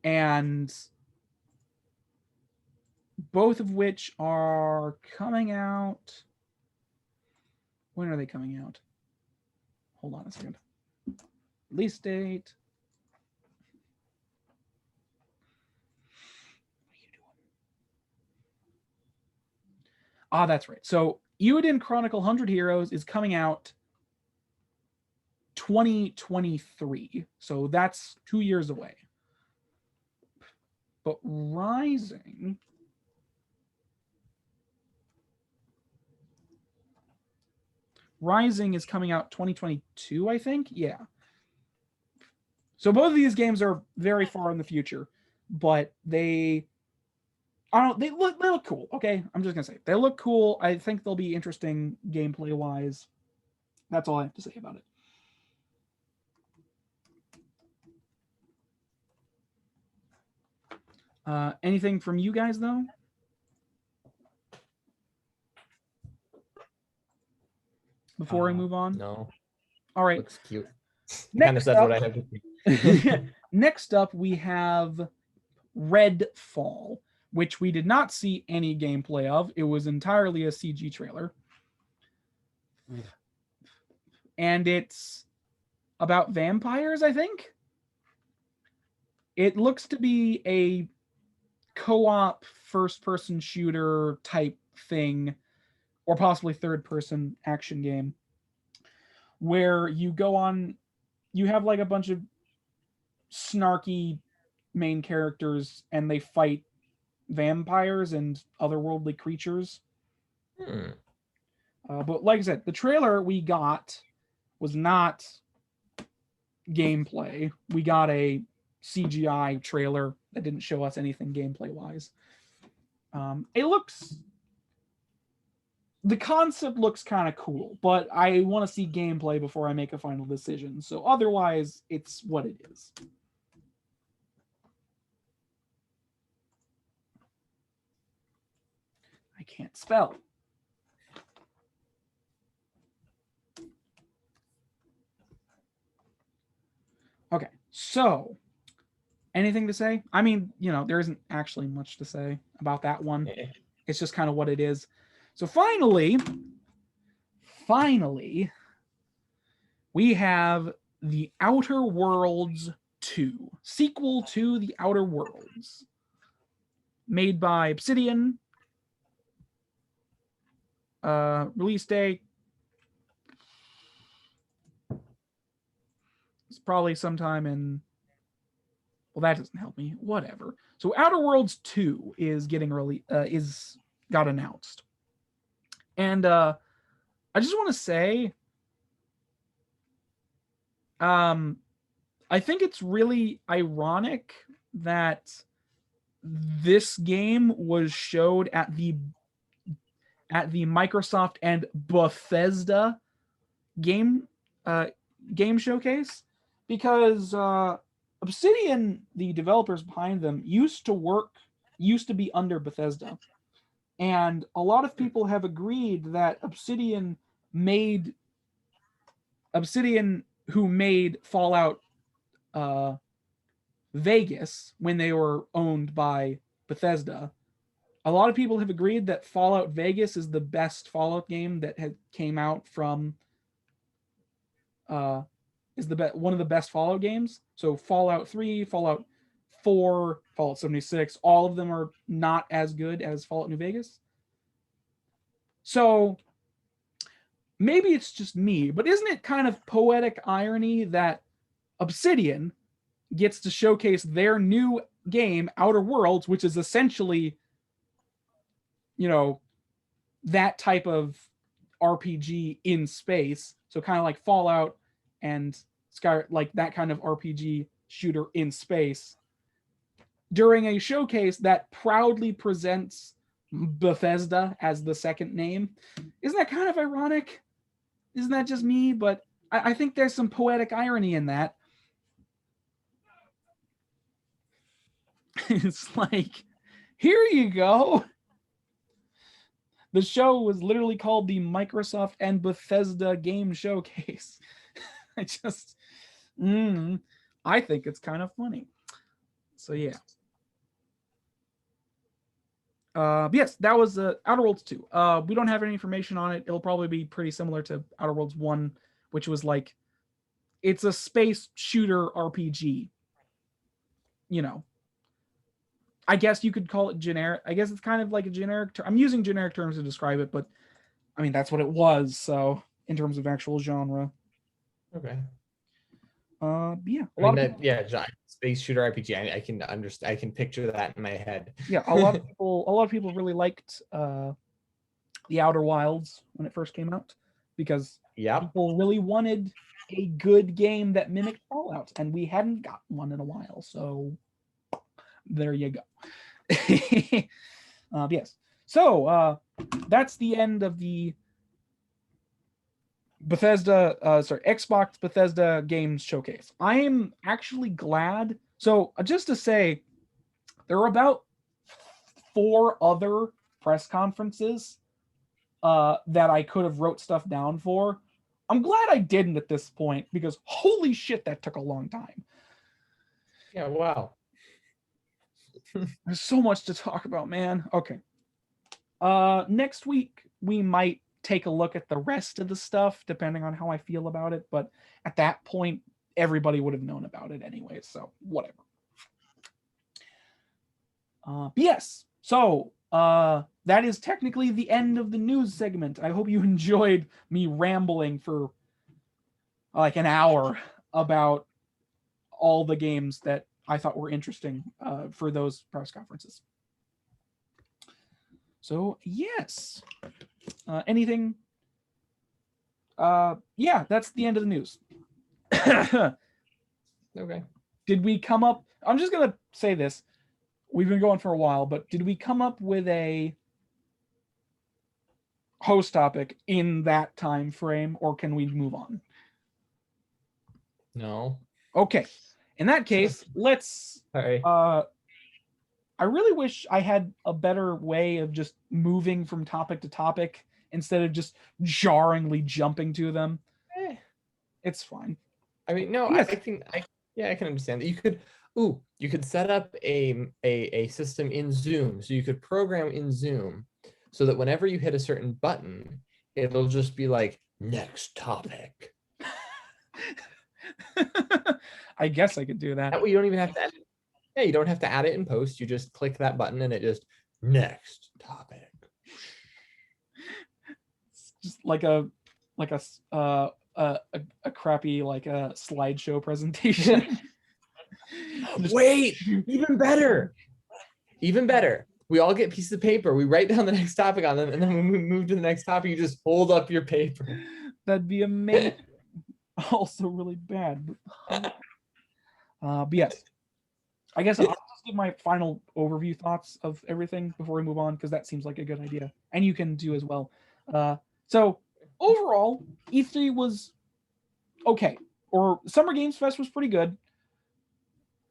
And both of which are coming out. When are they coming out? Hold on a second. Release date. What are you doing? Ah, that's right. So ELDEN Chronicle 100 Heroes is coming out 2023. So that's 2 years away. But Rising is coming out 2022, I think. Yeah. So both of these games are very far in the future, but they look cool. Okay, I'm just gonna say they look cool. I think they'll be interesting gameplay wise. That's all I have to say about it. Anything from you guys though? Before we move on? No. All right. Looks cute. Kind of says what I have to say. Next up, we have Redfall, which we did not see any gameplay of. It was entirely a CG trailer. And it's about vampires, I think. It looks to be a co-op first-person shooter type thing, or possibly third-person action game, where you go on, you have like a bunch of snarky main characters and they fight vampires and otherworldly creatures. But like I said, the trailer we got was not gameplay. We got a CGI trailer that didn't show us anything gameplay wise. The concept looks kind of cool, but I want to see gameplay before I make a final decision. So otherwise, it's what it is. I can't spell. Okay, so anything to say? I mean, there isn't actually much to say about that one. It's just kind of what it is. So finally, we have The Outer Worlds 2, sequel to The Outer Worlds, made by Obsidian. Release date, it's probably sometime in, well, that doesn't help me. Whatever. So Outer Worlds 2 is got announced. And I just want to say, I think it's really ironic that this game was showed at the Microsoft and Bethesda game showcase, because Obsidian, the developers behind them, used to be under Bethesda, and a lot of people have agreed that Obsidian, who made Fallout Vegas when they were owned by Bethesda, a lot of people have agreed that Fallout Vegas is the best Fallout game that had came out from one of the best Fallout games. So Fallout 3, Fallout 4, Fallout 76, all of them are not as good as Fallout New Vegas. So maybe it's just me, but isn't it kind of poetic irony that Obsidian gets to showcase their new game, Outer Worlds, which is essentially, that type of RPG in space. So kind of like Fallout and Sky, like that kind of RPG shooter in space, during a showcase that proudly presents Bethesda as the second name. Isn't that kind of ironic? Isn't that just me? But I think there's some poetic irony in that. It's like, here you go. The show was literally called the Microsoft and Bethesda Game Showcase. I think it's kind of funny. So yeah. Yes, that was Outer Worlds 2. We don't have any information on it. It'll probably be pretty similar to Outer Worlds 1, which was like, it's a space shooter RPG. I guess you could call it generic. I guess it's kind of like a generic term. I'm using generic terms to describe it, but I mean, that's what it was. So in terms of actual genre. Okay. Yeah. Space shooter RPG. I can understand. I can picture that in my head. Yeah, a lot of people really liked The Outer Wilds when it first came out, because people really wanted a good game that mimicked Fallout, and we hadn't got one in a while. So there you go. Yes. So that's the end of the Xbox Bethesda Games Showcase. I am actually glad. So just to say, there are about 4 other press conferences that I could have wrote stuff down for. I'm glad I didn't at this point, because holy shit, that took a long time. Yeah, wow. There's so much to talk about, man. Okay. Next week, we might take a look at the rest of the stuff, depending on how I feel about it. But at that point, everybody would have known about it anyway, so whatever. Yes. So that is technically the end of the news segment. I hope you enjoyed me rambling for like an hour about all the games that I thought were interesting for those press conferences. So yes, anything Yeah, that's the end of the news. Okay. Did we come up? I'm just gonna say this. We've been going for a while, but did we come up with a host topic in that time frame, or can we move on? No. Okay. In that case, let's. Sorry. I really wish I had a better way of just moving from topic to topic instead of just jarringly jumping to them. It's fine. I mean, no, Yes. I can understand that. You could set up a system in Zoom. So you could program in Zoom so that whenever you hit a certain button, it'll just be like, next topic. I guess I could do that. That way you don't even have to add it. Yeah, you don't have to add it in post. You just click that button and it just, next topic. It's just like a crappy like a slideshow presentation. Wait, even better. Even better. We all get pieces of paper. We write down the next topic on them, and then when we move to the next topic, you just hold up your paper. That'd be amazing. Also really bad. But yes. I guess I'll just give my final overview thoughts of everything before we move on, because that seems like a good idea. And you can do as well. So overall, E3 was okay. Or Summer Games Fest was pretty good.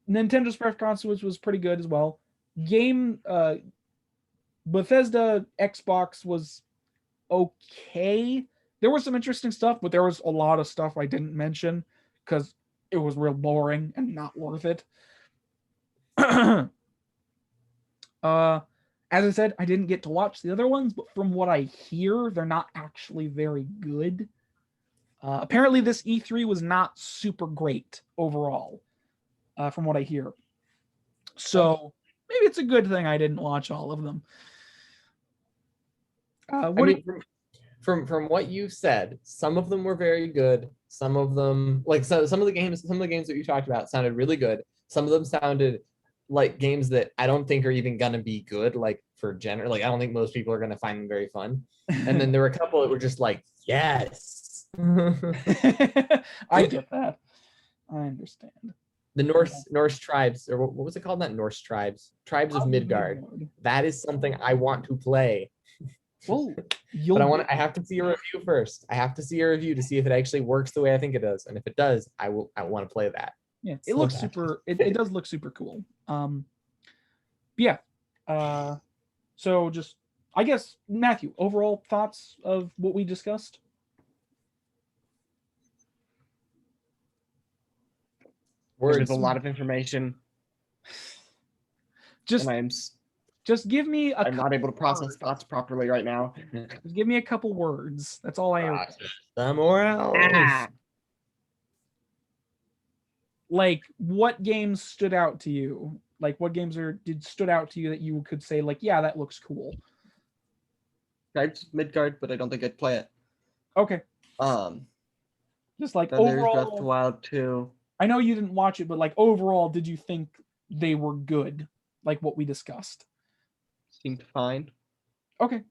Nintendo's press conference was pretty good as well. Bethesda Xbox was okay. There was some interesting stuff, but there was a lot of stuff I didn't mention because it was real boring and not worth it. As I said, I didn't get to watch the other ones, but from what I hear, they're not actually very good. Apparently, this E3 was not super great overall, from what I hear. So maybe it's a good thing I didn't watch all of them. From what you said, some of them were very good. Some of them, like some of the games that you talked about sounded really good. Some of them sounded like games that I don't think are even gonna be good, like for general, like I don't think most people are gonna find them very fun. And then there were a couple that were just like, yes. I get that. I understand. The Norse tribes, or what was it called? Not Norse tribes of Midgard. That is something I want to play. Well, but I have to see a review first. I have to see a review to see if it actually works the way I think it does. And if it does, I want to play that. Yeah, it looks super. It does look super cool. Yeah. So just, I guess, Matthew, overall thoughts of what we discussed? There's a lot of information. Just give me I'm not able to process thoughts properly right now. Just give me a couple words. That's all I ask. Somewhere else. Like, what games stood out to you? Like, what games stood out to you that you could say, like, yeah, that looks cool? Tribes Midgard, but I don't think I'd play it. Okay. Just like overall, there's Breath of the Wild 2. I know you didn't watch it, but like overall, did you think they were good? Like what we discussed? Seemed fine. Okay.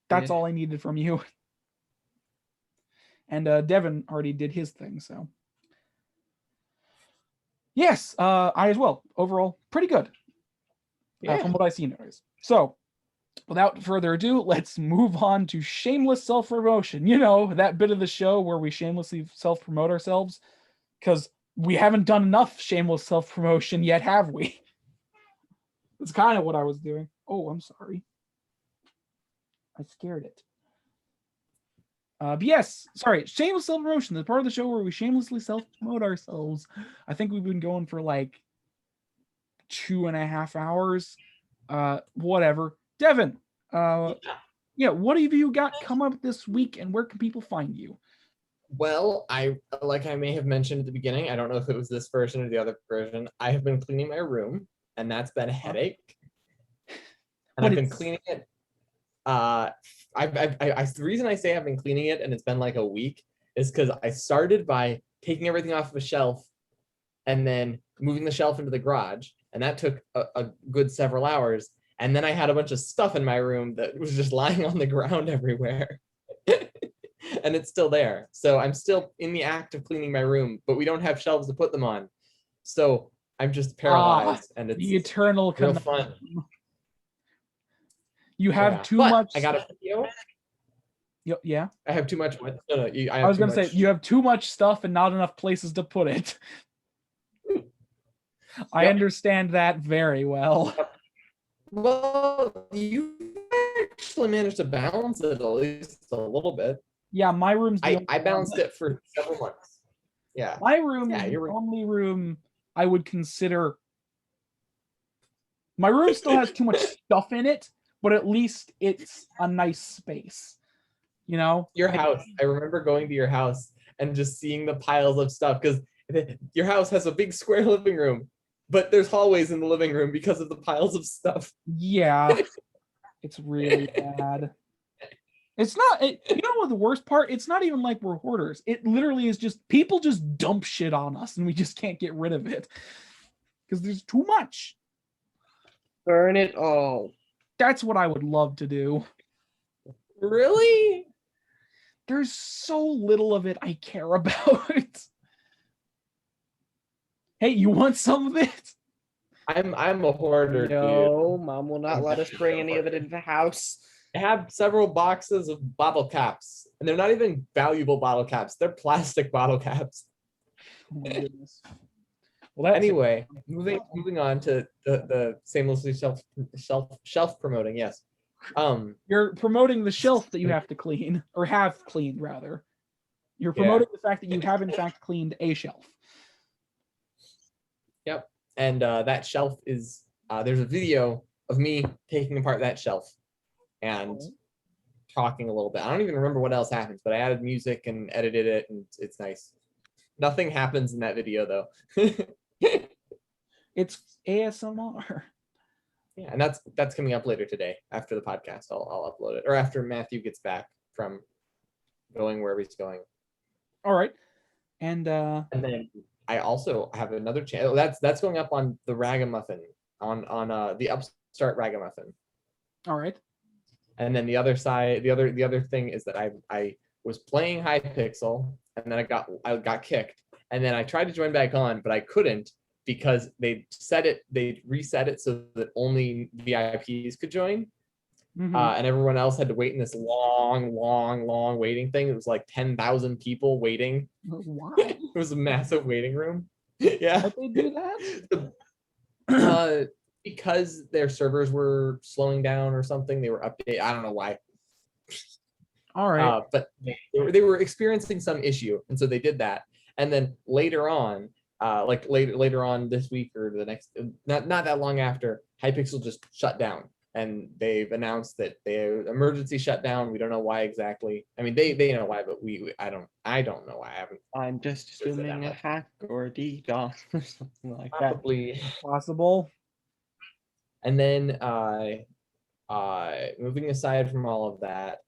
That's all I needed from you. And Devin already did his thing, so. Yes, I as well. Overall, pretty good. From what I've seen anyways. So, without further ado, let's move on to shameless self-promotion. You know, that bit of the show where we shamelessly self-promote ourselves. Because we haven't done enough shameless self-promotion yet, have we? That's kind of what I was doing. Oh, I'm sorry. I scared it. But yes, sorry, shameless self-promotion, the part of the show where we shamelessly self-promote ourselves. I think we've been going for like 2.5 hours. Whatever. Devin, yeah, what have you got come up this week, and where can people find you? Well, I may have mentioned at the beginning, I don't know if it was this version or the other version, I have been cleaning my room, and that's been a headache. And I've been cleaning it. The reason I say I've been cleaning it and it's been like a week is because I started by taking everything off of a shelf and then moving the shelf into the garage, and that took a good several hours. And then I had a bunch of stuff in my room that was just lying on the ground everywhere. and it's still there. So I'm still in the act of cleaning my room, but we don't have shelves to put them on. So I'm just paralyzed, and it's the eternal real conundrum. fun. You have Yeah. too But much. I got a video. Yeah. I have too much. What? No, I was gonna say you have too much stuff and not enough places to put it. I understand that very well. Well, you actually managed to balance it at least a little bit. Yeah, my room's the only I one. balanced it for several months. Yeah. My room Yeah, is the you're right. only room I would consider. My room still has too much stuff in it, but at least it's a nice space. You know? Your house. I remember going to your house and just seeing the piles of stuff, because your house has a big square living room, but there's hallways in the living room because of the piles of stuff. Yeah. It's really bad. It's not, you know what the worst part? It's not even like we're hoarders. It literally is just people just dump shit on us and we just can't get rid of it because there's too much. Burn it all. That's what I would love to do. Really? There's so little of it I care about. Hey, you want some of it? I'm a hoarder, No, dude. Mom will not let us bring any of it into the house. I have several boxes of bottle caps, and they're not even valuable bottle caps. They're plastic bottle caps. Oh my goodness. Well, that's Anyway, moving on to the shamelessly shelf promoting. Yes. You're promoting the shelf that you have to clean, or have cleaned rather. You're promoting the fact that you have in fact cleaned a shelf. Yep. And that shelf is there's a video of me taking apart that shelf and talking a little bit. I don't even remember what else happens, but I added music and edited it, and it's nice. Nothing happens in that video though. It's ASMR. Yeah, and that's coming up later today after the podcast. I'll upload it, or after Matthew gets back from going wherever he's going. All right. And then I also have another channel that's going up on the Ragamuffin on the Upstart Ragamuffin. All right. And then the other side, the other thing is that I was playing Hypixel, and then I got kicked, and then I tried to join back on, but I couldn't because they reset it so that only VIPs could join. Mm-hmm. And everyone else had to wait in this long waiting thing. It was like 10,000 people waiting. Why? It was a massive waiting room. Yeah. Why'd they do that? Because their servers were slowing down or something. They were updated. I don't know why. All right. But they were experiencing some issue, and so they did that. And then later on, like later on this week or the next, not that long after, Hypixel just shut down. And they've announced that they emergency shutdown. We don't know why exactly. I mean, they know why, but I don't know why. I haven't. I'm just assuming a hack or a DDoS or something like Probably possible. And then moving aside from all of that,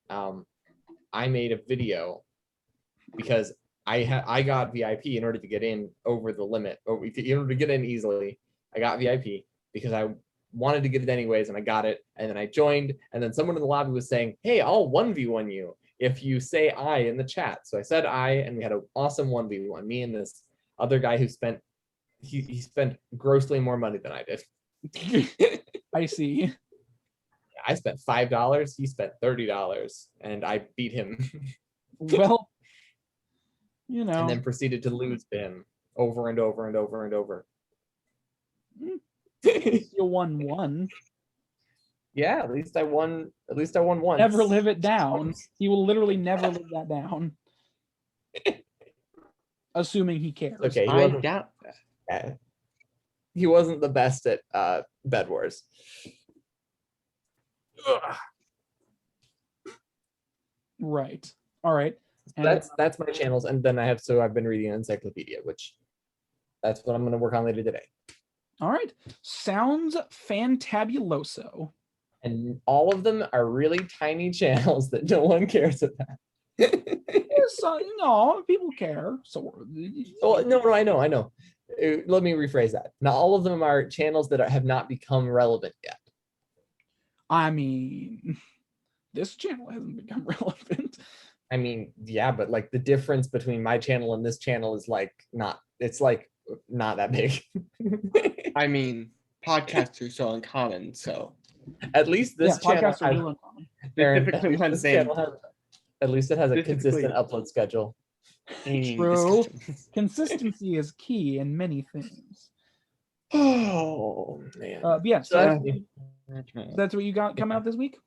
I made a video because I got VIP in order to get in over the limit, or in order to get in easily. I got VIP because I wanted to get it anyways, and I got it, and then I joined, and then someone in the lobby was saying, hey, I'll 1v1 you if you say I in the chat. So I said I, and we had an awesome 1v1, me and this other guy who spent grossly more money than I did. I see. I spent $5, he spent $30, and I beat him. Well, you know. And then proceeded to lose to him over and over and over and over. You won one. Yeah, at least I won once. Never live it down. He will literally never live that down. Assuming he cares. Okay, I doubt that. He wasn't the best at Bed Wars. Right. All right. And that's my channels, and then I've been reading an encyclopedia, which that's what I'm going to work on later today. All right. Sounds fantabuloso. And all of them are really tiny channels that no one cares about. No, people care. So, no, I know. Let me rephrase that. Not all of them are channels that have not become relevant yet. I mean, this channel hasn't become relevant. I mean, yeah, but like the difference between my channel and this channel is like not that big. I mean, podcasts are so uncommon, so At least this channel podcasts are has, real uncommon. Aaron, specifically at one least this saying channel has, at least it has a specifically- consistent upload schedule. True. Consistency is key in many things. Oh man. But yeah, So so that's- that's what you got coming up this week?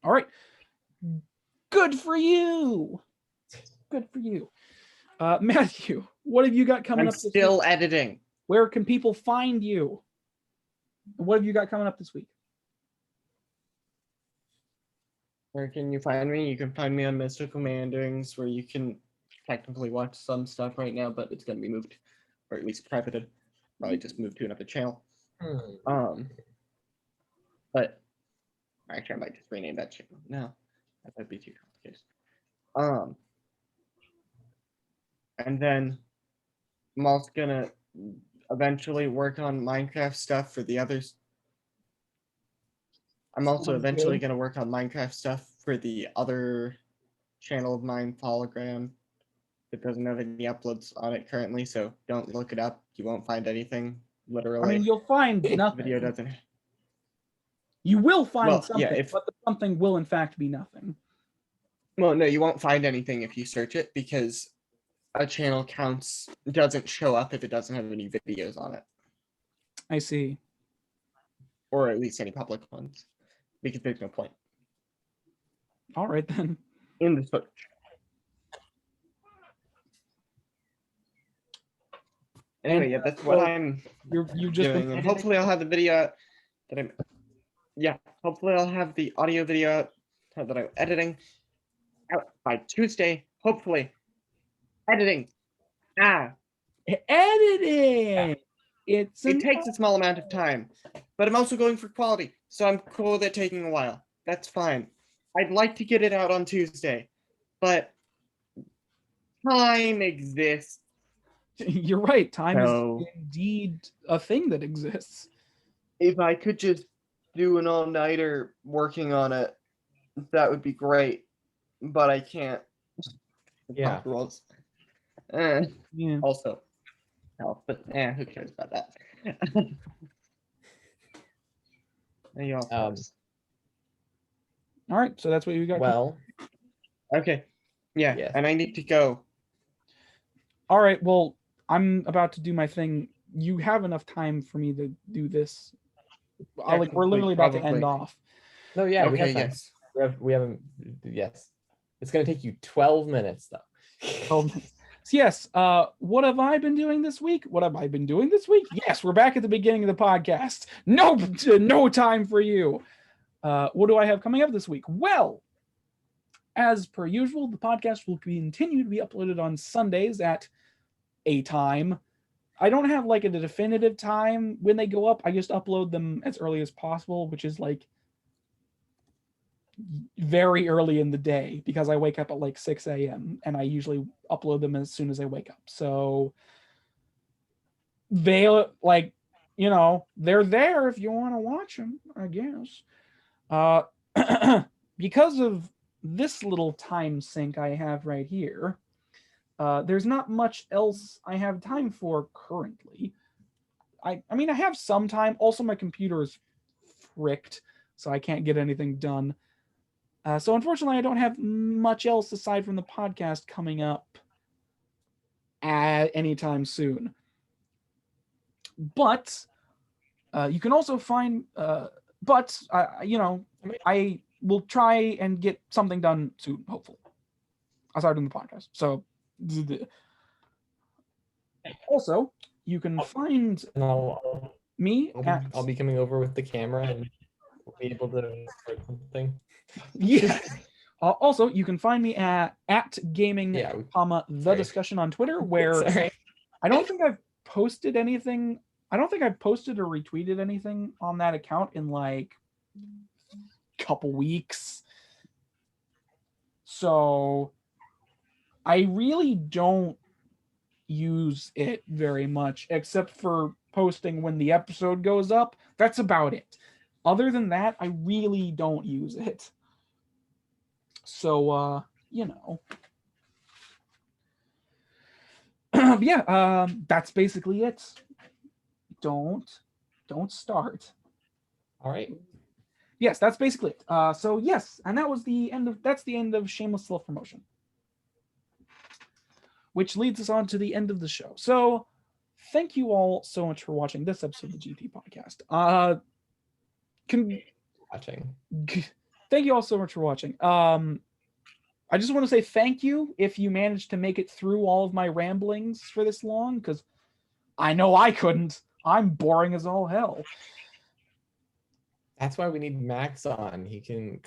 All right. Good for you. Good for you. Matthew, what have you got coming I'm up this still week? editing. Where can people find you? What have you got coming up this week? Where can you find me? You can find me on Mystical Meanderings, where you can technically watch some stuff right now, but it's going to be moved, or at least privated. Probably just moved to another channel. But actually, I might just rename that channel. No, that would be too complicated. And then I'm also gonna eventually work on Minecraft stuff for the others. I'm also Sounds eventually good. gonna work on Minecraft stuff for the other channel of mine, Hologram. It doesn't have any uploads on it currently, so don't look it up. You won't find anything. Literally, I mean, you'll find the nothing. video doesn't. You will find Well, something, yeah, but the something will in fact be nothing. Well, no, you won't find anything if you search it, because a channel doesn't show up if it doesn't have any videos on it, I see. or at least any public ones, because there's no point All right then. in the search. Anyway, yeah, that's what I'm You've just been doing, and editing? hopefully I'll have the video that I'm. Yeah, hopefully I'll have the audio video that I'm editing out by Tuesday. Hopefully, editing. Editing. It takes a small amount of time, but I'm also going for quality, so I'm cool with it taking a while. That's fine. I'd like to get it out on Tuesday, but time exists. You're right. Time So- is indeed a thing that exists. If I could just do an all-nighter working on it, that would be great, but I can't. Yeah. Rules. Yeah. Also, health, but who cares about that? There you all. All right. So that's what you got. Well, Okay. Yeah, Yes. and I need to go. All right. Well, I'm about to do my thing. You have enough time for me to do this. Like we're Technically, literally about to end probably. off. no, yeah, we Okay, have time. yes. We haven't. Yes, it's gonna take you 12 minutes though. So yes. What have I been doing this week? What have I been doing this week? Yes, we're back at the beginning of the podcast. No time for you. What do I have coming up this week? Well, as per usual, the podcast will continue to be uploaded on Sundays at a time. I don't have like a definitive time when they go up. I just upload them as early as possible, which is like very early in the day because I wake up at like 6 a.m. and I usually upload them as soon as I wake up. So they like, they're there if you want to watch them, I guess. Because of this little time sink I have right here, there's not much else I have time for currently. I mean, I have some time. Also, my computer is fricked, so I can't get anything done. So unfortunately, I don't have much else aside from the podcast coming up at anytime soon. But you can also find, I will try and get something done soon, hopefully, aside from the podcast. So also, you can find And me I'll be coming over with the camera and we'll be able to record something. Yeah. Also, you can find me at gaming, Yeah, the sorry. discussion on Twitter, where Sorry. I don't think I've posted anything. I don't think I've posted or retweeted anything on that account in like a couple weeks. So I really don't use it very much, except for posting when the episode goes up. That's about it. Other than that, I really don't use it. So you know. Yeah, that's basically it. Don't start. All right. Yes, that's basically it. So yes, and that's the end of shameless self promotion, which leads us on to the end of the show. So thank you all so much for watching this episode of the GT podcast. Thank you all so much for watching. I just want to say thank you if you managed to make it through all of my ramblings for this long, because I know I couldn't. I'm boring as all hell. That's why we need Max on. He can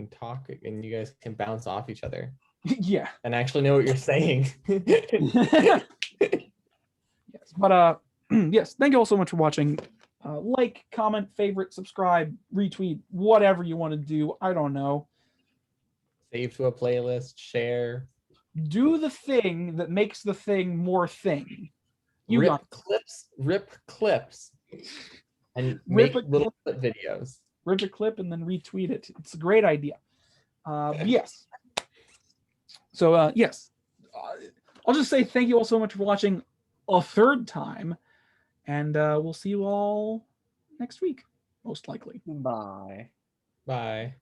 talk and you guys can bounce off each other. Yeah. And actually know what you're saying. Yes, but yes, thank you all so much for watching. Like, comment, favorite, subscribe, retweet, whatever you want to do. I don't know. Save to a playlist, share. Do the thing that makes the thing more thing. You rip got clips, and Rip make a little clip videos. Rip a clip and then retweet it. It's a great idea. Yes. So yes, I'll just say thank you all so much for watching a third time, and we'll see you all next week, most likely. Bye. Bye.